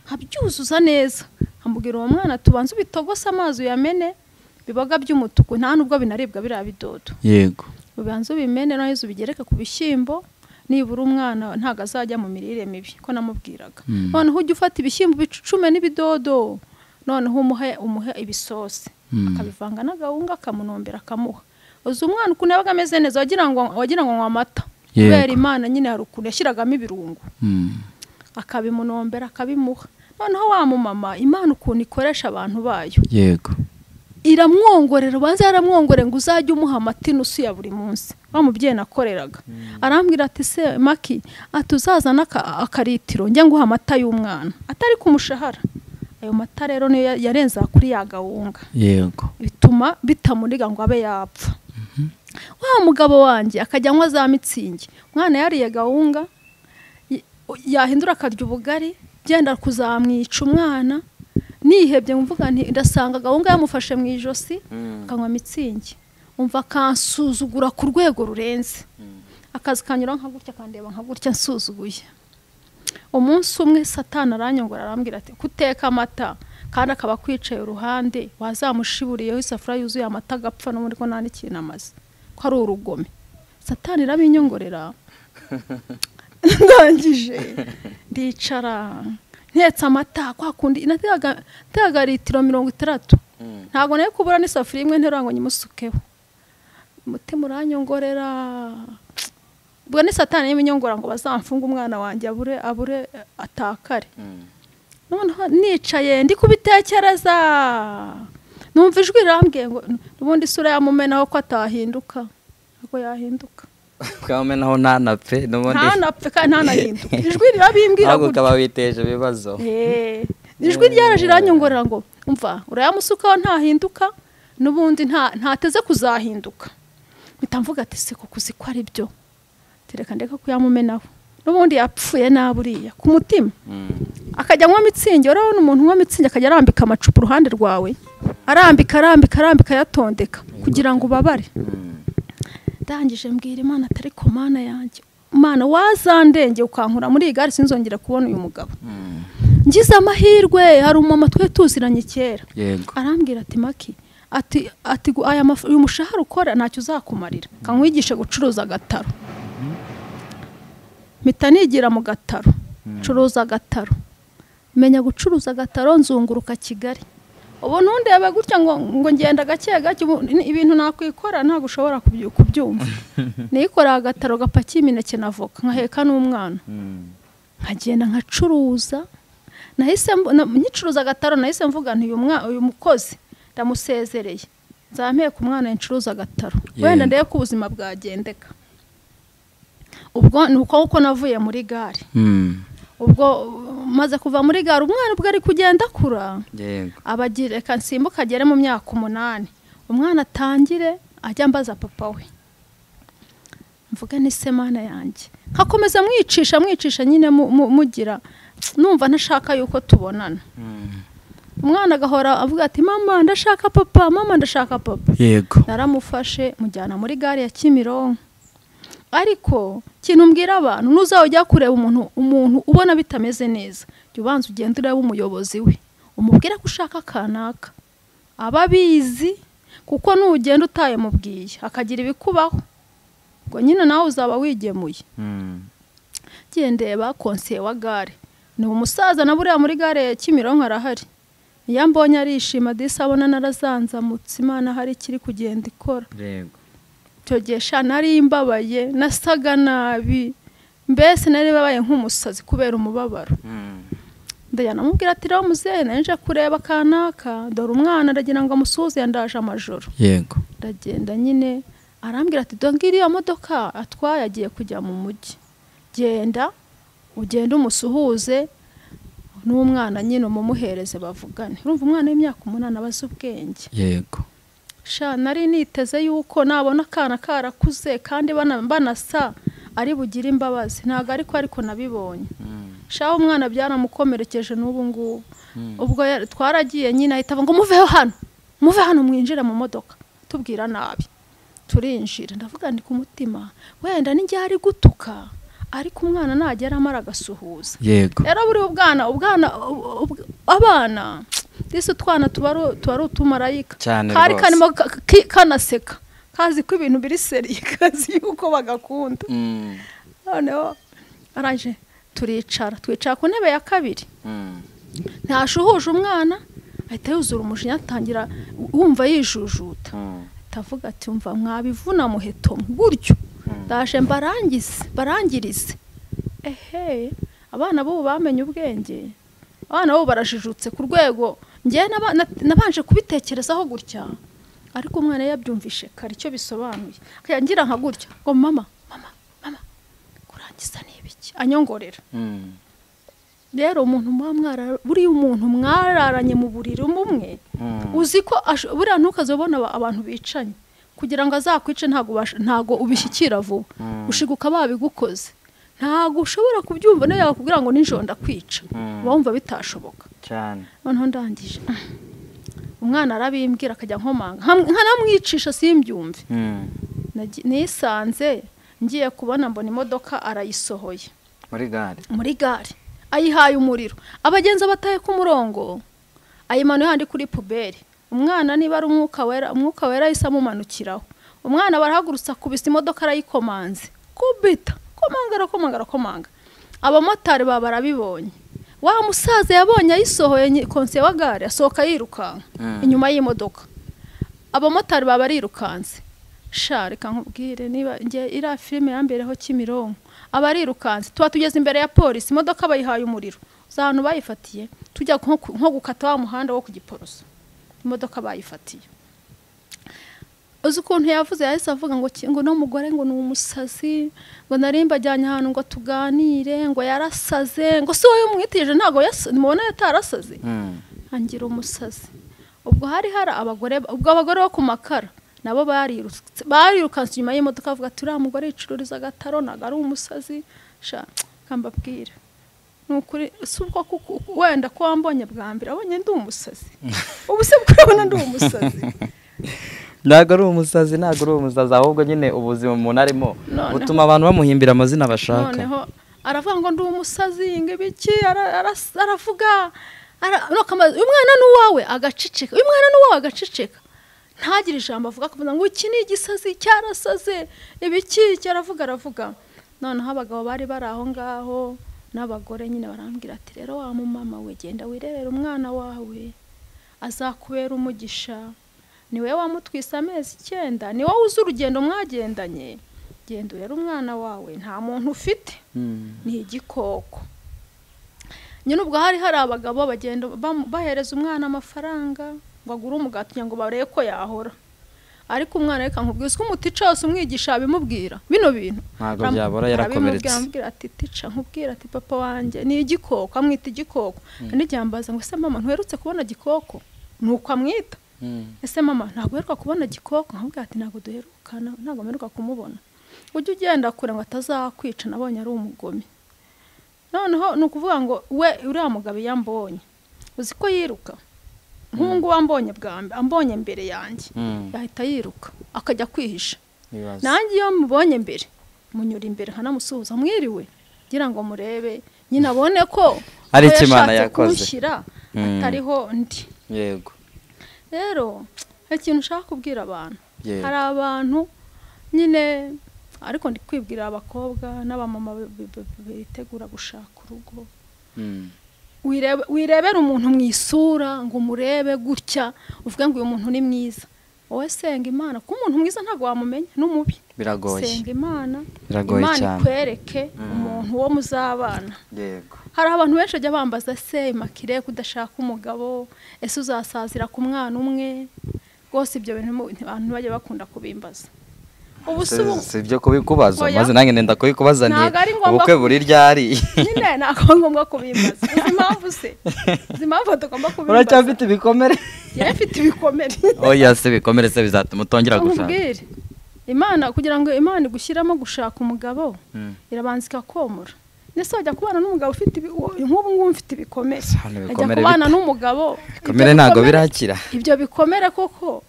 Nkabyuzuza neza. Nkambwira uwo mwana tubanze ubitogose amazi uyamene, bibaga by'umutuku, nta nubwo binaribwa biriya bidodo. Yego. Ubanze ubimene no hizo bigereka ku bishyimbo, nibura umwana ntago azajya mu mirire mibi ko namubwiraga. Noneho ujye ufata ibishyimbo bicucume n'ibidodo, noneho umuhe ibisosi, akabivanga n'agahunga akamunombera akamuha. Uzi umwana ukuntu yabaga ameze neza, wagira ngo nywa amata. Kubera Imana nyine hari ukuntu yashyiragamo ibirungo. Akabimunombera akabimuha. Noneho wa mumama Imana ukuntu ikoresha abantu bayo. Yego. Iramwongorera, ubanza yaramwongore ngo uzajye umuha amata inusu ya buri munsi. Wa mubyeyi nakoreraga. Arambwira ati se Maki, atuzazana akaritiro njye nguha amata y'umwana, atari ku mushahara. Ayo mata rero niyo yarenza kuri ya gahunga. Yego. Bituma bitamuriga ngo abe yapfa. Wa mugabo wanjye akajyanwa za mitsingi. Mwana yariye gahunga, yahindura akarya ubugari, genda kuzamwica umwana. Nihebye mvuga nti ndasanga gahunga yamufashe mu ijosi, akanywa mitsingi. Umva kansuzugura ku rwego rurenze. Akazi kanyura nka gutya kandeba nka gutya nsuzuguye. Umunsi umwe Satani aranyongora arambwira ati kuteka amata kandi akaba kwicaye uruhande, wazamushiburiyeho isafuriya yuzuye amata agapfa no muri ko nta n'ikintu amaze, ko ari urugome. Satani irabinyongorera. ndangije ndicara ntetse amata kwa kundi natega litiro 30 ntago nayo kubura n'isafuriya imwe nterura ngo nyimusukeho umutima uranyongorera ubwo ni satani y'iminyongora ngo bazamfunga umwana wanjye abure atakare noneho nicaye ndi kubitekereza numva ijwi rirambwiye ngo ubundi isura yamumenaho ko atahinduka ako yahinduka ukamenaho ntanapfe ntanapfe kandi ntanahinduka ijwi rirabimbwira ahubwo ukaba witeje ibibazo ijwi ryaraje iranyongorera ngo umva urayamusukaho ntahinduka n'ubundi ntateze kuzahinduka mpita mvuga ati se kuko uzi ko ari byo tereka ndeka kuyamumenaho n'ubundi yapfuye naburiya ku mutima akajya anywa mitsingi urabona umuntu unywa mitsingi akajya arambika amacupa uruhande rwawe arambika yatondeka kugira ngo ubabare ndangije mbwira Imana atari ko Mana yanjye Mana wazandenge ukankura muri iyi gare sinzongera kubona uyu mugabo ngize amahirwe hari umama twe tuziranye kera arambwira ati Maki ati uyu mushahara ukora ntacyo uzakumarira kankwigishe gucuruza agataro mpita nigira mu gataro curuza agataro menya gucuruza agataro nzunguruka Kigali ubu ntundebe gutya ngo ngenda gake ibintu nakwikora ntabwo ushobora kubyumva nikorera agataro gapakiye imineke na voka nkaheka n'umwana nkagenda nkacuruza nahise nyicuruza agataro nahise mvuga nti uyu mukozi ndamusezereye nzampeka umwana yancuruza agataro wenda ndeye ko ubuzima bwagendeka ubwo nuko navuye muri gare ubwo maze kuva muri gare umwana ubwo ari kugenda akura abagira reka nsimbuka agere mu myaka 8 umwana atangire ajya mbaza papa we mvuga ni se Mana yanjye nkakomeza mwicisha nyine mugira numva ntashaka yuko tubonana umwana agahora avuga ati mama ndashaka papa yego naramufashe mujyana muri gare ya Kimironko ariko kintu mbwira abantu nuzajya kureba umuntu ubona bitameze neza ubanza ugendera umuyobozi we umubwira ko ushaka kanaka ababizi kuko nugenda utaye mubwiye akagira ibikubaho ngo nyine nawe uzaba wigemuye gendeba konsiye wa gare ni umusaza na buriya muri gare ya Kimironko arahari yambonye arishima disabona narazanzamutse Imana hari kiri kugenda ikora yego cyogesha nari imbabaye nasaga nabi mbese nari babaye nk'umusazi kubera umubabaro ndajyana mubwira ati rero muzehe nanje kureba kanaka dore umwana ndagira ngo amusuze yandaje amajoro yego ndagenda nyine arambwira ati dongiri iyo modoka atwaye agiye kujya mu mujyi genda ugenda umusuhuze n'umwana nyine mumuhereze bavugane urumva umwana w'imyaka 8 abaza ubwenge yego sha nari niteze yuko nabona kana karakuze kandi banasa ari bugira imbabazi ntago ariko nabibonye sha umwana byaramukomerekeje n'ubu ngubu ubwo twaragiye nyine ahitava ngo muve hano mwinjire mu modoka tubwira nabi turinjira ndavuga ndi ku mutima wenda ninjye ari gutuka ariko umwana nagera amara agasuhuza yego rero buri abana disi twana tubaru tumarayika kari kanimo kanaseka kazi ko ibintu biri seriye kazi yuko bagakunda noneho araje twicara ku ntebe ya kabiri ntashuhuje umwana ahita yuzura umujinya atangira wumva yijujuta tavuga ati umva mwabivuna muheto gutyo ndaje barangirize abana bo bamenye ubwenge abana bo barajijutse ku rwego ngiye nabanje kubitekerezaho gutya ariko umwana yabyumvishe kare icyo bisobanuye akayangira nka gutya ngo mama kurangiza n'ibiki anyongorera rero umuntu buri umuntu mwararanye mu buriri umwe uzi ko buriya ntukazobona abantu bicanye kugira ngo azakwice ntago ubishyikira vuba ushiguka babigukoze ntago ushobora kubyumva nayo yakubwira ngo ninjoro ndakwica wumva bitashoboka cyane noneho ndangije umwana arabimbwira akajya nkomanga nkanamwicisha simbyumve nisanze ngiye kubona mbona imodoka arayisohoye muri gare ayihaye umuriro abagenzi bataye ku murongo ayimanuye handi kuri puberi umwana niba ari umwuka wera yahise amumanukiraho umwana barahagurutsa kubisa imodoka arayikomanze kubita komanga abamotari baba barabibonye, wa musaza yabonye ayisohoye konse wa gare asohoka yirukanka inyuma y'imodoka, abamotari baba barirukanse. Reka nkubwire niba nge iriya filime yambereho Kimironko, abarirukanse tuba tugeze imbere ya polisi, imodoka bayihaye umuriro, za hantu bayifatiye tujya nko gukata wa muhanda wo ku Giporoso, imodoka bayifatiye. Uzi ukuntu yavuze, yahise avuga ngo no mugore ngo ni umusazi, ngo narimba ajyanye ahantu ngo tuganire, ngo yarasaze, ngo si wowe umwitije ntago mubona yatarasaze, angira umusazi. Ubwo hari abagore, ubwo abagore bo ku makara nabo barirukanse inyuma y'imodoka avuga ati uriya mugore yicururiza agataro ntago ari umusazi. Kambabwira nukuri si ubwo wenda ko wambonye bwa mbere abonye ndi umusazi, ubu se bwabona ndi umusazi. Ntago ari umusazi, ntago ari umusazi, ahubwo nyine ubuzima umuntu arimo butuma abantu bamuhimbira amazina bashaka. Noneho aravuga ngo ndi umusazi, ngibiki aravuga umwana n'uwawe agaceceka, umwana n'uwawe agaceceka, ntagire ijambo avuga, akavuga ngo iki ni igisazi cyarasaze ibiki aravuga. Noneho abagabo bari bari aho ngaho n'abagore nyine barambwira ati rero wa mama we genda wirerera umwana wawe azakubera umugisha, ni wowe wamutwise amezi 9, ni wowe uzi urugendo mwagendanye, genda urere umwana wawe, nta muntu ufite, ni igikoko. Nyine ubwo hari abagabo bagenda bahereza umwana amafaranga ngo agure umugati ngo barebe ko yahora, ariko umwana reka nkubwiza ko umutica wose umwigisha bimubwira bino bintu ntago byabora yarakomeretse. Arambwira ati tica nkubwira ati papa wanjye ni igikoko, amwita igikoko. Nijyambaza ngo se mama ntuherutse kubona gikoko, nuko amwita. Ese mama ntago uheruka kubona gikoko? Nkubwira ati ntago duherukana, ntago mperuka kumubona. Ujye ugenda kure ngo atazakwica, nabonye ari umugome. Noneho nukuvuga ngo we uriya mugabo yambonye, uzi ko yiruka nkungu wambonye ambonye mbere yanjye, yahita yiruka akajya kwihisha. Nanjye iyo mubonye mbere munyura imbere nkanamusuhuza, mwiriwe, gira ngo murebe nyine abone ko ari Imana yakoze kunshyira atariho ndi. Yego. Rero ikintu ushaka kubwira abantu, hari abantu nyine, ariko ndi kwibwira abakobwa n'abamama bitegura gushaka urugo, wirebera umuntu mu isura ngo murebe gutya uvuga ngo uyu muntu ni mwiza, wowe senga Imana, ko umuntu mwiza ntago wamumenya n'umubi. Biragoye. Senga Imana, Imana ikwereke umuntu wo muzabana. Yego. Hari abantu benshi ajya bambaza se Makire kudashaka umugabo, ese uzasazira ku mwana umwe, rwose ibyo bintu abantu bajya bakunda kubimbaza. Sibyo kubikubaza, maze nange nenda kubikubaza ni ubukwe buri ryari. Nyine nako ngombwa kubimbaza. Impamvu se impamvu tugomba kubimbaza. Uracyafite ibikomere? Yafite ibikomere. Oya se ibikomere se bizatuma utongera gushaka. Imana kugira ngo Imana igushyiramo gushaka umugabo irabanza ikakomora. Nese wajya kubana n'umugabo ufite nk'ubu mfite ibikomere, ajya kubana n'umugabo ibikomere ntago birakira. Ibyo bikomere koko,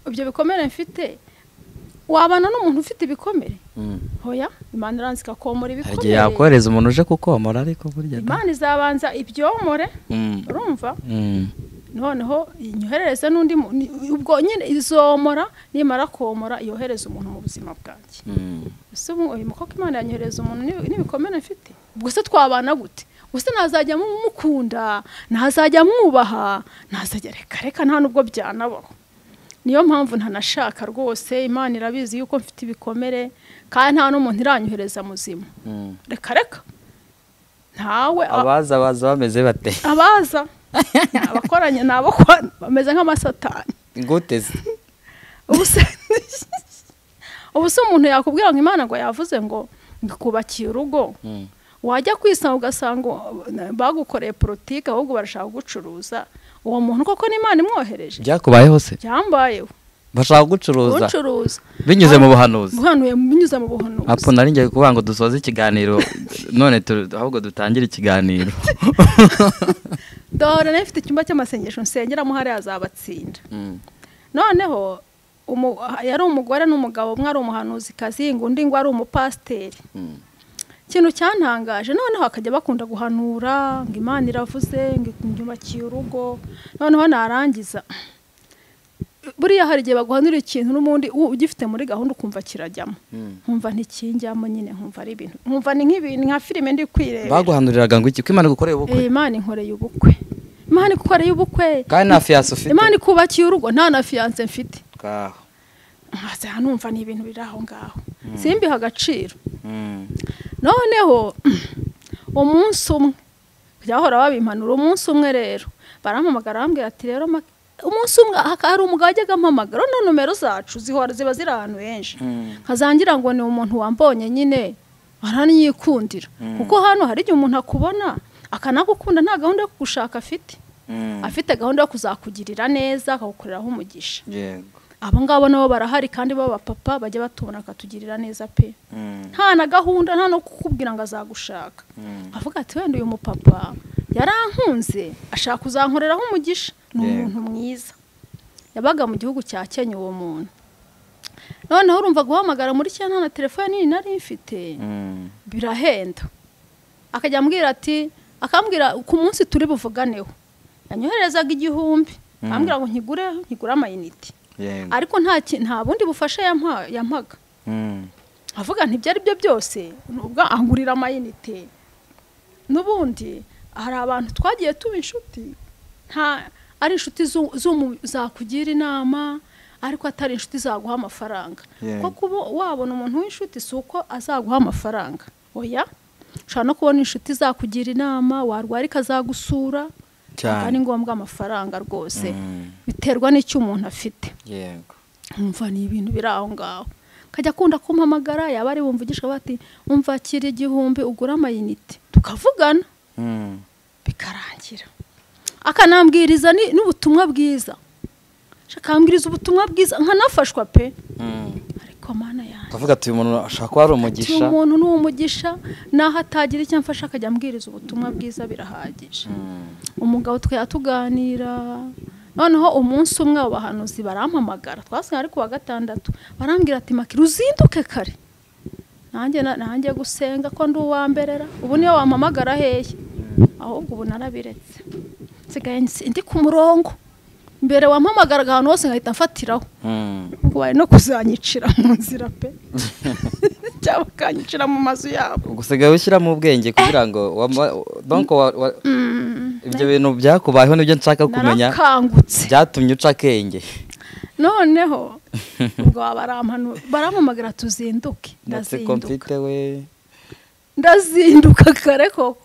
ibyo bikomere mfite wabana n'umuntu ufite ibikomere? Hoya, Imana iranzi ikakomora ibikomere. Hagiye yakoreza umuntu uje kukomora, ariko burya Imana izabanza ibyomore, urumva? Noneho inyohereze n'undi ubwo nyine izomora, nimara komora yohereza umuntu mu buzima bwanjye. Ese uyu mukoko Imana yanyohereza umuntu n'ibikomere mfite, ubwo se twabana gute? Ubwo nazajya mumukunda, nazajya mwubaha, nazajya reka nta nubwo byanabaho. Niyo mpamvu ntanashaka rwose, Imana irabizi yuko mfite ibikomere kandi nta n'umuntu iranyohereza muzima. Reka ntawe abaza bameze bate? Abaza abakoranye nabo bameze nk'amasatani. Gute se? Ubu se umuntu yakubwira ngo Imana ngo yavuze ngo kubakiye urugo, wajya kwisanga ugasanga bagukoreye politike ahubwo barashaka gucuruza, uwo muntu koko ni Imana imwohereje? Byakubayeho se? Byambayeho. Bashaka gucuruza binyuze mu buhanuzi. Binyuze mu buhanuzi. Apo nari ngiye kuvuga ngo dusoze ikiganiro, none ahubwo dutangire ikiganiro. Dore nafite icyumba cy'amasengesho nsengeramo hari azabatsinda. Noneho yari umugore n'umugabo, umwe ari umuhanuzi kazi, undi ngo ari umupasiteri. Ikintu cyantangaje, noneho akajya bakunda guhanura ngo Imana iravuze ngo inyubakiye urugo, noneho narangiza buriya hari igihe baguhanura ikintu n'umundi ugifite muri gahunda ukumva kirajyamo nkumva ntikinjyamo nyine nkumva ari ibintu nkumva ni nk'ibintu nka filime ndi kwireba baguhanuriraga ngo iki ko Imana igukoreye ubukwe Imana inkoreye ubukwe Imana igukoreye ubukwe kandi na fiance ufite Imana ikubakiye urugo nta na fiance mfite ngaho nkaza numva ni ibintu biri aho ngaho simbiha agaciro noneho umunsi umwe byahora babimpanura umunsi umwe rero barampamagara bambwira ati rero umunsi umwe hari umugabo wajyaga ampamagara no nomero zacu zihora ziba ziri ahantu henshi nkazangira ngo ni umuntu wambonye nyine aranyikundira kuko hano hari igihe umuntu akubona akanagukunda nta gahunda yo kugushaka afite gahunda yo kuzakugirira neza akagukoreraho umugisha yego abo ngabo nabo barahari kandi baba papa bajya batubona akatugirira neza pe nta na gahunda nta no kukubwira ngo azagushaka avuga ati wenda uyu mupapa yarankunze ashaka kuzankoreraho umugisha ni umuntu mwiza yabaga mu gihugu cya Kenya uwo muntu noneho urumva guhamagara muri Kenya na telefone nini nari mfite birahenda akajya ambwira ati akambwira ku munsi turi buvuganeho yanyoherezaga 1,000 ambwira ngo nkigure amayinite ariko nta bundi bufasha yampaga avuga nti byari byo byose nubwo angurira amayinite n'ubundi hari abantu twagiye tuba inshuti nta ari inshuti zakugira inama ariko atari inshuti zaguha amafaranga kuko wabona umuntu w'inshuti si uko azaguha amafaranga oya ushobora no kubona inshuti zakugira inama warwara ikazagusura kandi ngombwa amafaranga rwose biterwa n'icyo umuntu afite yego umva ni ibintu biri aho ngaho kajya akunda kumpamagara yaba ari bumvugisha bati umva kiri 1,000 ugura amayinite tukavugana bikarangira akanambwiriza n'ubutumwa bwiza akambwiriza ubutumwa bwiza nkanafashwa pe ariko mana yanjye kavuga ati uyu muntu ashaka ko ari umugisha umuntu ni umugisha naho atagira icyo amfasha akajya ambwiriza ubutumwa bwiza birahagije umugabo twatuganira noneho umunsi umwe abahanuzi barampamagara twasanga ari kuwa gatandatu barambwira ati Maki ruzinduke kare nanjye gusenga ko ndi uwamberera ubu niyo wampamagara hehe ahubwo ubu narabiretse nsigaye ndi ku murongo mbere wampamagaraga ahantu hose ngahita mfatiraho ubwo bari no kuzanyicira mu nzira pe cyangwa bakanyicira mu mazu yabo gusigaye ushyiramo ubwenge kugira ngo donc ibyo bintu byakubayeho nibyo nshaka kumenya byatumye uca akenge noneho ubwo barampamagara tuzinduke ndazinduka kare koko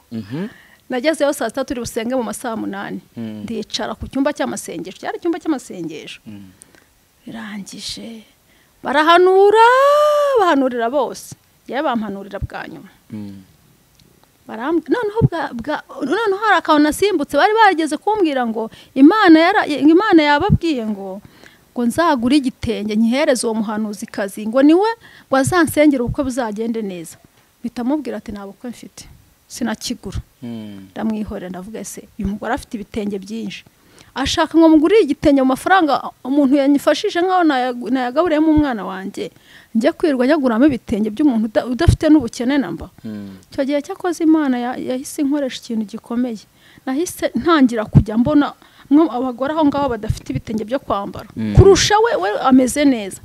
nagezeyo saa 3 turi busenge mu masaha 8 ndicara ku cyumba cy'amasengesho cyari icyumba cy'amasengesho birangije bahanurira bose yewe bampanurira bwa nyuma noneho hari akantu nasimbutse bari bageze kumbwira ngo Imana yababwiye ngo nzagure igitenge nyihereze uwo muhanuzi kazi ngo niwe wazansengera ubukwe buzagende neza bitamubwira ati nta bukwe mfite sinakigura ndamwihorera ndavuga ese uyu mugore afite ibitenge byinshi ashaka ngo mugurire igitenge mu mafaranga umuntu yanyifashije nkaho nayagaburiyemo umwana wanjye njye kwirwa nyaguramo ibitenge by'umuntu udafite n'ubukene namba icyo gihe cyakoze Imana yahise inkoresha ikintu gikomeye nahise ntangira kujya mbona abagore aho ngaho badafite ibitenge byo kwambara kurusha we ameze neza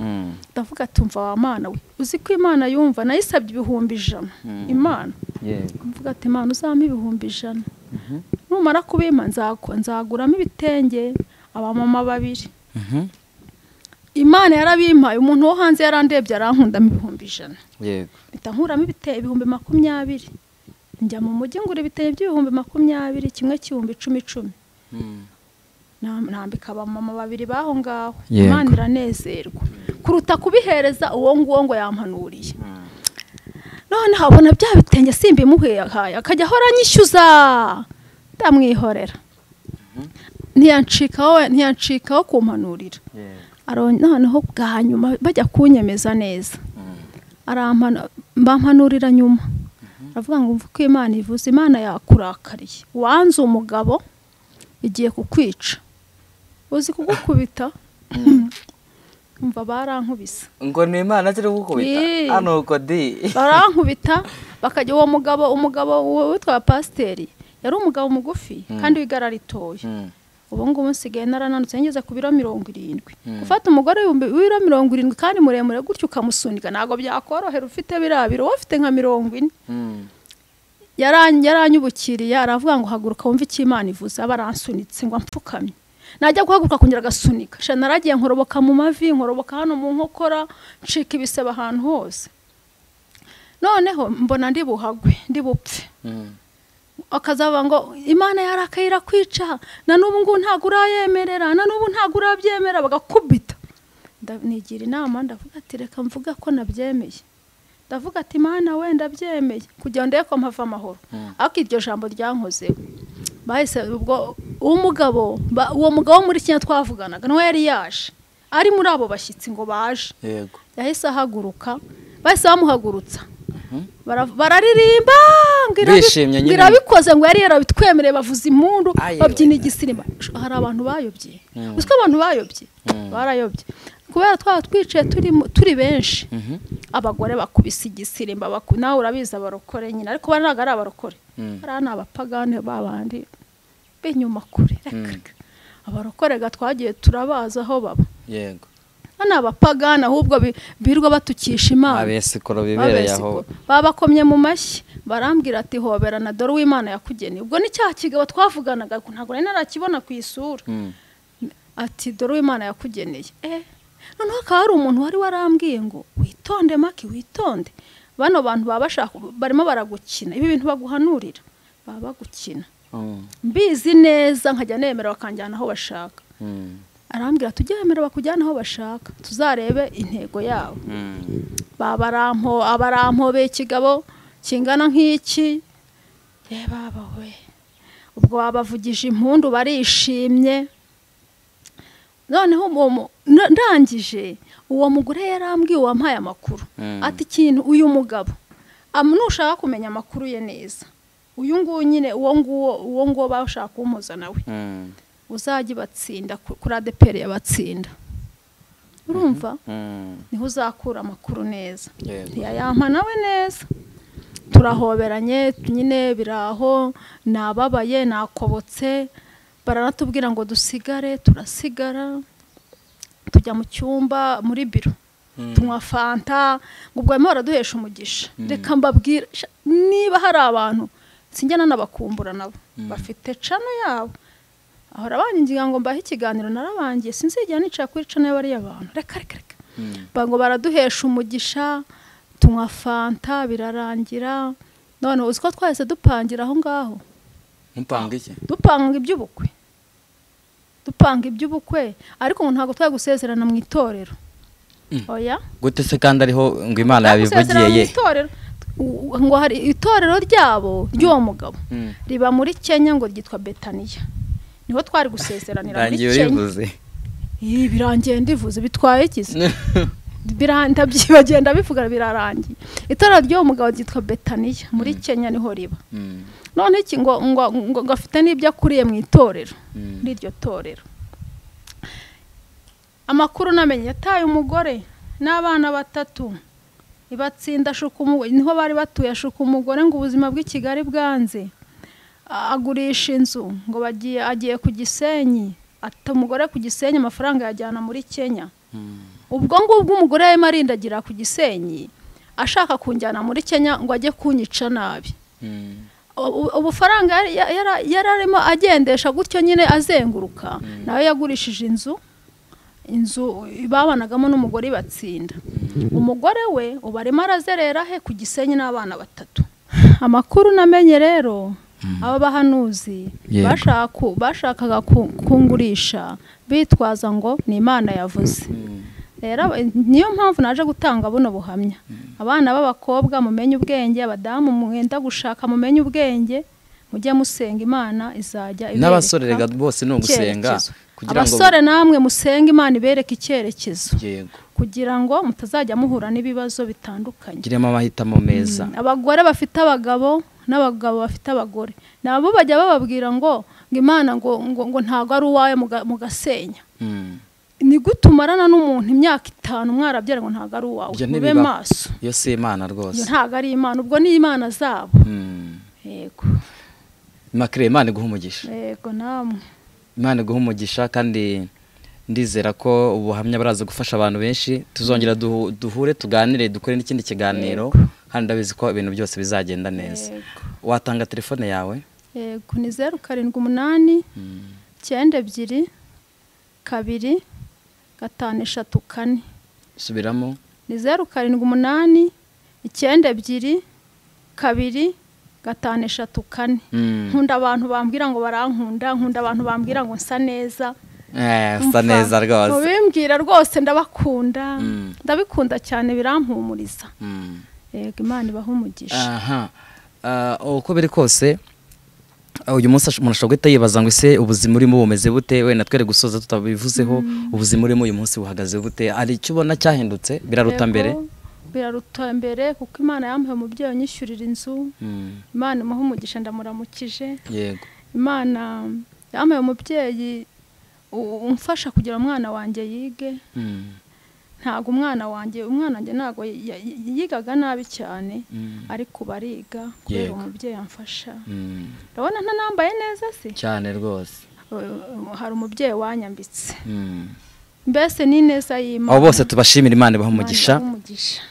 ndavuga ati umva wa Mana we uzi ko Imana yumva nayisabye 1,100 Imana mvuga ati Imana uzampa 1,100 numara kubima nzaguramo ibitenge abamama 2 Imana yarabimpaye umuntu wo hanze yarandebye arankundamo 1,100 yego bitankuramo ibitenge 20,20 njya mu mujyi ngura ibitenge by'20,20 kimwe cy'10,10 nambika abamama 2 baho ngaho Imana iranezerwa kuruta kubihereza uwo nguwo ngo yampanuriye none habona bya bitenge simbimuheye akajya ahora anyishyuza ndamwihorera ntiyancikaho kumpanurira noneho bwa nyuma bajya kunyemeza neza bampanurira nyuma aravuga ngo mvuke Imana ivuze Imana yakurakariye wanze umugabo igiye kukwica uzi kugukubita umva barankubisa ngo ni Imana ziri kugukubita hano uko di barankubita bakajya umugabo witwa pasiteri yari umugabo mugufi kandi wigararitoye ubu ngubu nsigaye narananutse ngeze ku biro 70. Gufata umugore w'ibiro 70 kandi muremure gutyo ukamusunika ntago byakorohera ufite birabiro ufite nka 40. yaranyubukiriye aravuga ngo haguruka wumve icyo Imana ivuze, abaransunitse ngo mpfukamye. Najya guhaguruka kongera gasunika sha naragiye nkoroboka mu mavi, nkoroboka hano mu nkokora, ncika ibisebe ahantu hose. Noneho mbona ndi buhagwe ndi bupfe. Akazaba ngo Imana yarakayira kwica na n'ubu ngo ntago urayemerera na n'ubu ntago urabyemera, bagakubita. Nigira inama ndavuga ati reka mvuga ko nabyemeye. Ndavuga ati Imana wenda byemeye kugira ndeko mpava amahoro. Ariko iryo jambo ryankozeho. Bahise ubwo uwo mugabo muri Kenya twavuganaga no yari yaje ari muri abo bashyitsi ngo baje. Yego. Yahise ahaguruka, bahise bamuhagurutsa. Bararirimba ngira bikoze ngo yari yarabitwemereye, bavuza impundu, babyina igisimba. Hari abantu bayobye. Usko abantu bayobye barayobye kubera twicaye turi benshi. Abagore bakubise igisimba nawe urabiza abarokore nyine, ariko banaga ari abarokore. Ari abapagane babandi benyuma kure. Abarokore gatwagiye turabaza aho baba. Yego. Ana abapagana ahubwo birwa batukisha Imana. Abesikoro bibereye aho. Babakomye mu mashyi barambwira ati hoberana dore w'Imana yakugeni. Ubwo ni cya kigabo twavuganaga ntago nari narakibona ku isura. Ati dore w'Imana yakugeneye. Noneho hari umuntu wari warambwiye ngo witonde maki witonde. Bano bantu babashaka barimo baragukina. Ibi bintu baguhanurira baba gukina. Mbizi neza nkajya nemera bakanjyana aho bashaka. Arambwira tujyemera bakujyana aho bashaka tuzarebe intego yawo. Abarampo bekigabo kingana nk'iki. Baba we ubwo babavugije impundu barishimye. Noneho ndangije uwo mugore yarambwiye wampaye amakuru ati ikintu uyu mugabo nushaka kumenya amakuru ye neza, uyu nguwo nyine uwo nguwo bashaka kumuza nawe uzajye batsinda kuri ADPR yabatsinda. Urumva niho uzakura amakuru neza. Yayampa nawe neza turahoberanye nyine biraho nababaye nakobotse. Baranatubwira ngo dusigare, turasigara tujya mu cyumba muri biro tunywa fanta. Ubwo barimo baraduhesha umugisha. Reka mbabwira niba hari abantu sinjyana nabakumbura nabo bafite cano yabo ahora banyigira ngo mbahe ikiganiro narabangiye sinzijya nica kuri cano y'abari abantu. Reka bango baraduhesha umugisha tunywa fanta birarangira. None uziko twahise dupangira aho ngaho. Mpanga iki? Dupanga iby'ubukwe ariko ntago twagusezerana mu itorero. Oya gute se kandi ariho ngo Imana yabivugiye ye ngo hari itorero ryabo ry'uwo mugabo riba muri Kenya ngo ryitwa Betania. Niho twari gusezeranira muri Kenya. Birangiye ndivuze bitwaye ikizi ndabyibagenda bivuga birarangiye. Itorero ry'uwo mugabo ryitwa Betania muri Kenya niho riba. None iki ngo afite n'ibyo akuriye mu itorero n'iryo torero. Amakuru namenye yataye umugore n'abana 3 ibatsinda shuka umugore niho bari batuye shuka umugore ngo ubuzima bw'Ikigali bwanze agurisha inzu ngo agiye ku Gisenyi. Ata umugore ku Gisenyi amafaranga yajyana muri Kenya. Ubwo umugore yamarindagira ku Gisenyi ashaka kunjyana muri Kenya ngo ajye kunyica nabi. Ubufaranga yararimo agendesha gutyo nyine azenguruka. Nawe yagurishije inzu babanagamo n'umugore batsinda. Umugore we ubarimo arazerera he ku Gisenyi n'abana 3. Amakuru namenye rero aba bahanuzi bashakaga kungurisha bitwaza ngo ni Imana yavuze. Rero niyo mpamvu naje gutanga buno buhamya. Abana b'abakobwa mumenye ubwenge, abadamu mwenda gushaka mumenye ubwenge, mujye musenga Imana izajya ibereka. N'abasore rega bose no gusenga kugira ngo abasore namwe musenga Imana ibereka icyerekezo. Yego. Kugira ngo mutazajya muhura n'ibibazo bitandukanye. Girema amahitamo meza. Abagore bafite abagabo n'abagabo bafite abagore nabo bajya bababwira ngo Imana ngo ntago ari uwaye mugasenya. Ni gutumarana n'umuntu imyaka 5 mwarabyara ngo ntago ari uwawe. Mube maso. Yo si Imana rwose. Yo ntago ari Imana ubwo ni Imana zabo. Yego. Makire Imana guhumugisha. Yego namwe. Imana iguha umugisha kandi ndizera ko ubuhamya baraza gufasha abantu benshi. Tuzongera duhure tuganire dukore n'ikindi kiganiro kandi ndabizi ko ibintu byose bizagenda neza. Watanga telefone yawe? Yego ni 078 92 2 534. Subiramo. Ni 078 92 2 534. Nkunda abantu bambwira ngo barankunda, nkunda abantu bambwira ngo nsa neza. Usa neza rwose. Mubimbwira rwose ndabakunda. Ndabikunda cyane birampumuriza. Yego Imana ibaha umugisha. Uko biri kose uyu munsi umuntu ashobora guhita yibaza ngo ese ubuzima urimo bumeze bute, we natwere gusoza tutabivuzeho. Ubuzima urimo uyu munsi buhagaze bute? Ari icyo ubona cyahindutse biraruta mbere? Biraruta mbere kuko Imana yampaye umubyeyi unyishyurira inzu. Imana imuha umugisha ndamuramukije. Yego. Imana yampaye umubyeyi umfasha kugira umwana wanjye yige. Ntago umwana wanjye ntago yigaga nabi cyane ariko bariga kubera umubyeyi amfasha. Urabona ntanambaye neza se? Cyane rwose. Hari umubyeyi wanyambitse. Mbese ni neza y'Imana. Abo bose tubashimira Imana ibaha umugisha.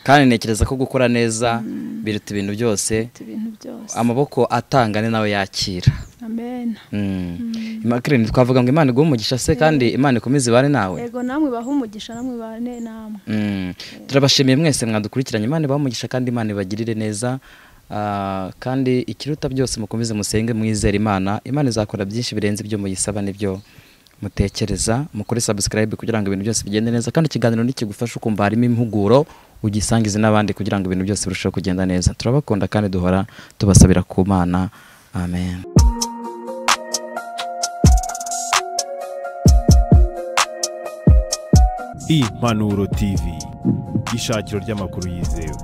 Kandi nekereza ko gukora neza biruta ibintu byose. Amaboko atanga ni nawe yakira. Amen. Imakreni twavuga ngo Imana iguha umugisha se kandi Imana ikomeze ibane nawe. Yego namwe baha umugisha namwe bane namwe. Turabashimiye mwese mwadukurikiranye. Imana ibaha umugisha kandi Imana ibagirire neza. Kandi ikiruta byose mukomeze musenge mwizere Imana. Imana izakora byinshi birenze ibyo muyisaba n'ibyo mutekereza. Mukore subscribe kugira ngo ibintu byose bigende neza kandi ikiganiro nikigufasha ukumva harimo impuguro ugisangize n'abandi kugira ngo ibintu byose birusheho kugenda neza. Turabakunda kandi duhora tubasabira ku Mana. Amen. Impanuro TV, ishakiro ry'amakuru yizewe.